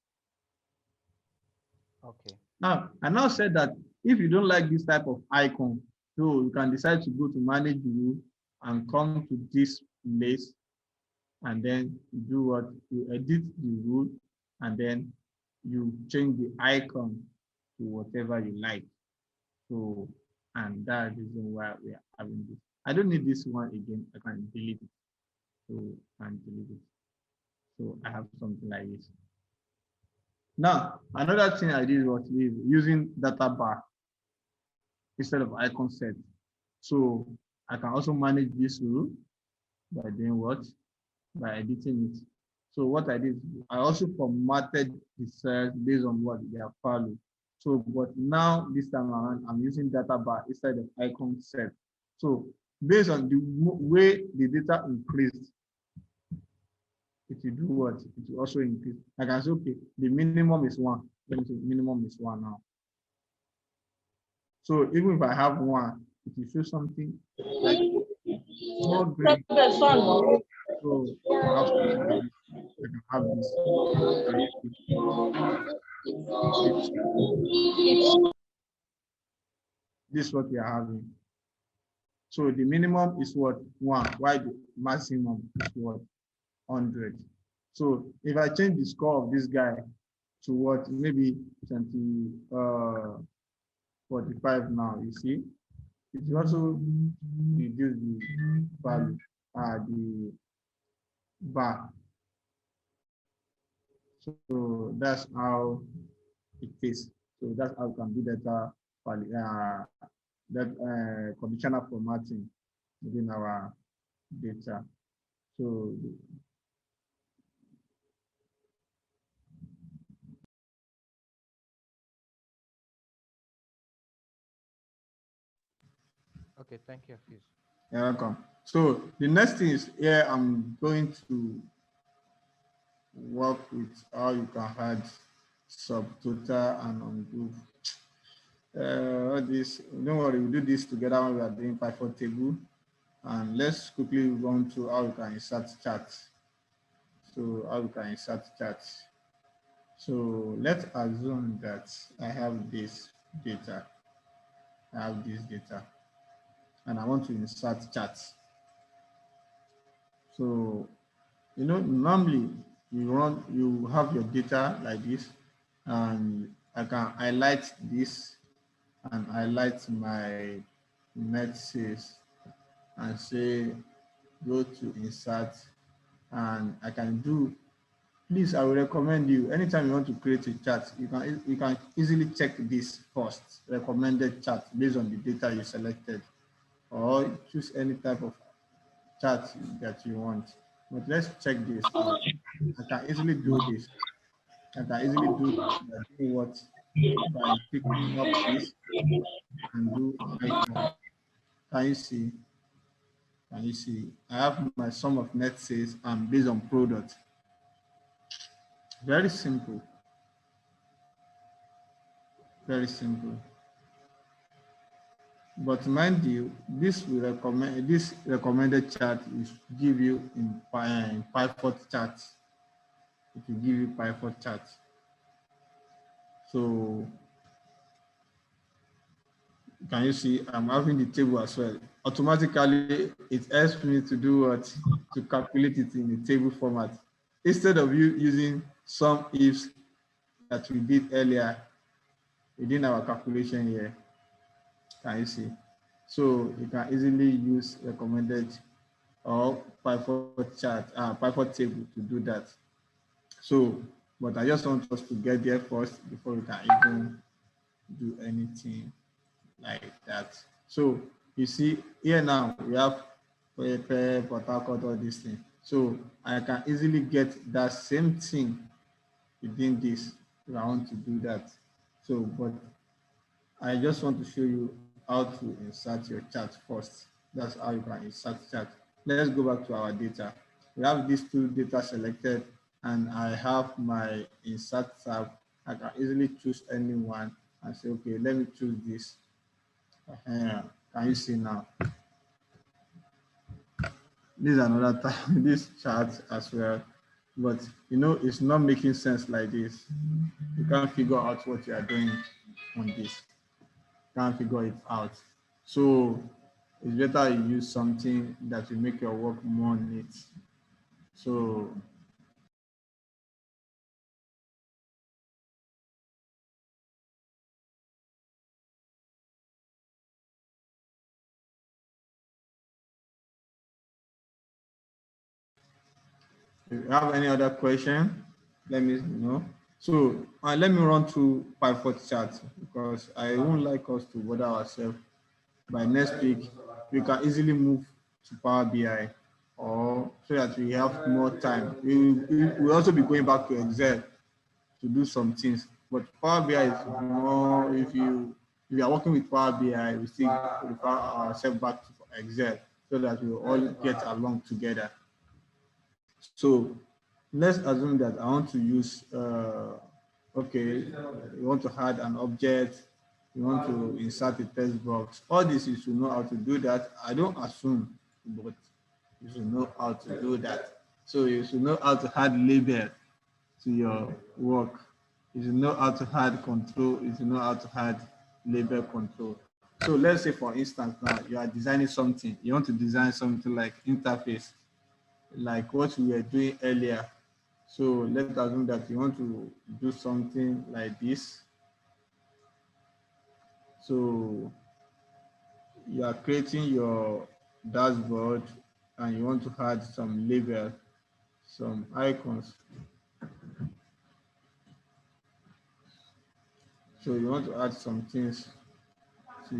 Okay. Now, I now said that if you don't like this type of icon, so you can decide to go to manage the rule and come to this place, and then you do what? You edit the rule, and then you change the icon to whatever you like. So, and that is the reason why we are having this. I don't need this one again. I can delete it. So, and delete it. So I have something like this. Now, another thing I did was using data bar instead of icon set. So I can also manage this rule by doing what? By editing it. So what I did, I also formatted the cells based on what they are value. So, but now this time around, I'm using data bar instead of icon set. So based on the way the data increased, if you do what? It will also increase. I can say, okay, the minimum is 1. Let me say minimum is 1 now. So even if I have 1, it will show something like small green. So I have something like this. I can have this. This is what we are having. So the minimum is what? 1. Why the maximum is what? 100. So if I change the score of this guy to what? Maybe 45 now, you see? It will also reduce the value, the bar. So that's how it is. So that's how we can do that conditional formatting within our data. So Okay, thank you, Hafiz. you're welcome. So the next thing is here, I'm going to work with how you can add subtotal and undo. This, don't worry, we'll do this together when we are doing pivot table. And let's quickly run through how you can insert charts. So how you can insert charts. So let's assume that I have this data. I have this data, and I want to insert charts. So, you know, normally you have your data like this, and I can highlight this and highlight my net sales and say go to insert, and I can do. Please, I will recommend you anytime you want to create a chart, you can easily check this first, recommended chart based on the data you selected, or choose any type of chart that you want. But let's check this out. I can easily do this. I can easily do what by picking up this and do icon. Can you see? Can you see? I have my sum of net sales and based on product. Very simple. Very simple. But mind you, this recommended chart is give you in pivot chart. It will give you pivot chart. So can you see I'm having the table as well? Automatically, it helps me to do what? To calculate it in the table format. Instead of you using some ifs that we did earlier within our calculation here. Can you see? So you can easily use recommended or pivot chart, pivot table to do that. So But I just want us to get there first before we can even do anything like that. So you see here now we have Port Harcourt, all these things. So I can easily get that same thing within this if I want to do that. So, but I just want to show you how to insert your chart first. That's how you can insert chart. Let's go back to our data. We have these two data selected and I have my insert tab. I can easily choose any one and say, okay, let me choose this. Can you see now? This is another time, this chart as well. But you know, it's not making sense like this. You can't figure out what you are doing on this. Can't figure it out. So it's better you use something that will make your work more neat. So if you have any other question, let me know. So let me run through pivot chart because I won't like us to bother ourselves. By next week, we can easily move to Power BI or so that we have more time. We will also be going back to Excel to do some things. But Power BI is more, if you are working with Power BI, we still refer ourselves back to Excel so that we all get along together. So let's assume that I want to use, okay, you want to add an object, you want to insert a text box. All this you should know how to do that. I don't assume, but you should know how to do that. So you should know how to add label to your work. You should know how to add control. You should know how to add label control. So let's say, for instance, now you are designing something. You want to design something like interface, like what we were doing earlier. So let's assume that you want to do something like this. So you are creating your dashboard and you want to add some label, some icons. So you want to add some things to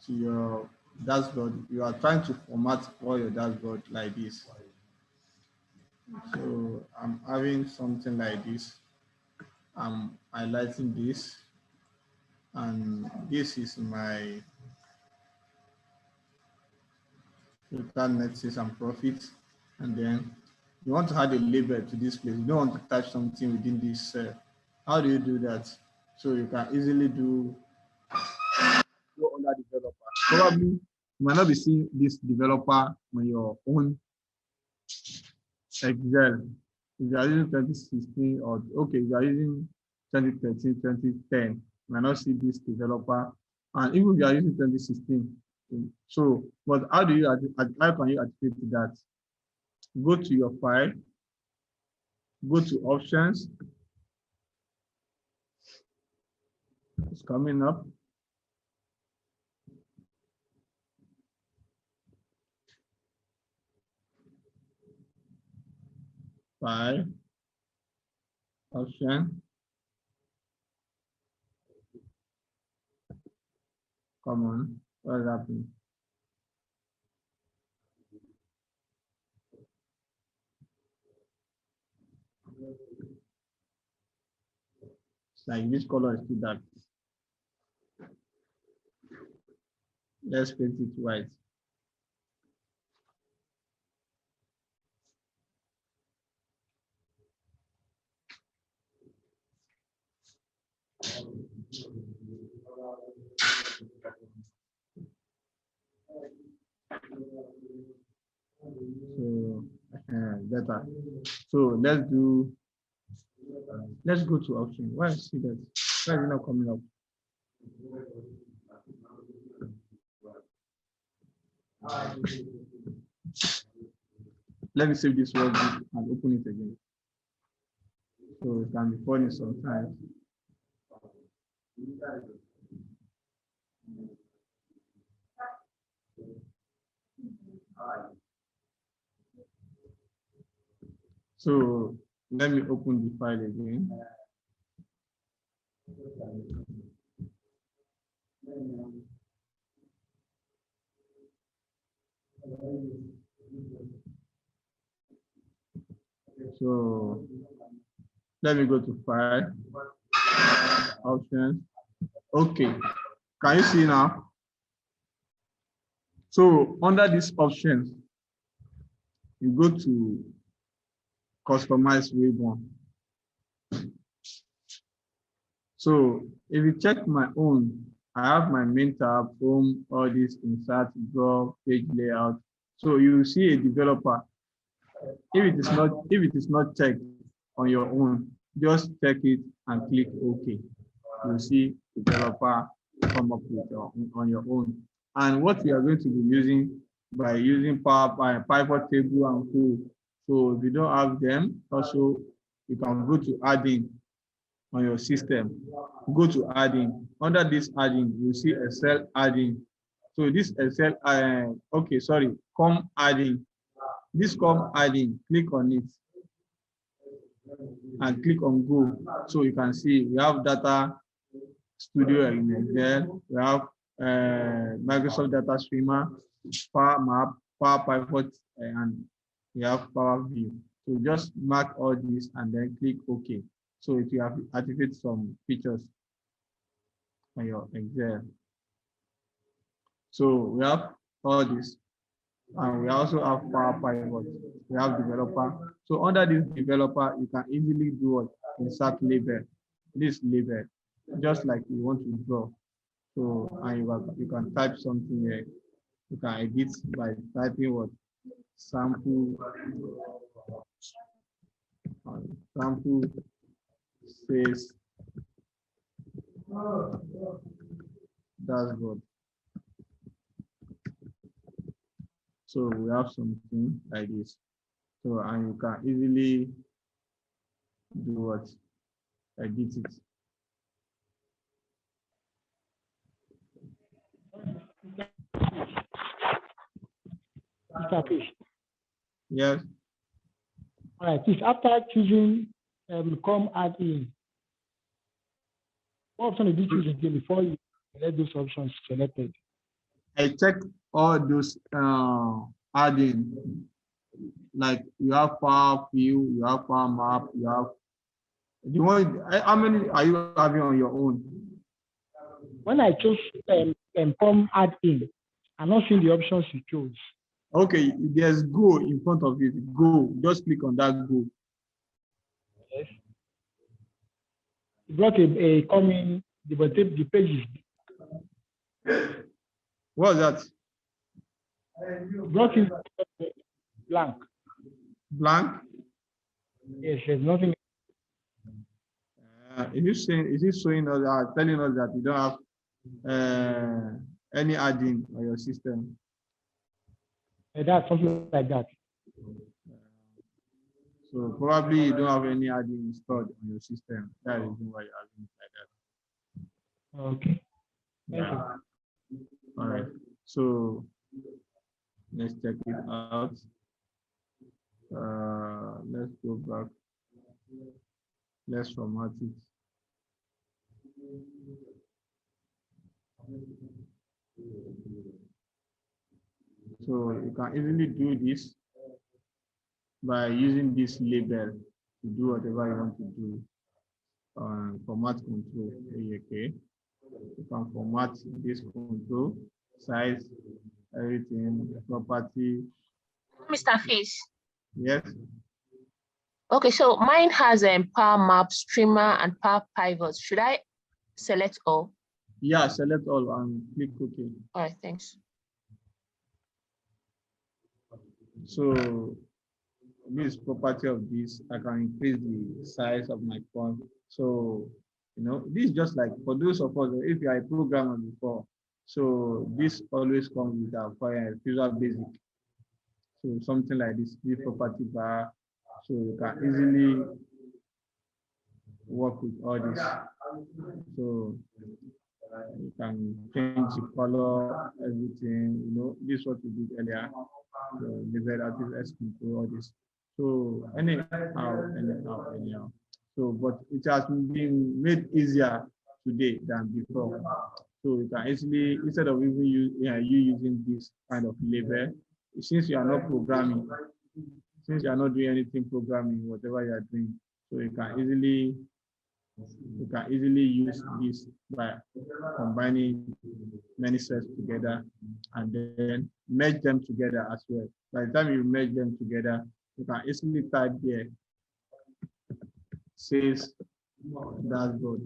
your dashboard. You are trying to format all your dashboard like this. So I'm having something like this. I'm highlighting this, and this is my total net sales and profits. And then you want to add a label to this place. You don't want to type something within this cell. How do you do that? So you can easily go under developer. Probably you might not be seeing this developer on your own Excel. If you are using 2016 or okay, if you are using 2013, 2010, you might not see this developer. And even if you are using 2016, so but how can you activate that? Go to your file, go to options. It's coming up. File, option. Come on, what is happening? It's like this color is too dark. Let's paint it white. So better. So let's go to option. Why is it that? Why is it not coming up? Let me save this workbook and open it again. So it can be funny sometimes. So let me open the file again. So let me go to file, options. Okay, can you see now? So under this options, you go to customize ribbon. So if you check my own, I have my main tab, home, all this, insert, draw, page layout. So you see a developer. If it is not checked on your own, just check it and click OK. You'll see developer come up with on your own. And what we are going to be using by using Power pivot table and co. So if you don't have them, also you can go to add-in on your system. Go to add-in. Under this add-in, you see Excel add-in. So this Excel, okay, sorry, come add-in. This come add-in, click on it and click on go. So you can see we have data studio in Excel, we have Microsoft Data Streamer, Power Map, Power Pivot, and we have Power View. So just mark all these and then click OK. So if you have to activate some features on your Excel. So we have all this. And we also have Power Pivot. We have developer. So under this developer, you can easily do what? Insert label. This label, just like you want to draw. So and you can type something here. You can edit by typing what? Sample space dashboard. So we have something like this. So and you can easily do what? Edit it. Mr. Fish. Yes. All right, please, after choosing come add in, what option did you choose again before you select those options selected? I checked all those add-in. Like you have Power View, you have Power Map, you have the one. How many are you having on your own? When I chose come add in, I'm not seeing the options you chose. Okay, there's go in front of it. Go, just click on that go. Yes. You brought a comment, the page is What's that? brought in blank. Blank? Yes, there's nothing. Is it showing us telling us that you don't have any add-in on your system? That's something like that. So probably you don't have any add-in installed on your system. That is why you're having it like that. Okay. Yeah. All right. So let's check it out. Let's go back. Let's format it. So you can easily do this by using this label to do whatever you want to do. Format control. Okay. You can format this control, size, everything, property. Mr. Fish. Yes. Okay, so mine has a Power Map, Streamer, and Power Pivot. Should I select all? Yeah, select all and click OK. All right, thanks. So this property of this, I can increase the size of my font. So, this is just like for those of us, if you are a programmer before, so this always comes with our Visual Basic. So something like this property bar. So you can easily work with all this. So you can change the color, everything, this is what we did earlier. So level active S control, all this. So anyhow. So, but it has been made easier today than before. So you can easily, instead of even you using this kind of label, since you are not programming, since you are not doing anything programming, whatever you are doing, so you can easily use this by combining many cells together and then merge them together as well. By the time you merge them together, you can easily type there sales dashboard,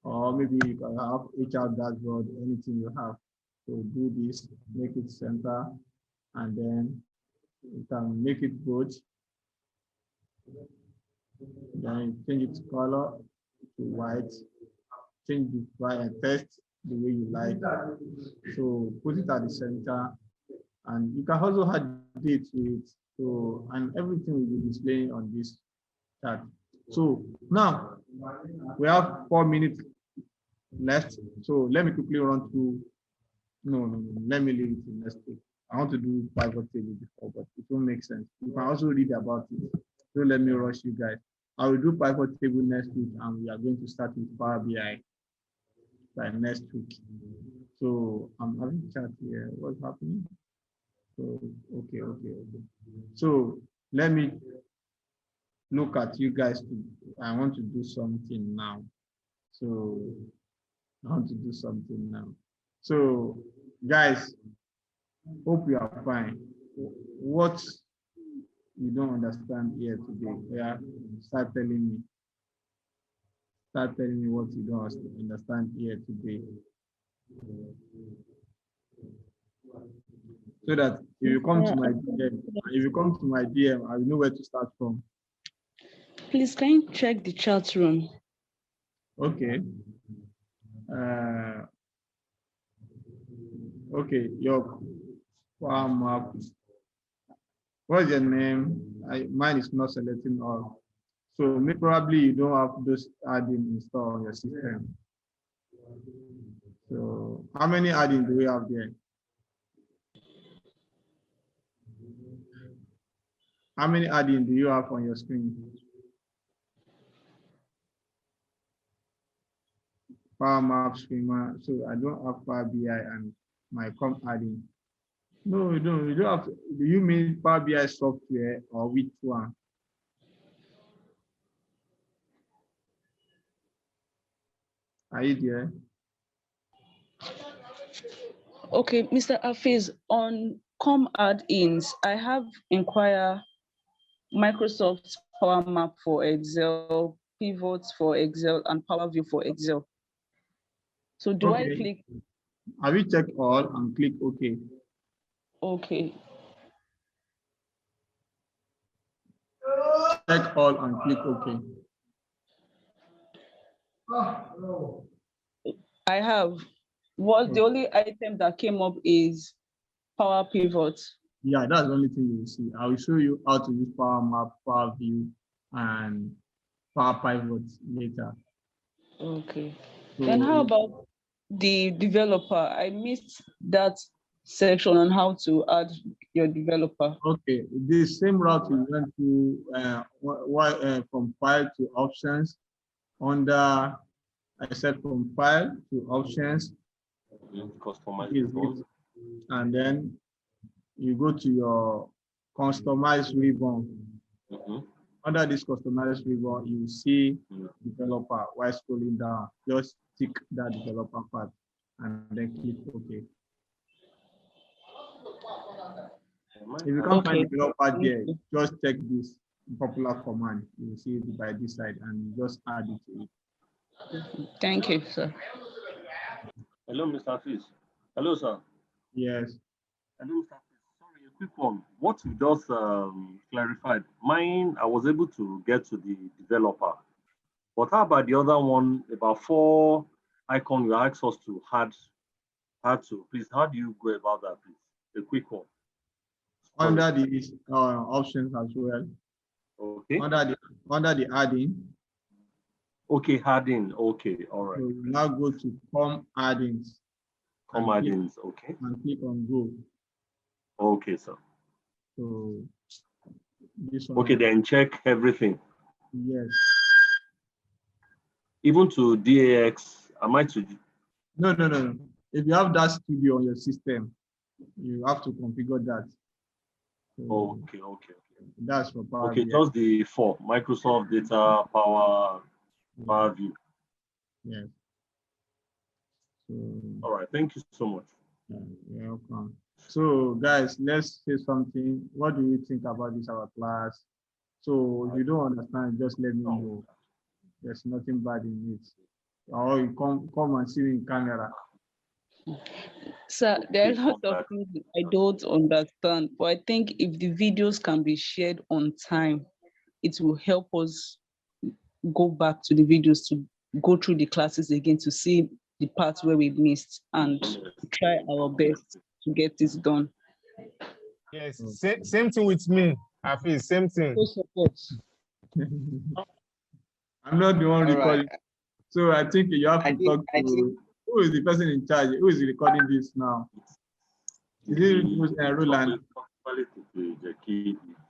or maybe you can have HR dashboard, anything you have. So do this, make it center, and then you can make it bold. Then change its color to white, change the white text the way you like. So put it at the center, and you can also add date to it. So, and everything will be displaying on this chart. So now we have 4 minutes left. So let me quickly run through. No, let me leave it to next week. I want to do pivot table before, but it won't make sense. You can also read about it. Don't let me rush you guys. I will do pivot table next week, and we are going to start with Power BI by next week. So I'm having chat here. What's happening? So okay. So let me look at you guys. I want to do something now. So I want to do something now. So guys, hope you are fine. What you don't understand here today? Yeah, start telling me. Start telling me what you don't understand here today. So that if you come to my DM, I will know where to start from. Please, can you check the chat room? Okay. Okay, your map. What's your name? Mine is not selecting all. So probably you don't have those add-in installed on your system. So how many add-in do we have there? How many add-in do you have on your screen? Power Map, Streamer. So I don't have Power BI and my comp add-in. No, you don't have to. Do you mean Power BI software or which one? Are you there? Okay, Mr. Afiz, on com add-ins, I have inquire Microsoft Power Map for Excel, pivots for Excel, and Power View for Excel. So do I click? Have you checked all and click OK? Okay. Check all and click OK. I have. The only item that came up is Power Pivot. Yeah, that's the only thing you will see. I will show you how to use Power Map, Power View, and Power Pivot later. Okay. So, then how about the developer? I missed that section on how to add your developer. Okay, the same route we went to from file to options under, I said from file to options, and then you go to your customized ribbon. Under this customized ribbon, you see developer. While scrolling down, just tick that developer part and then click OK. If you can't find developer there, just check this popular command. You will see it by this side and you just add it to it. Thank you, sir. Hello, Mr. Fish. Hello, sir. Yes. Hello, Mr. Fish. Sorry, a quick one. What you just clarified, mine, I was able to get to the developer. But how about the other one, about 4 icons you asked us to add to? Please, how do you go about that, please? A quick one. Under the options as well. Okay. Under the add-in. Okay, add-in. Okay, all right. So you now go to com add-ins. Com add-ins, okay. And click on go. Okay, sir. So this one. Okay, then check everything. Yes. Even to DAX, am I to? No. If you have that studio on your system, you have to configure that. So Okay. that's for Power Okay, BI. just the 4, Microsoft Data, Power View. Yes. So, all right, thank you so much. You're welcome. So guys, let's say something. What do you think about this, our class? So if you don't understand, just let me know. There's nothing bad in it. Or you come and see me in camera. Sir, there are a lot of things I don't understand, but I think if the videos can be shared on time, it will help us go back to the videos to go through the classes again to see the parts where we missed and try our best to get this done. Yes, same thing with me. I feel same thing. I'm not the one All recording. right. So I think you have to talk to who is the person in charge? Who is recording this now? Is it Roland?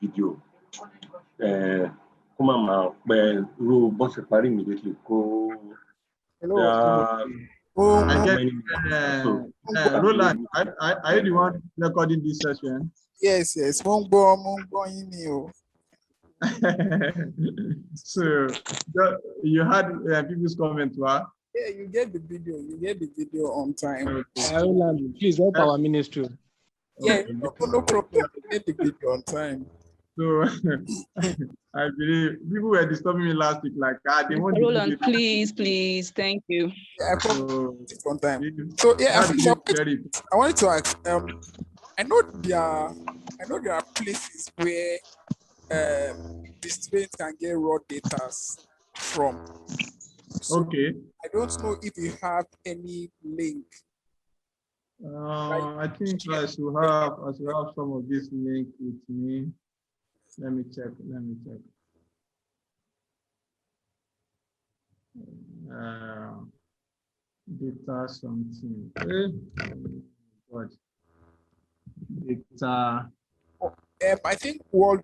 Video. Come on, immediately. I get Roland. Are you the one recording this session? Yes. So you had people's comment, what? Yeah, you get the video. You get the video on time. Please help our ministry. Yeah, no problem. You get the video on time. So I believe people were disturbing me last week, like they want the Roland, video. please, thank you. Yeah, I promise it on time. So yeah, I wanted to ask. I know there are places where the students can get raw data from. So Okay. I don't know if you have any link. I think I should have some of this link with me. Let me check. Data something. What? Data. I think World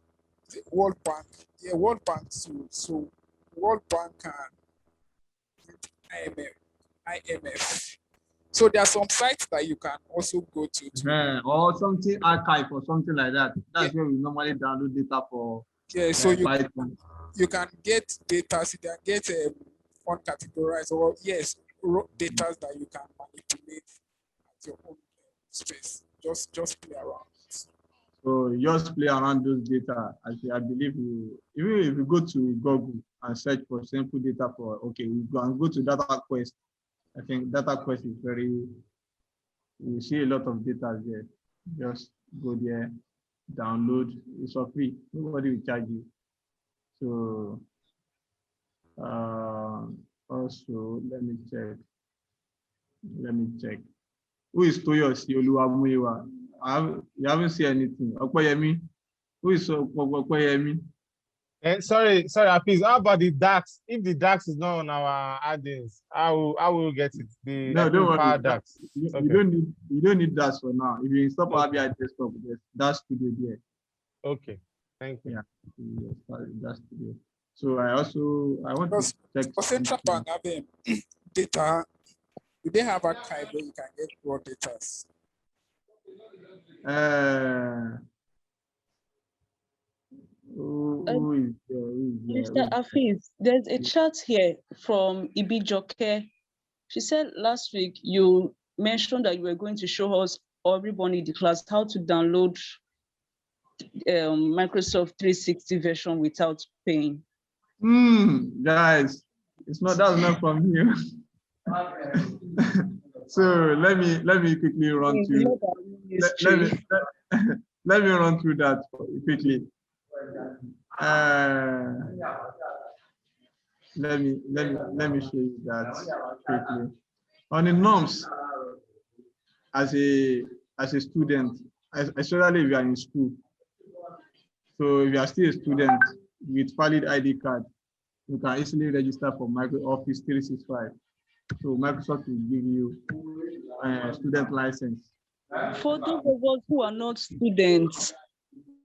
Bank. Yeah, World Bank too. So World Bank and IMF. So there are some sites that you can also go to. Or something archive or something like that. That's where we normally download data for. Yeah, so you can get data. You can get uncategorized or raw data that you can manipulate at your own space. Just play around. So just play around those data. I believe even if you go to Google and search for simple data we go to Data Quest. I think Data Quest is you see a lot of data there. Just go there, download. It's for free. Nobody will charge you. So also let me check. Who is Toyosi Oluwamuyiwa? You haven't seen anything. Okoyemi. Who is Okoyemi? Sorry, Hafiz. How about the DAX? If the DAX is not on our add-ins, I will get it. No, don't worry. DAX. You don't need DAX for now. If you install Power BI desktop, there's DAX Studio there. Okay, thank you. Yeah, DAX Studio. So I want to check. Central Bank have data. Do they have archive where you can get raw data? Who is there? Mr. Hafiz, there's a chat here from Ibijoke. She said last week you mentioned that you were going to show us, or everybody in the class, how to download Microsoft 360 version without paying. Guys, that's not from you. So let me quickly run through. Let me run through that quickly. Let me show you that quickly. On the norms, as a student, especially if you are in school. So if you are still a student with valid ID card, you can easily register for Office 365. So Microsoft will give you a student license. For those of us who are not students,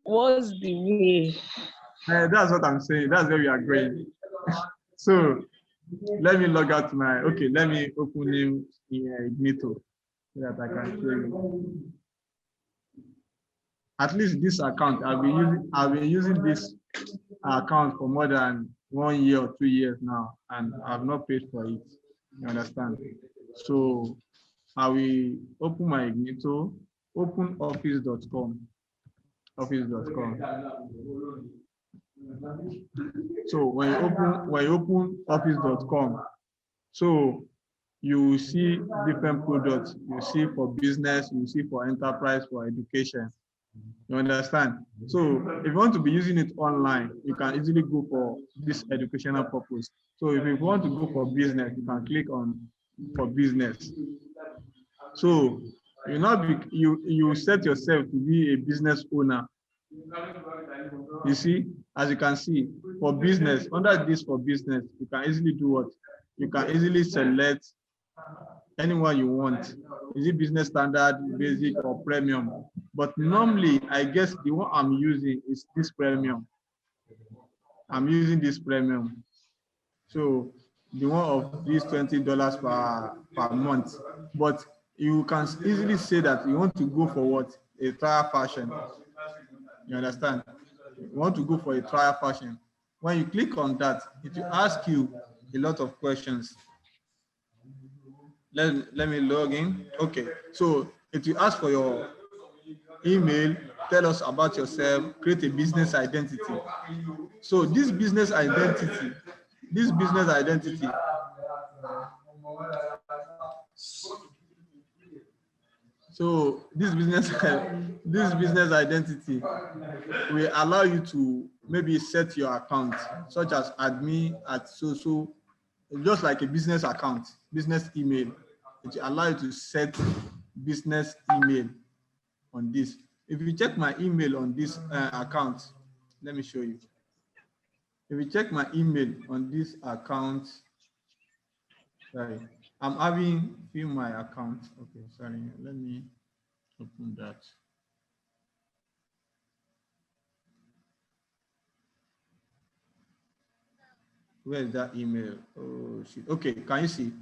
What's the way? That's what I'm saying. That's where we are going. So let me log out my, okay, let me open new Ignito so that I can show you. At least this account, I've been using this account for more than 1 year or 2 years now, and I've not paid for it. You understand? So I will open my Ignito, open office.com. Office.com. So when you open office.com, so you see different products. You see for business, you see for enterprise, for education. You understand? So if you want to be using it online, you can easily go for this educational purpose. So if you want to go for business, you can click on for business. So you set yourself to be a business owner. You see, as you can see, for business, under this for business, you can easily do what? You can easily select anyone you want. Is it business standard, basic, or premium? But normally, I guess the one I'm using is this premium. I'm using this premium. So the one of these $20 per month. But you can easily say that you want to go for what? A trial fashion. You understand? You want to go for a trial fashion. When you click on that, it will ask you a lot of questions. Let me log in. Okay, so it will ask for your email, tell us about yourself, create a business identity. So this business identity, so this business identity will allow you to maybe set your account, such as admin at so, just like a business account, business email. It will allow you to set business email on this. If you check my email on this account, let me show you. If you check my email on this account, sorry, I'm having view my account. Okay, sorry, let me open that. Where is that email? Oh shit. Okay, can you see?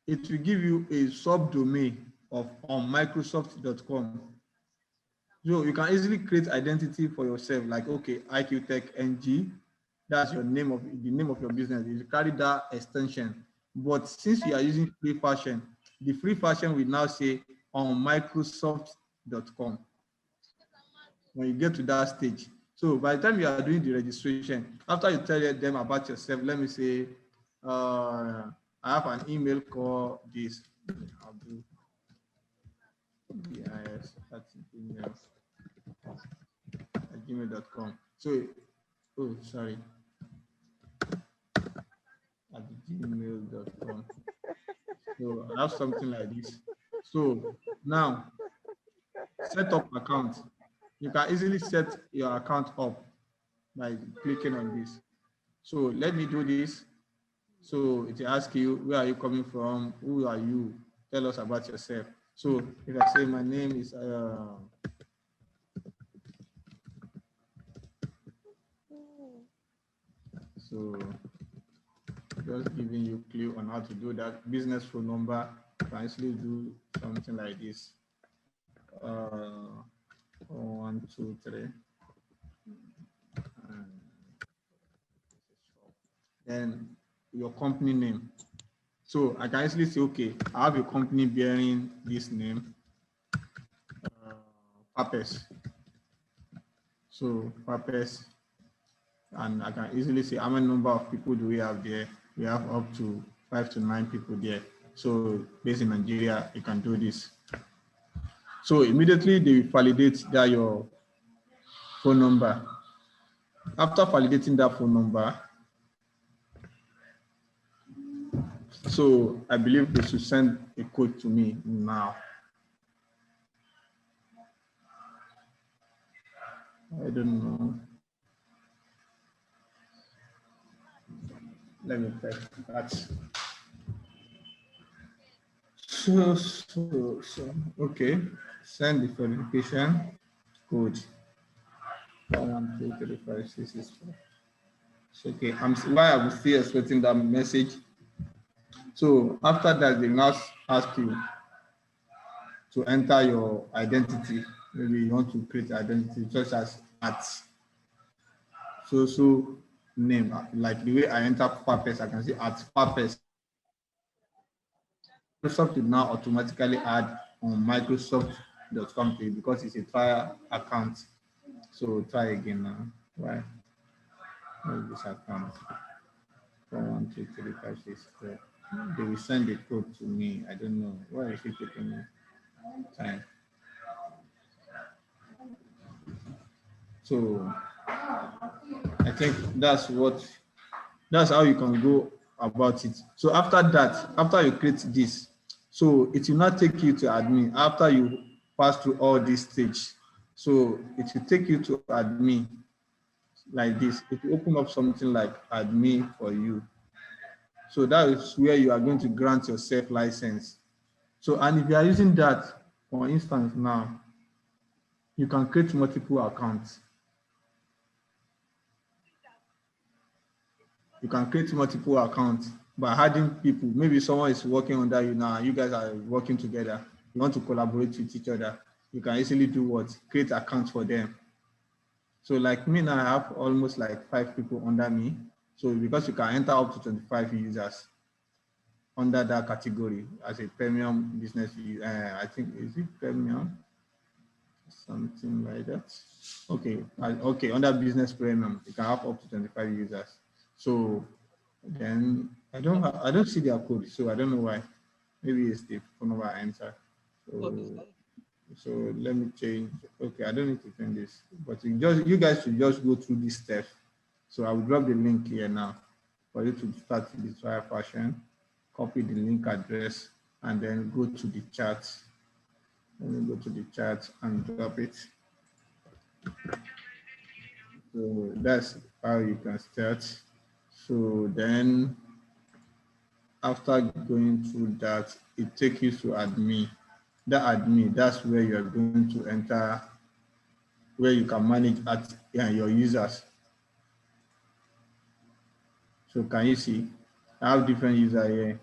It will give you a subdomain of on Microsoft.com. So you can easily create identity for yourself, like okay, IQ Tech NG. That's your name of the name of your business. You carry that extension. But since you are using free fashion, the free fashion will now say on Microsoft.com. When you get to that stage. So by the time you are doing the registration, after you tell them about yourself, let me say, I have an email called this. I'll do BIS at gmail.com. So, oh, sorry. At gmail.com. So I have something like this. So now, set up account. You can easily set your account up by clicking on this. So let me do this. So it will ask you, where are you coming from? Who are you? Tell us about yourself. So if I say my name is, so just giving you a clue on how to do that. Business phone number, you can easily do something like this. 1, 2, 3. Then your company name. So I can easily say, okay, I have a company bearing this name, Purpose. So Purpose, and I can easily say how many number of people do we have there. We have up to 5 to 9 people there. So based in Nigeria, you can do this. So immediately they validate that your phone number. After validating that phone number, so I believe they should send a code to me now. I don't know. Let me check that. So, okay. Send the verification code. 1, 2, 3, 5, 6, 6, 4. Okay, why I'm still expecting that message. So after that, they now ask you to enter your identity. Maybe you want to create identity such as at so name, like the way I enter purpose, I can see at purpose. Microsoft will now automatically add on Microsoft.com to you because it's a trial account. So try again now. Why? What is this account? 4, 1, 2, 3, 5, 6, 4. They will send the code to me. I don't know. Why is it taking me time? So I think that's how you can go about it. So after that, after you create this, so it will not take you to admin after you pass through all this stage. So it will take you to admin like this. It will open up something like admin for you. So that is where you are going to grant yourself license. So, and if you are using that, for instance, now, you can create multiple accounts. You can create multiple accounts by adding people. Maybe someone is working under you now, you guys are working together. You want to collaborate with each other. You can easily do what? Create accounts for them. So like me now, I have almost like 5 people under me. So because you can enter up to 25 users under that category as a premium business, I think, is it premium? Something like that. Okay, okay, under business premium, you can have up to 25 users. So then I don't see their code, so I don't know why. Maybe it's the phone number I enter. So let me change. Okay, I don't need to change this, but you guys should just go through this step. So I will drop the link here now for you to start the trial fashion. Copy the link address and then go to the chat. Let me go to the chat and drop it. So that's how you can start. So then after going through that, it takes you to admin. That admin, that's where you are going to enter, where you can manage your users. So can you see? I have different users here.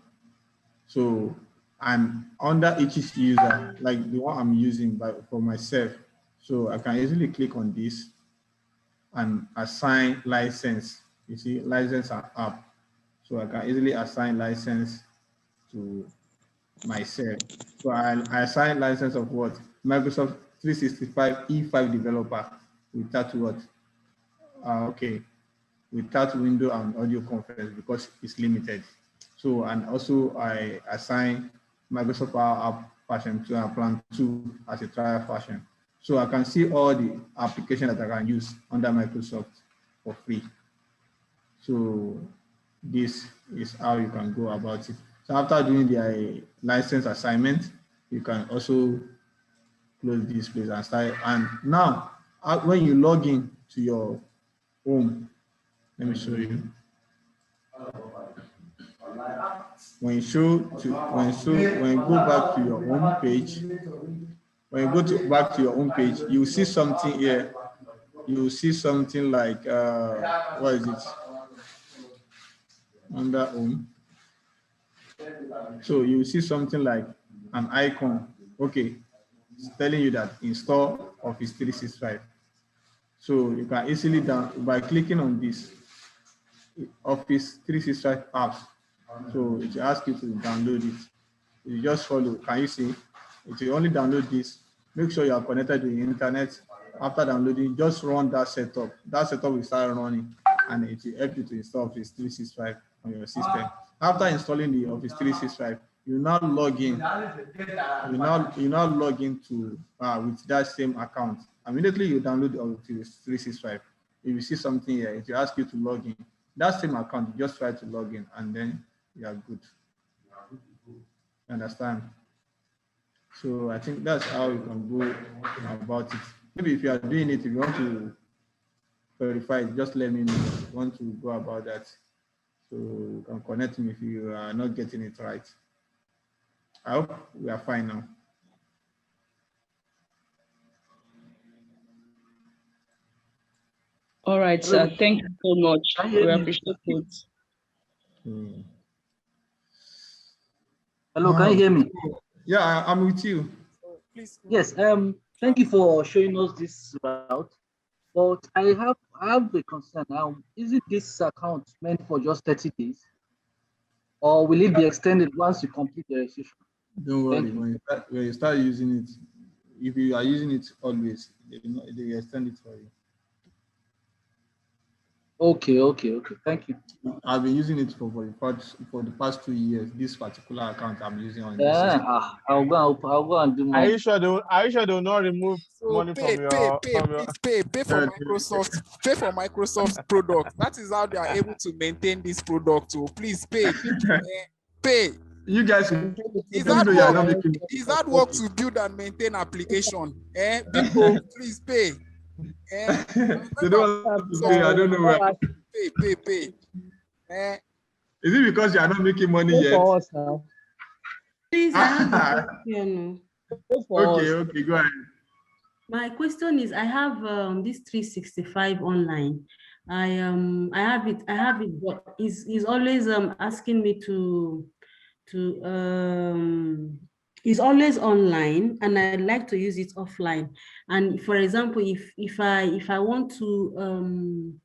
So I'm under each user, like the one I'm using for myself. So I can easily click on this and assign license. You see, license and app. So I can easily assign license to myself. So I assign license of what? Microsoft 365 E5 developer without what? Okay, without window and audio conference because it's limited. So, and also I assign Microsoft Power App version 2 and plan 2 as a trial version. So I can see all the applications that I can use under Microsoft for free. So this is how you can go about it. So after doing the license assignment, you can also close this place and start. And now, when you log in to your home, let me show you. When you go back to your home page, when you go back to your home page, you see something here. You see something like what is it? Under home. So you see something like an icon. Okay, it's telling you that install Office 365. So you can easily by clicking on this Office 365 apps. So it will ask you to download it. You just follow. Can you see? It will only download this. Make sure you are connected to the internet. After downloading, just run that setup. That setup will start running, and it will help you to install Office 365 on your system. After installing the Office 365, you now log in. You now log into with that same account. Immediately you download the Office 365. If you see something here, it will ask you to log in. That same account, you just try to log in, and then you are good. Understand? So I think that's how you can go about it. Maybe if you are doing it, if you want to verify it, just let me know if you want to go about that. So you can connect me if you are not getting it right. I hope we are fine now. All right, Hello. sir. Thank you so much. Can you hear We me? appreciate it. Hello, can you hear me? Yeah, I'm with you. Yes. Thank you for showing us this route. But I have a concern now. Isn't this account meant for just 30 days? Or will it be extended once you complete the registration? Don't worry, when you start using it, if you are using it always, they will extend it for you. Okay. Thank you. I've been using it for the past 2 years. This particular account I'm using on this Yeah, system. I'll go and do more. Are you sure they will not remove money pay, from your pay for Microsoft product. That is how they are able to maintain this product. So please pay, pay. You guys, Is that work to build and maintain application? People, please pay. They don't want to pay. I don't know why. Pay. Is it because you are not making money Pay yet? for us now. Please, I have a question. Okay, go ahead. My question is, I have this 365 online. I have it, but is always asking me to it's always online, and I'd like to use it offline. And for example, if I want to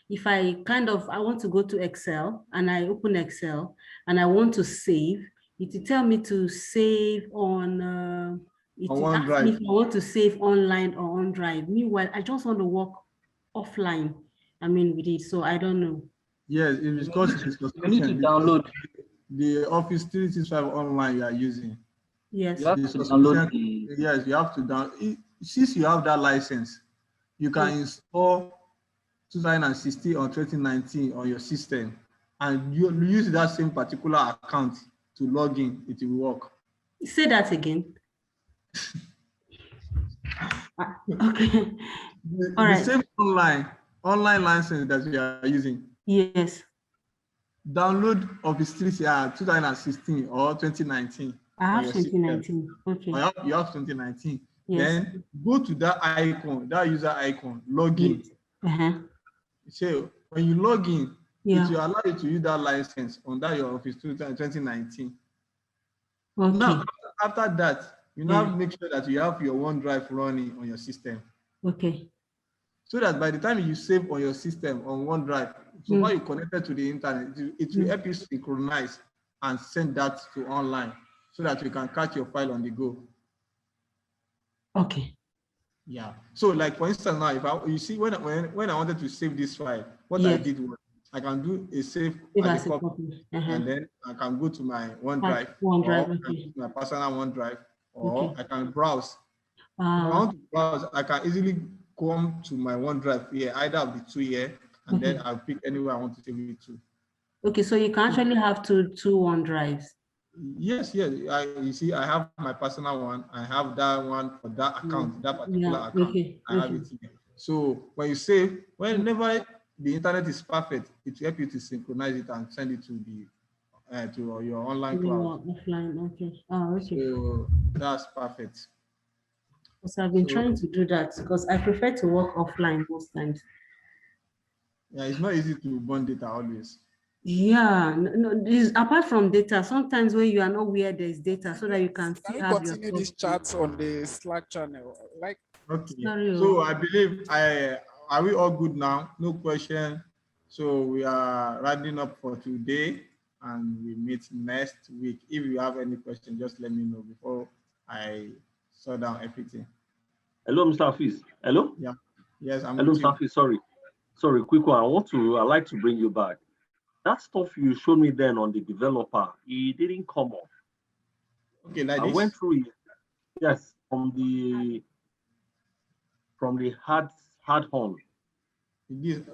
if I want to go to Excel and I open Excel and I want to save, it will tell me to save on it will ask me if I want to save online or on Drive. Meanwhile, I just want to work offline. With it, so I don't know. Yes, it is because you need to download the Office 365 online you are using. Yes. You have to download yes, you have to download. Since you have that license, you can install 2016 or 2019 on your system, and you use that same particular account to log in. It will work. Say that again. Okay. The same online license that you are using. Yes. Download Office 2016 or 2019. I have 2019. Okay. You have 2019. Yes. Then go to that icon, that user icon, log in. Yes. So when you log in, yeah, it will allow you to use that license on that your Office 2019. Okay. Now, after that, you now make sure that you have your OneDrive running on your system. Okay. So that by the time you save on your system on OneDrive, so while you connected to the internet, it will help you synchronize and send that to online so that you can catch your file on the go. Okay. Yeah. So like for instance, now you see when I wanted to save this file, what I did was I can do a save as a copy. And then I can go to my OneDrive, or my personal OneDrive, or I can browse. If I want to browse, I can easily come to my OneDrive here, either of the two here, and then I'll pick anywhere I want to save it to. Okay, so you can actually have two OneDrives. Yes. You see, I have my personal one. I have that one for that account, that particular account. I have it here. So when you save, whenever the internet is perfect, it will help you to synchronize it and send it to the to your online cloud. Offline, okay. Oh, okay. So that's perfect. Because I've been trying to do that because I prefer to work offline most times. Yeah, it's not easy to burn data always. Yeah, no, this apart from data, sometimes when you are not where there's data, so that you can still have your continue this chat on the Slack channel. Okay. So I believe are we all good now? No question. So we are rounding up for today, and we meet next week. If you have any question, just let me know before I sort down everything. Hello, Mr. Hafiz. Hello? Yeah. Yes, I'm Hello, with you. Mr. Hafiz. Sorry, quick one. I'd like to bring you back. That stuff you showed me then on the developer, it didn't come off. Okay, like I this? went through it. Yes, from the hard on.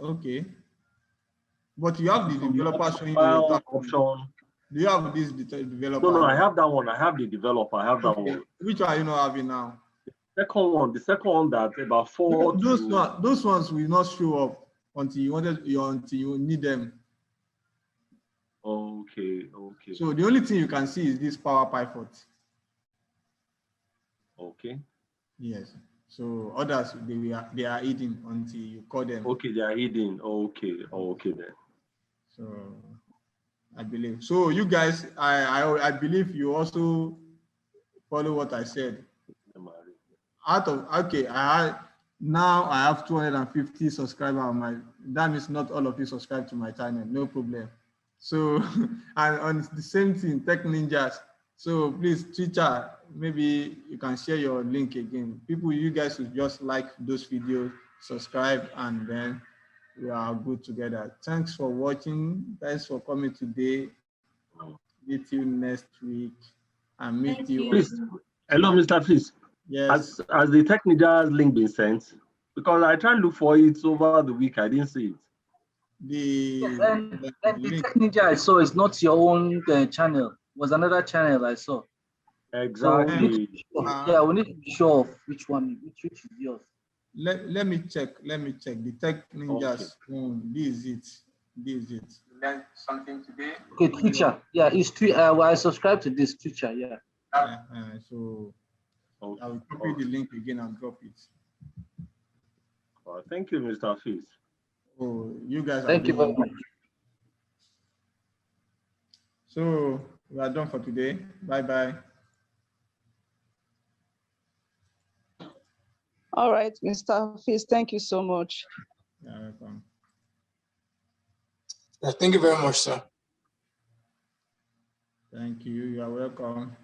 Okay. But you have the developer showing you option. Do you have this developer? No, I have that one. I have the developer. I have that one. Which one are you not having now? The second one that about 4. Those ones will not show up until you need them. Okay. So the only thing you can see is this Power Pivot. Okay. Yes. So others, they are hidden until you call them. Okay, they are hidden. Okay, okay then. So I believe. So you guys, I believe you also follow what I said. Now I have 250 subscribers on my, that means not all of you subscribe to my channel, no problem. So, and on the same thing, Tech Ninjas. So please, Twitter, maybe you can share your link again. People, you guys should just like those videos, subscribe, and then we are good together. Thanks for watching. Thanks for coming today. Meet you next week and meet you. Please, hello, Mr. Fis. Yes. Has the Tech Ninja link been sent? Because I tried to look for it over the week. I didn't see it. The Tech Ninja I saw is not your own channel. It was another channel I saw. Exactly. So we need to be sure of which one, which is yours. Let me check. The Tech Ninjas. This is it. Learned something today. Okay, Twicher. Yeah, it's Twitter. Well, I subscribe to this Twicher. Yeah. So I will copy the link again and drop it. Thank you, Mr. Fis. Oh, you guys are Thank you very much. So we are done for today. Bye-bye. All right, Mr. Fis, thank you so much. You're welcome. Thank you very much, sir. Thank you. You are welcome.